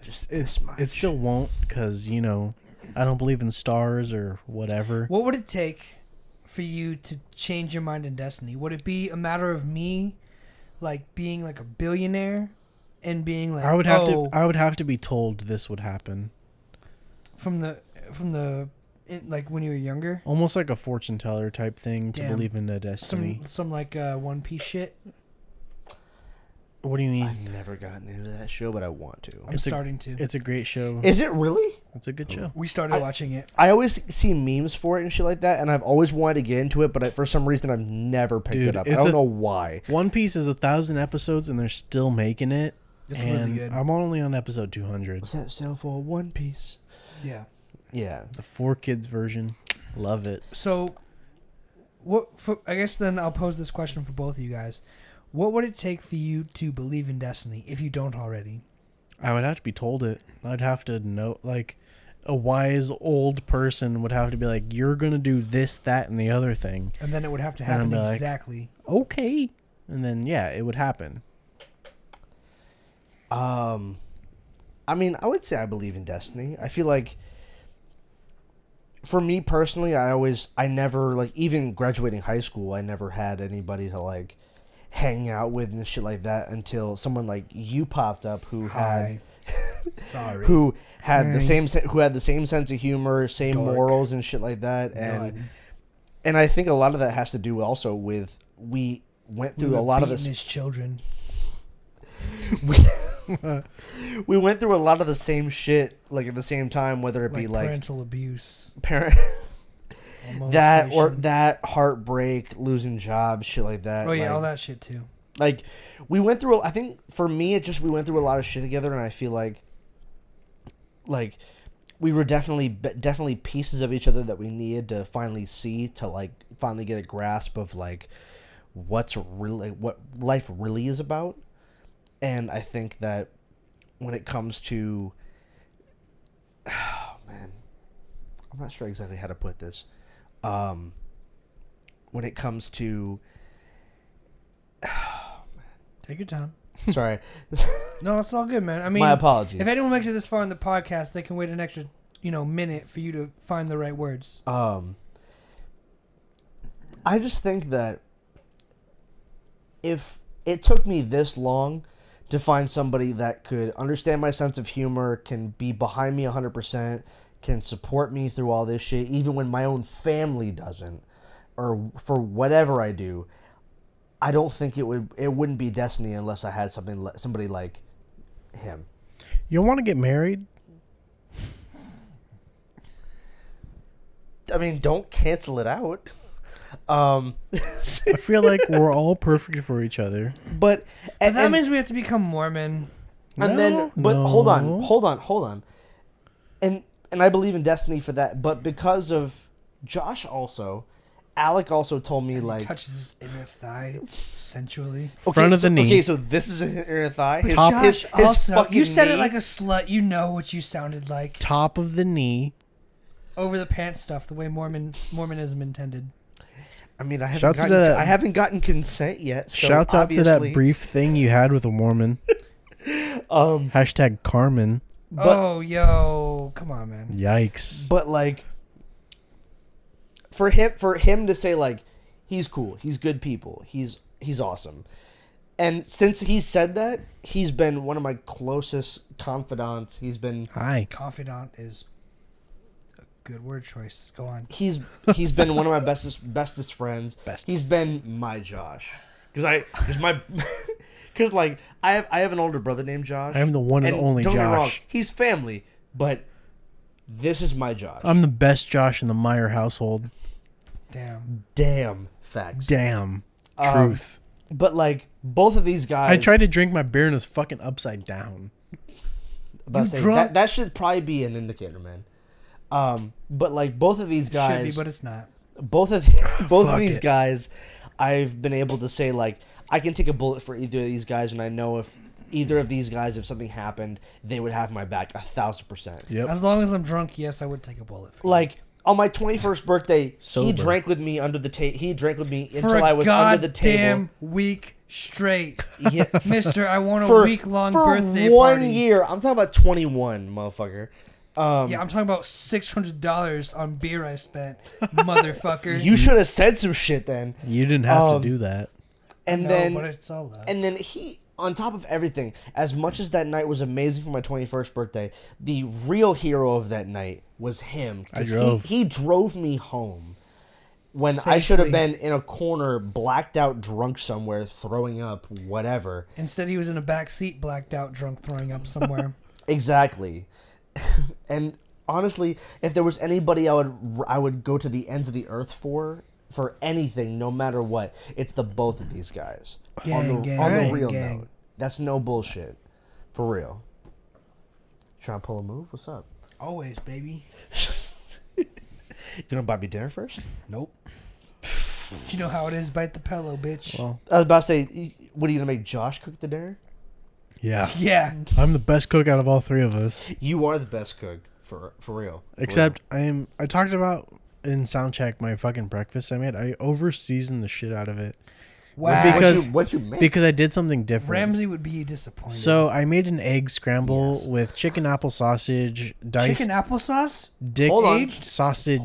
Just this much. It still won't, because, you know, I don't believe in stars or whatever. What would it take for you to change your mind in destiny? Would it be a matter of me, like, being like a billionaire and being like, I would have to be told this would happen. from the like when you were younger? Almost like a fortune teller type thing to Damn. believe in the destiny. Some like One Piece shit. What do you mean? I've never gotten into that show, but I want to. I'm It's a- starting to. It's a great show. Is it really? It's a good show. We started watching it. I always see memes for it and shit like that, and I've always wanted to get into it, but for some reason I've never picked Dude, it up. I it's don't a- know why. One Piece is 1,000 episodes, and they're still making it. It's and really good. I'm only on episode 200. What's that sell for? One Piece. Yeah. Yeah. The 4Kids version. Love it. So, I guess then I'll pose this question for both of you guys. What would it take for you to believe in destiny if you don't already? I would have to be told it. I'd have to know, like, a wise old person would have to be like, you're going to do this, that, and the other thing. And then it would have to And I'd happen be like, exactly. Okay. And then, yeah, it would happen. I mean, I would say I believe in destiny. I feel like, for me personally, I never, like, even graduating high school, I never had anybody to, like, hang out with and shit like that until someone like you popped up who had Sorry. who had the same sense of humor, same Dork. morals and shit like that, and I think a lot of that has to do also with we went through a lot of this. His children. We went through a lot of the same shit, like at the same time, whether it be like parental abuse, that or molestation. that heartbreak, losing jobs, shit like that. Oh yeah, like, all that shit too. Like we went through. I think for me, we went through a lot of shit together, and I feel like we were definitely pieces of each other that we needed to finally see to like finally get a grasp of like what life really is about. And I think that when it comes to, oh man, I'm not sure exactly how to put this. When it comes to, Take your time. sorry, No, it's all good, man. I mean, my apologies. if anyone makes it this far in the podcast, they can wait an extra, minute for you to find the right words. I just think that if it took me this long to find somebody that could understand my sense of humor, can be behind me 100%, can support me through all this shit, even when my own family doesn't, or for whatever I do, I don't think it wouldn't be destiny unless I had somebody like him. You want to get married? I mean, don't cancel it out. I feel like we're all perfect for each other. But that means we have to become Mormon. And then, but hold on. And I believe in destiny for that. But because of Josh also, Alec also told me, like... He touches his inner thigh sensually. Front of the knee. Okay, so this is an inner thigh? But Josh also, you said it like a slut. You know what you sounded like. Top of the knee. Over the pants stuff, the way Mormonism intended. I mean, I haven't gotten consent yet. So shouts out to that brief thing you had with a Mormon. Hashtag Carmen. Oh, yo, come on, man. Yikes. But like, for him to say like, he's cool, he's good people, he's awesome, and since he said that, he's been one of my closest confidants. He's been confidant is a good word choice. Go on. He's been one of my bestest friends. He's been my Josh, because like I have an older brother named Josh. I am the one and only don't Josh. Get me wrong, he's family, but this is my Josh. I'm the best Josh in the Meyer household. Damn facts. Damn truth. But like both of these guys, I tried to drink my beer and it's fucking upside down. That should probably be an indicator, man. But like both of these guys, should be, but it's not. Both of these guys, I've been able to say like I can take a bullet for either of these guys, and I know if either of these guys, if something happened, they would have my back 1,000%. Yep. As long as I'm drunk, yes, I would take a bullet for like. On my 21st birthday, Sober. he drank with me under the table. He drank with me until I was under the table. Damn week straight, yeah. Mister. I want a week-long birthday for party. 1 year. I'm talking about 21, motherfucker. Yeah, I'm talking about $600 on beer I spent, motherfucker. You should have said some shit then. You didn't have to do that. And but it's all love. And then he, on top of everything, as much as that night was amazing for my 21st birthday, the real hero of that night was him. He drove me home when I should have been in a corner, blacked out, drunk somewhere, throwing up, whatever. Instead, he was in a back seat, blacked out, drunk, throwing up somewhere. Exactly. And honestly, if there was anybody I would go to the ends of the earth for anything, no matter what, it's the both of these guys. On the real note. That's no bullshit. For real. Trying to pull a move? What's up? Always, baby. You gonna buy me dinner first? Nope. You know how it is. Bite the pillow, bitch. Well, I was about to say, what are you gonna make Josh cook the dinner? Yeah. Yeah. I'm the best cook out of all three of us. You are the best cook for real. Except I talked about in soundcheck my fucking breakfast I made. I over seasoned the shit out of it. Wow. What you make? Because I did something different. Ramsey would be disappointed. So I made an egg scramble with chicken apple sausage, diced chicken applesauce, aged sausage,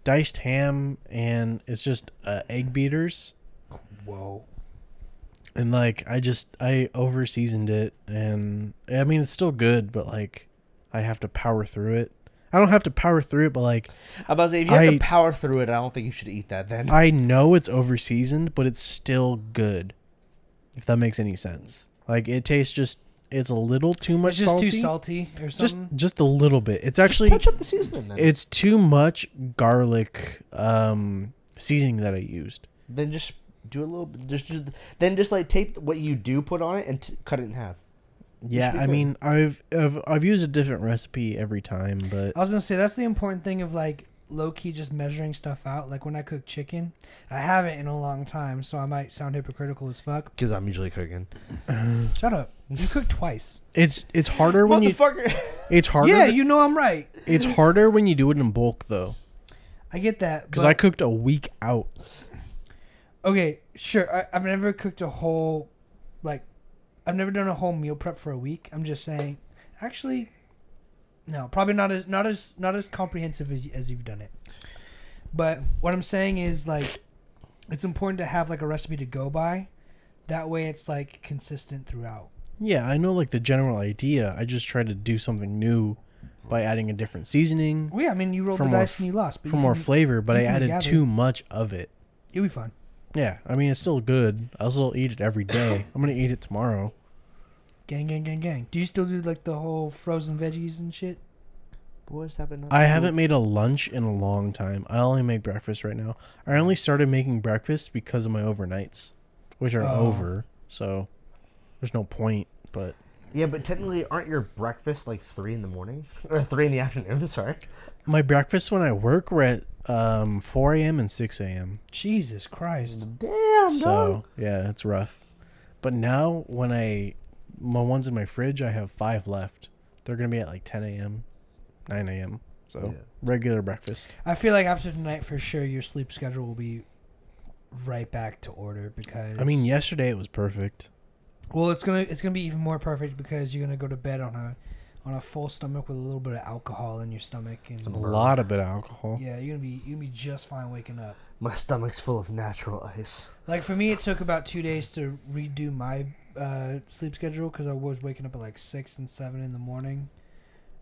diced ham, and it's just egg beaters. Whoa. And like I over seasoned it, and I mean it's still good, but like I have to power through it. I don't have to power through it, but like I'm about to say, if you have to power through it, I don't think you should eat that then. I know it's over seasoned, but it's still good. If that makes any sense. Like it tastes it's a little too much salty. It's just too salty or something? Just a little bit. It's actually touch up the seasoning then. It's too much garlic seasoning that I used. Then just do a little bit. Then just like take what you do put on it and cut it in half. Yeah, I mean, I've used a different recipe every time, but I was gonna say that's the important thing of like low key just measuring stuff out. Like when I cook chicken, I haven't in a long time, so I might sound hypocritical as fuck. Because I'm usually cooking. Shut up! You cook twice. It's harder when you. It's harder. Yeah, you know I'm right. It's harder when you do it in bulk, though. I get that because I cooked a week out. Okay, sure. I've never cooked a whole, like, I've never done a whole meal prep for a week. I'm just saying, actually, no, probably not as comprehensive as you've done it. But what I'm saying is like, it's important to have like a recipe to go by. That way, it's like consistent throughout. Yeah, I know like the general idea. I just try to do something new by adding a different seasoning. Well, yeah, I mean, you rolled the dice and you lost. But for more flavor, but I added too much of it. It'll be fun. Yeah, I mean, it's still good. I'll still eat it every day. I'm going to eat it tomorrow. Gang, gang, gang, gang. Do you still do, like, the whole frozen veggies and shit? boys have been. I haven't made a lunch in a long time. I only make breakfast right now. I only started making breakfast because of my overnights, which are over. So there's no point. But yeah, but technically, aren't your breakfast like 3 in the morning or 3 in the afternoon? Sorry. my breakfast when I work were at 4 a.m. and 6 a.m. Jesus Christ. Damn, So dog. yeah, it's rough. But now when my ones in my fridge, I have 5 left. They're gonna be at like 10 a.m., 9 a.m. So regular breakfast. I feel like after tonight, for sure, your sleep schedule will be right back to order because. I mean, yesterday it was perfect. Well, it's gonna be even more perfect because you're gonna go to bed on a full stomach with a little bit of alcohol in your stomach and A lot of bit of alcohol. yeah, you're gonna be just fine waking up. My stomach's full of natural ice. Like for me, it took about 2 days to redo my sleep schedule because I was waking up at like 6 and 7 in the morning.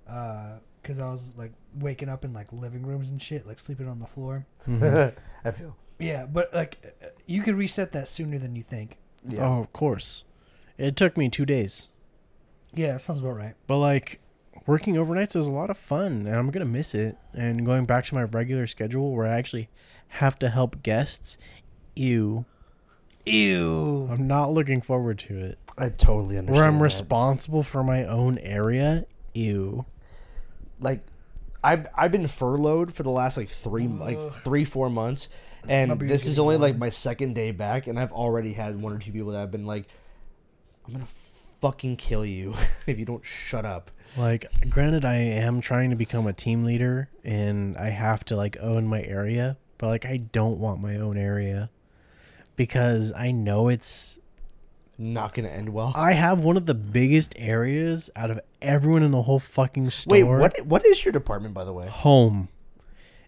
Because I was like waking up in like living rooms and shit, like sleeping on the floor. I feel. Yeah, but like you could reset that sooner than you think. Yeah. Oh, of course. It took me 2 days. Yeah, that sounds about right. But like working overnights is a lot of fun and I'm going to miss it. And going back to my regular schedule where I actually have to help guests, ew. I'm not looking forward to it. I totally understand. Where I'm that. responsible for my own area, ew. Like, I've been furloughed for the last like 3-4 months, and this is only like my second day back, and I've already had 1 or 2 people that have been like, "I'm gonna fucking kill you if you don't shut up." Like, granted, I am trying to become a team leader, and I have to like own my area, but like I don't want my own area because I know it's Not gonna end well. I have one of the biggest areas out of everyone in the whole fucking store. Wait, what is your department, by the way? Home.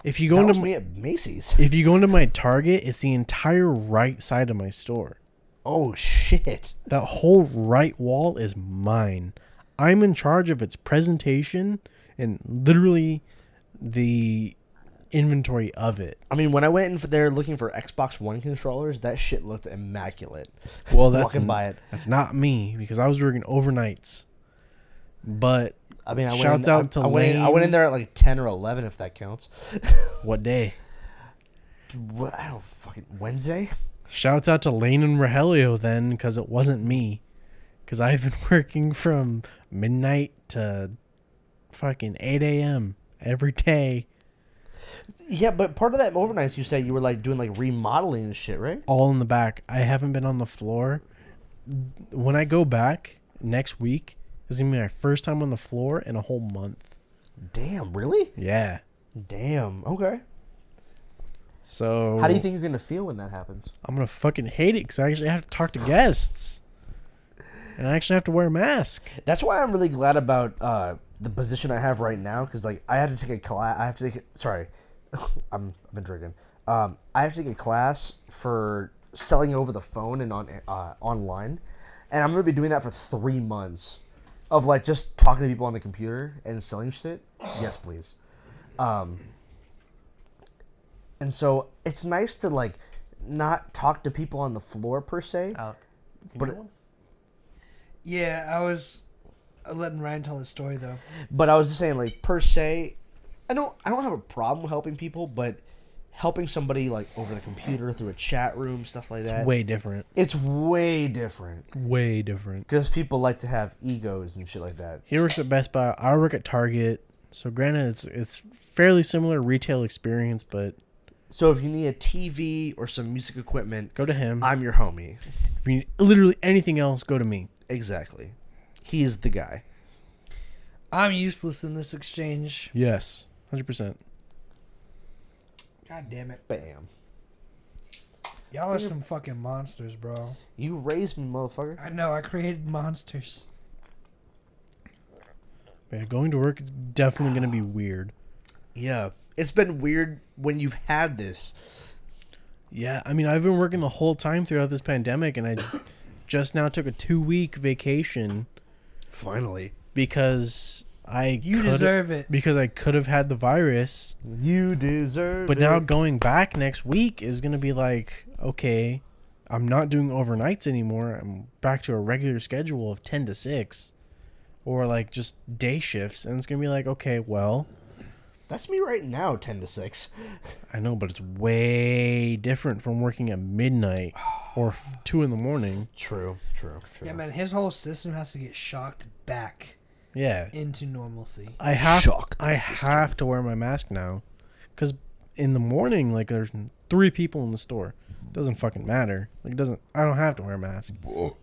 If you go That into was me at Macy's. if you go into my Target, it's the entire right side of my store. Oh shit! That whole right wall is mine. I'm in charge of its presentation and literally the inventory of it. I mean, when I went in there looking for Xbox One controllers, that shit looked immaculate. Well, that's walking by it. That's not me because I was working overnights. But I mean, I went in there at like 10 or 11, if that counts. what day? What? I don't fucking Wednesday. Shouts out to Lane and Rogelio then, because it wasn't me. Because I've been working from midnight to fucking 8 a.m. every day. Yeah, but part of that overnights, you say you were like doing like remodeling and shit, right? All in the back. I haven't been on the floor. When I go back next week, this is going to be my first time on the floor in a whole month. Damn, really? Yeah. Damn. Okay. So How do you think you're gonna feel when that happens? I'm going to fucking hate it because I actually have to talk to guests. And I actually have to wear a mask. That's why I'm really glad about the position I have right now, because like I had to take a class. I have to take. Sorry, I've been drinking. I have to take a class for selling over the phone and on online, and I'm gonna be doing that for 3 months, of like just talking to people on the computer and selling shit. Yes, please. And so it's nice to like not talk to people on the floor per se, but. Yeah, I was letting Ryan tell his story though. But I was just saying, like, per se, I don't have a problem helping people, but helping somebody like over the computer through a chat room, stuff like that. It's way different. It's way different. Way different. Because people like to have egos and shit like that. He works at Best Buy. I work at Target. So granted, it's fairly similar retail experience, but So if you need a TV or some music equipment, go to him. I'm your homie. If you need literally anything else, go to me. Exactly. He is the guy. I'm useless in this exchange. Yes, 100%. God damn it. Bam. Y'all are some fucking monsters, bro. You raised me, motherfucker. I know, I created monsters. Yeah, going to work is definitely going to be weird. Yeah. It's been weird when you've had this. Yeah, I mean, I've been working the whole time throughout this pandemic, and I just now took a 2-week vacation. Finally. Because You deserve it. Because I could have had the virus. You deserve But now going back next week is going to be like, okay, I'm not doing overnights anymore. I'm back to a regular schedule of 10 to 6. Or like just day shifts. And it's going to be like, okay, well, That's me right now, 10 to 6. I know, but it's way different from working at midnight or 2 in the morning. True. Yeah, man, his whole system has to get shocked back Yeah. into normalcy. I have system. have to wear my mask now, because in the morning, like, there's 3 people in the store. Doesn't fucking matter. Like, I don't have to wear a mask.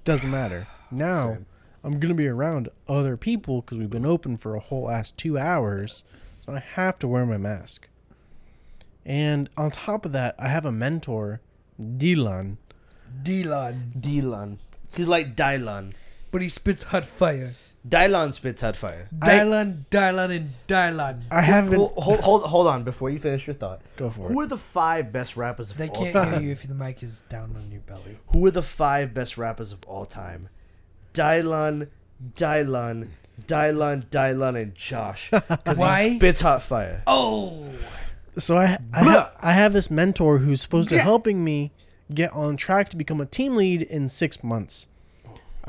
Doesn't matter. Now, Same. I'm gonna be around other people because we've been open for a whole ass 2 hours, so I have to wear my mask. And on top of that, I have a mentor, Dylan. Dylan. He's like Dylan. But he spits hot fire. Dylan spits hot fire. Dylan, and Dylan. I haven't. Hold on before you finish your thought. Go for Who it. are the 5 best rappers of They all can't time? hear you if the mic is down on your belly. Who are the 5 best rappers of all time? Dylan, and Josh. Because Why? he spits hot fire. Oh! So I have this mentor who's supposed to helping me get on track to become a team lead in 6 months.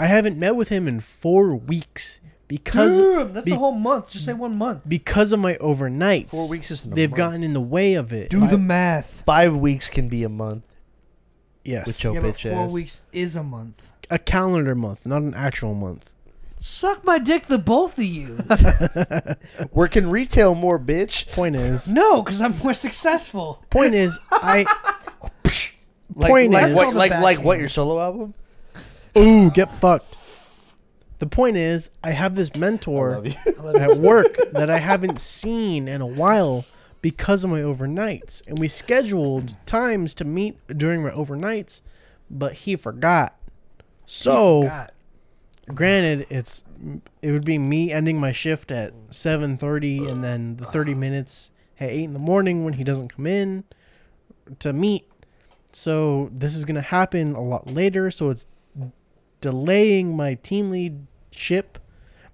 I haven't met with him in 4 weeks because Damn, that's a whole month. Just say 1 month. because of my overnights. 4 weeks isn't a They've month. gotten in the way of it. Do the math. 5 weeks can be a month. Yes, With your Yeah, but bitch 4 ass. weeks is a month. a calendar month, not an actual month. Suck my dick, the both of you. Work in retail more, bitch. Point is, No, because I'm more successful. point is, Like Point is- what? That's called Like a what? Your solo album? ooh, get fucked. The point is, I have this I mentor love you. at work that I haven't seen in a while because of my overnights, and we scheduled times to meet during my overnights, but he forgot. So, God. granted, it would be me ending my shift at 7:30, and then the 30 minutes at 8 in the morning when he doesn't come in to meet. So this is gonna happen a lot later. So it's delaying my team lead ship.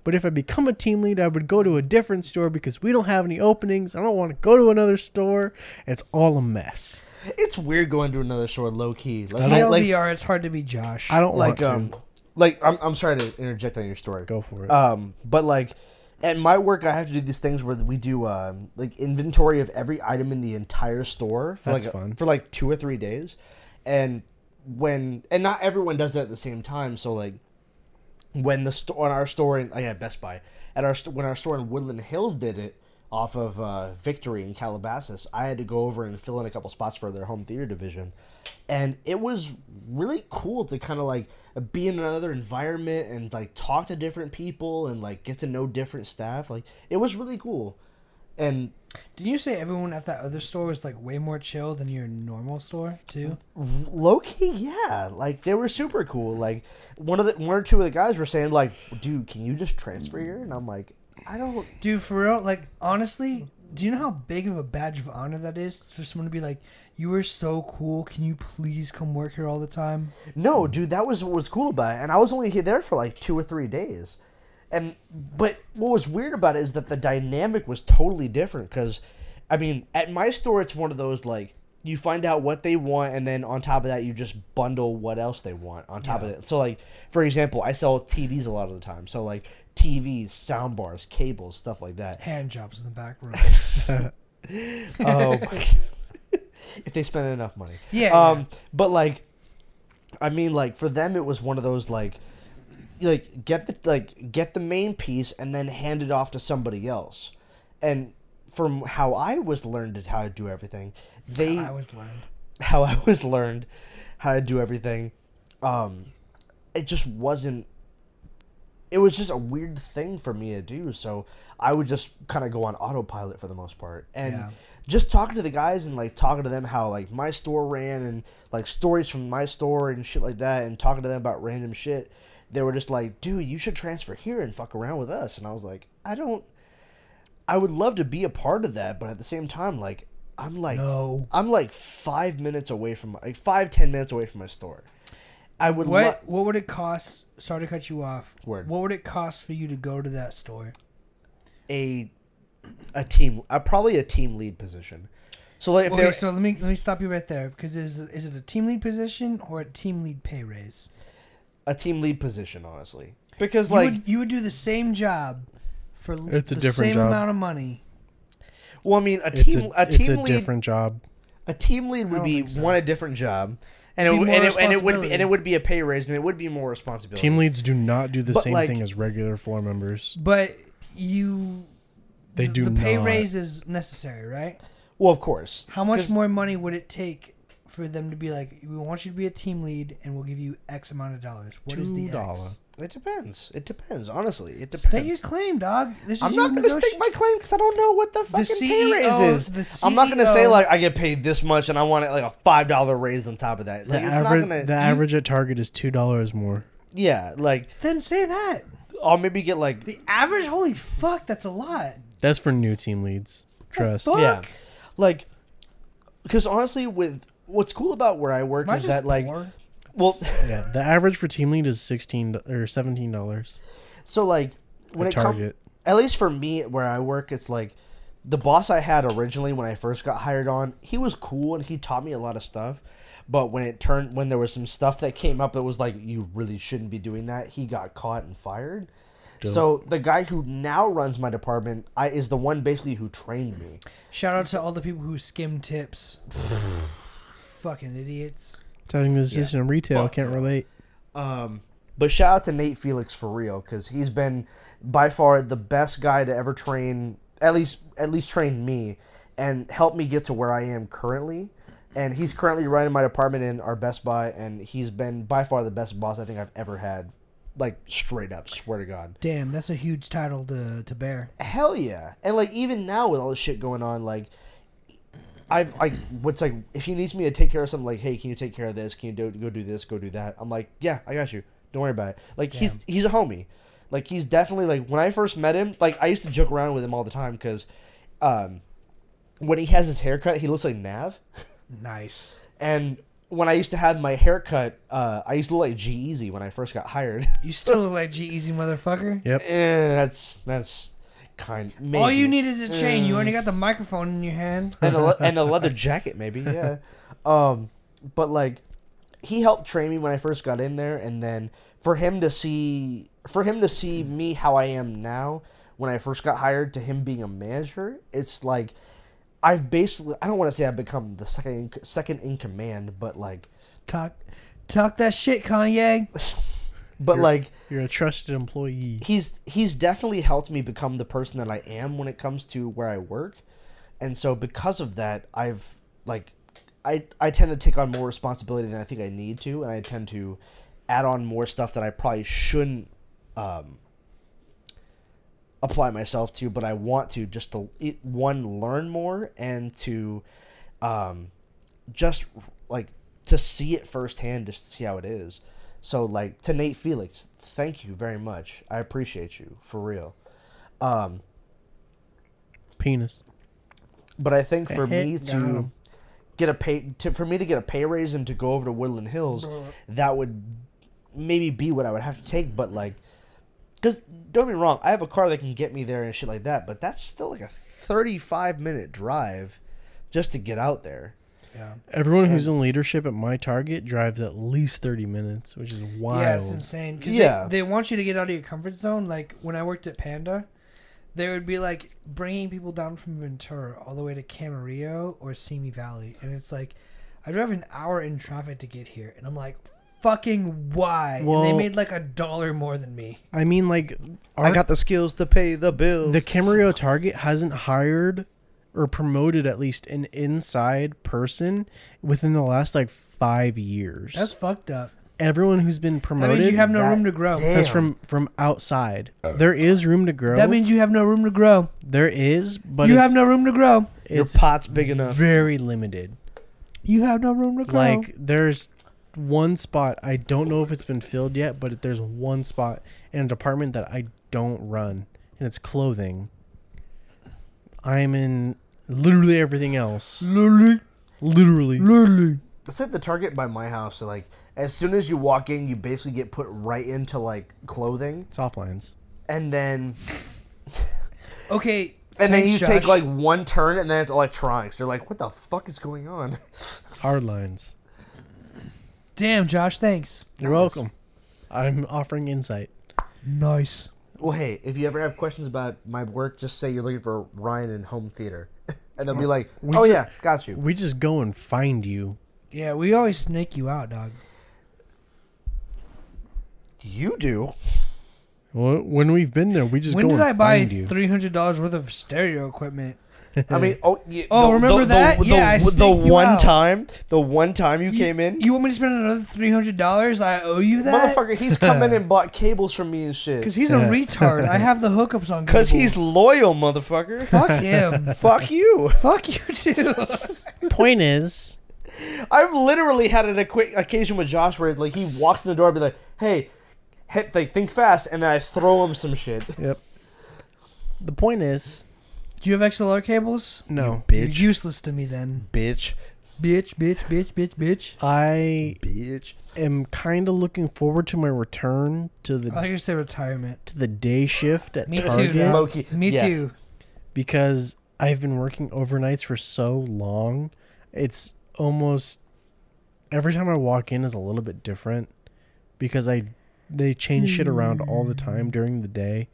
But if I become a team lead, I would go to a different store because we don't have any openings. I don't want to go to another store. It's all a mess. It's weird going to another store low key. Like, TLDR, it's hard to be Josh. I don't like want to. I'm sorry to interject on your story. Go for it. But like at my work, I have to do these things where we do like inventory of every item in the entire store for That's like fun. for like 2 or 3 days, and not everyone does that at the same time. So like when the store on our store in Best Buy when our store in Woodland Hills did it off of Victory in Calabasas, I had to go over and fill in a couple spots for their home theater division, and it was really cool to kind of like be in another environment and like talk to different people and like get to know different staff. Like it was really cool. And Did you say everyone at that other store was like way more chill than your normal store too? low key, yeah, like they were super cool. Like one or two of the guys were saying like, "Dude, can you just transfer here?" And I'm like, "I don't." Dude, for real, like honestly, do you know how big of a badge of honor that is for someone to be like, "You were so cool. Can you please come work here all the time?" No, dude, that was what was cool about it. And I was only there for like 2 or 3 days. But what was weird about it is that the dynamic was totally different. Because, I mean, at my store, it's one of those like you find out what they want, and then on top of that, you just bundle what else they want on top of it. So, like for example, I sell TVs a lot of the time. So, like TVs, sound bars, cables, stuff like that. Hand jobs in the back room. Oh, if they spend enough money. Yeah. But like, I mean, like for them, it was one of those like get the main piece and then hand it off to somebody else. And from how I was learned how to do everything, how I was learned how to do everything, it just wasn't. It was just a weird thing for me to do, so I would just kind of go on autopilot for the most part. And just talking to the guys and like talking to them how like my store ran and like stories from my store and shit like that, and talking to them about random shit, they were just like, "Dude, you should transfer here and fuck around with us." And I was like, I would love to be a part of that, but at the same time, like I'm like 5 minutes away from 5-10 minutes away from my store. I would. What would it cost? Sorry to cut you off. Word. What would it cost for you to go to that store? A team, probably a team lead position. So like, if so let me stop you right there, because is it a team lead position or a team lead pay raise? a team lead position, honestly, because You would do the same job for It's a the different same job. amount of money. Well, I mean, a It's team it's a lead, different job. a team lead would don't be think so. a different job, and Be more it would be a pay raise, and it would be more responsibility. Team leads do not do the But, same like- thing as regular floor members. But They do the pay not. raise is necessary, right? Well, of course. How much 'Cause- more money would it take for them to be like, we want you to be a team lead and we'll give you X amount of dollars? What is the $2. X? It depends. It depends. Honestly, it depends. State your claim, dog. This is I'm you not going to state my claim because I don't know what the fucking pay raise is. I'm not going to say like I get paid this much and I want it like a $5 raise on top of that. Like, it's not gonna, The average at Target is $2 more. yeah, like Then say that. I'll maybe get like The average, holy fuck, that's a lot. That's for new team leads. Trust. Fuck. yeah, like because honestly, with what's cool about where I work Am I is just that like poor? well, Yeah, the average for team lead is $16 or $17 so like when at it comes, Target. at least for me where I work, it's like the boss I had originally when I first got hired on, he was cool and he taught me a lot of stuff. But when there was some stuff that came up that was like, you really shouldn't be doing that, he got caught and fired. Dope. So the guy who now runs my department is the one basically who trained me. Shout out to all the people who skim tips. Fucking idiots. Telling the assistant in retail, Fuck can't no. relate. But shout out to Nate Felix for real, because he's been by far the best guy to ever train, at least train me, and help me get to where I am currently. And he's currently running my department in our Best Buy, and he's been by far the best boss I think I've ever had. Like, straight up, swear to God. Damn, that's a huge title to bear. Hell yeah. And, like, even now with all this shit going on, like, what's like, if he needs me to take care of something, like, hey, can you take care of this? Can you go do this? Go do that? I'm like, yeah, I got you. Don't worry about it. Like, Damn. he's a homie. Like, he's definitely, like, when I first met him, like, I used to joke around with him all the time because when he has his haircut, he looks like Nav. Nice. And when I used to have my haircut, I used to look like G-Eazy when I first got hired. You still look like G-Eazy, motherfucker. Yep. That's kind. Maybe. All you need is a chain. You only got the microphone in your hand. and a leather jacket, maybe. Yeah. But like, he helped train me when I first got in there, and then for him to see me how I am now when I first got hired to him being a manager, it's like I've basically, I don't want to say I've become the second in command, but like Talk that shit, Kanye. but like You're a trusted employee. he's definitely helped me become the person that I am when it comes to where I work. And so because of that, I've like I tend to take on more responsibility than I think I need to, and I tend to add on more stuff that I probably shouldn't apply myself to, but I want to just to learn more and to just like to see it firsthand, just to see how it is. So like to Nate Felix, thank you very much. I appreciate you for real. Penis. But I think for me to No. get a pay raise and to go over to Woodland Hills, that would maybe be what I would have to take. But like, because don't get me wrong, I have a car that can get me there and shit like that. But that's still like a 35-minute drive just to get out there. Yeah. Everyone who's in leadership at my Target drives at least 30 minutes, which is wild. Yeah, it's insane. 'Cause Yeah. they want you to get out of your comfort zone. Like, when I worked at Panda, they would be, like, bringing people down from Ventura all the way to Camarillo or Simi Valley. And it's like, I drive an hour in traffic to get here. And I'm like, fucking why? And they Well- made, like, $1 more than me. I mean, like, I got the skills to pay the bills. the Camarillo Target hasn't hired or promoted at least an inside person within the last like 5 years. That's fucked up. Everyone who's been That promoted means you have no that- room to grow. damn. that's from outside. There is room to grow. That means you have no room to grow. there is, but You it's, have no room to grow. Your it's pot's big enough. very limited. You have no room to grow. Like there's one spot, I don't know if it's been filled yet, but there's one spot in a department that I don't run, and it's clothing. I'm in literally everything else. Literally. It's like the Target by my house. So like, as soon as you walk in, you basically get put right into like clothing, Soft lines. and then Okay. you thanks, take Josh. like one turn, and then it's electronics. You're like, what the fuck is going on? Hard lines. Damn, Josh, thanks. You're welcome. I'm offering insight. Nice. Well, hey, if you ever have questions about my work, just say you're looking for Ryan in home theater. and they'll be like, We "Oh ju- yeah, got you." We just go and find you. Yeah, we always snake you out, dog. You do. Well, when we've been there, we just When go did and I buy find you. $300 worth of stereo equipment? I mean, remember that? Yeah, I the staked you one out. time you came in, You want me to spend another $300? I owe you that? motherfucker. He's come in and bought cables from me and shit. Because he's a retard. I have the hookups on. Because he's cables. loyal, motherfucker. Fuck him. Fuck you. Fuck you too. Point is, I've literally had an occasion with Josh where like he walks in the door and be like, "Hey, think fast," and then I throw him some shit. yep. The point is, Do you have XLR cables? no. You're Bitch. useless to me then. Bitch. Bitch. I Bitch. am kind of looking forward to my return to I like the to say retirement. day shift at Me too, Target dog. Low-key. Me Yeah. too. because I've been working overnights for so long. It's almost every time I walk in is a little bit different because they change shit around all the time during the day.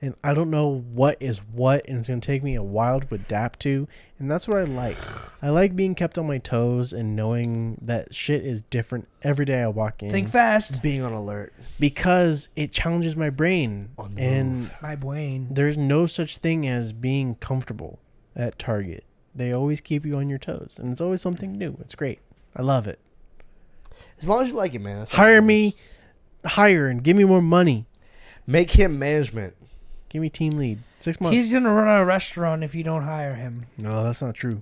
And I don't know what is what, and it's going to take me a while to adapt to. And that's what I like. I like being kept on my toes and knowing that shit is different every day I walk in. Think fast. Being on alert. Because it challenges my brain. On the And move. My brain. there's no such thing as being comfortable at Target. They always keep you on your toes. And it's always something new. It's great. I love it. As long as you like it, man. that's all Hire that me. Hire and give me more money. matters. Make him management. Give me team lead. 6 months. He's gonna run a restaurant if you don't hire him. No, that's not true.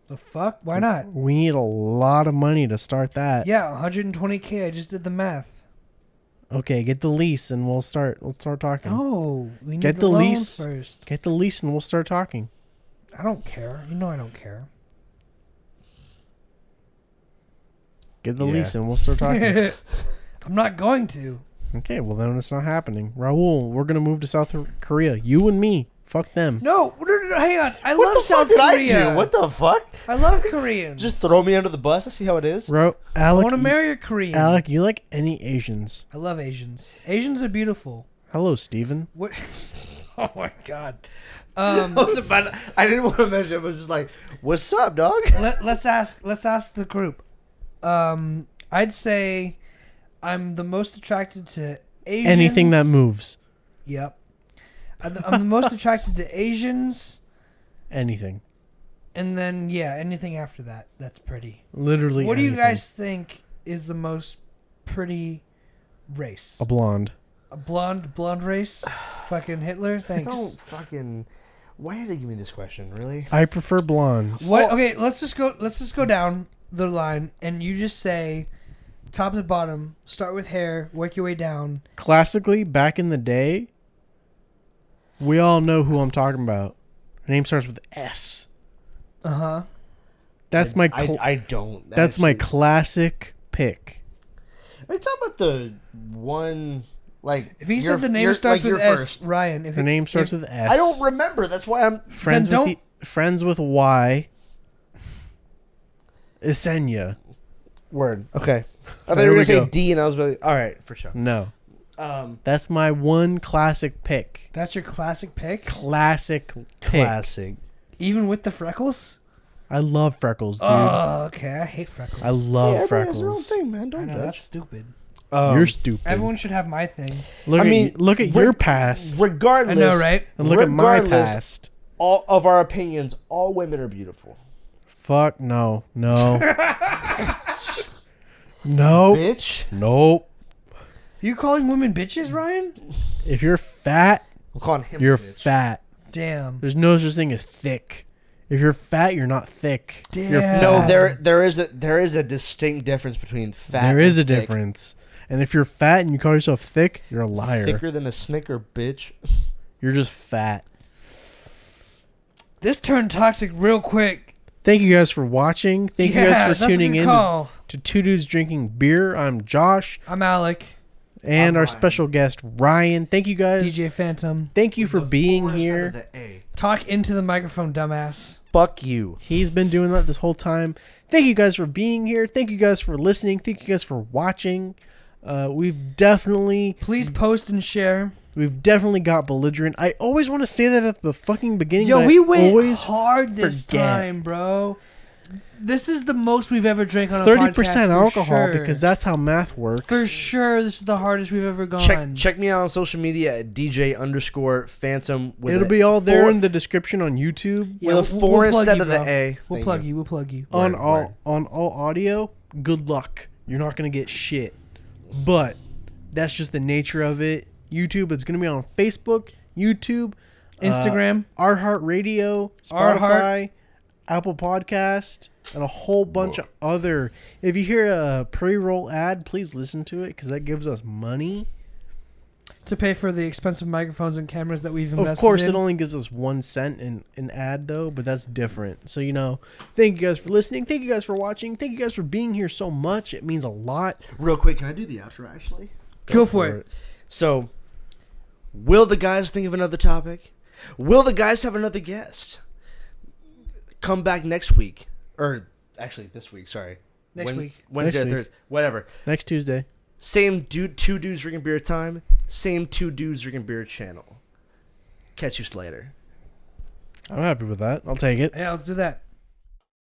The fuck? Why not? We need a lot of money to start that. Yeah, 120K. I just did the math. Okay, get the lease and we'll start talking. No, we need Get the the loan lease. first. Get the lease and we'll start talking. I don't care. You know I don't care. Get the Yeah. lease and we'll start talking. I'm not going to. Okay, well then it's not happening. Raul, we're gonna move to South Korea. You and me. Fuck them. No, hang on. I What love the fuck South did Korea. I do? What the fuck? I love Koreans. Just throw me under the bus. I see how it is. Bro, I Alec, want to marry a Korean. Alec, you like any Asians? I love Asians. Asians are beautiful. Hello, Steven. What? Oh my god. I was about. I didn't want to mention. I was just like, "What's up, dog?" Let's ask the group. I'd say I'm the most attracted to Asians. Anything that moves. Yep. I'm the most attracted to Asians, Anything. and then anything after that. That's pretty. Literally What do you anything. guys think is the most pretty race? A blonde. A blonde race? Fucking Hitler? Thanks. Don't fucking. Why did they give me this question? Really? I prefer blondes. What? Okay, let's just go down the line, and you just say, top to bottom. Start with hair, work your way down. Classically, back in the day, we all know who I'm talking about. Her name starts with S. Uh huh. That's my I don't. that's my actually. classic pick. Are you talking about the one like? If he your- said the name your- starts like with your S, first? Ryan. If Her name starts if, with S. I don't remember. That's why I'm. friends Then with friends with Y. Isenya. Word. Okay. I thought There you were we gonna say go. D, and I was like, all right, for sure. No, Um, that's my one classic pick. That's your classic pick, Classic pick. classic. even with the freckles. I love freckles, dude. Oh, okay. I hate freckles. I love Hey, everybody has their own freckles. thing, man. I Don't know judge. that's stupid. You're stupid. Everyone should have my thing. look I at mean, look at re- your past Regardless, I know, right? and look at my regardless, past. All of our opinions, all women are beautiful. Fuck no, no, nope, Bitch. nope. You calling women bitches, Ryan? If you're fat, I'm calling him. you're a bitch. fat. Damn. There's no such thing as thick. If you're fat, you're not thick. You're Damn. No, fat. there is a distinct difference between fat. There and is a thick. difference. And if you're fat and you call yourself thick, you're a liar. Thicker than a Snicker, bitch. You're just fat. This turned toxic real quick. Thank you guys for watching. Thank you guys that's for a tuning good in call. to Two Dudes Drinking Beer. I'm Josh. I'm Alec. And I'm our Ryan. special guest, Ryan. Thank you guys. DJ Phantom. Thank you for The being force out of here. the A. Talk into the microphone, dumbass. Fuck you. He's been doing that this whole time. Thank you guys for being here. Thank you guys for listening. Thank you guys for watching. We've definitely Please post and share. got belligerent. I always want to say that at the fucking beginning. Yo, but we I went always hard this forget. time, bro. This is the most we've ever drank on a podcast. 30% for alcohol sure. because that's how math works. For sure, this is the hardest we've ever gone. Check me out on social media at DJ_Phantom. It'll be all there in the description on YouTube. Yeah, with a 4 we'll plug instead you, of the bro. A. We'll Thank plug you. We'll plug you. On Word. all audio, good luck. You're not gonna get shit. But that's just the nature of it. YouTube, it's gonna be on Facebook, YouTube, Instagram, iHeartRadio, Spotify, Apple Podcast, and a whole bunch of other. If you hear a pre-roll ad, please listen to it because that gives us money. to pay for the expensive microphones and cameras that we've invested in. Of course, it only gives us 1 cent in an ad, though, but that's different. So, thank you guys for listening. Thank you guys for watching. Thank you guys for being here so much. It means a lot. Real quick, can I do the outro, actually? Go for it. So, will the guys think of another topic? Will the guys have another guest? Come back next week. Or, actually, this week, sorry. Next week. Wednesday Next or week. Thursday. Whatever. Next Tuesday. Same two dudes drinking beer time. Same 2 dudes drinking beer channel. Catch you later. I'm happy with that. I'll take it. Yeah, let's do that.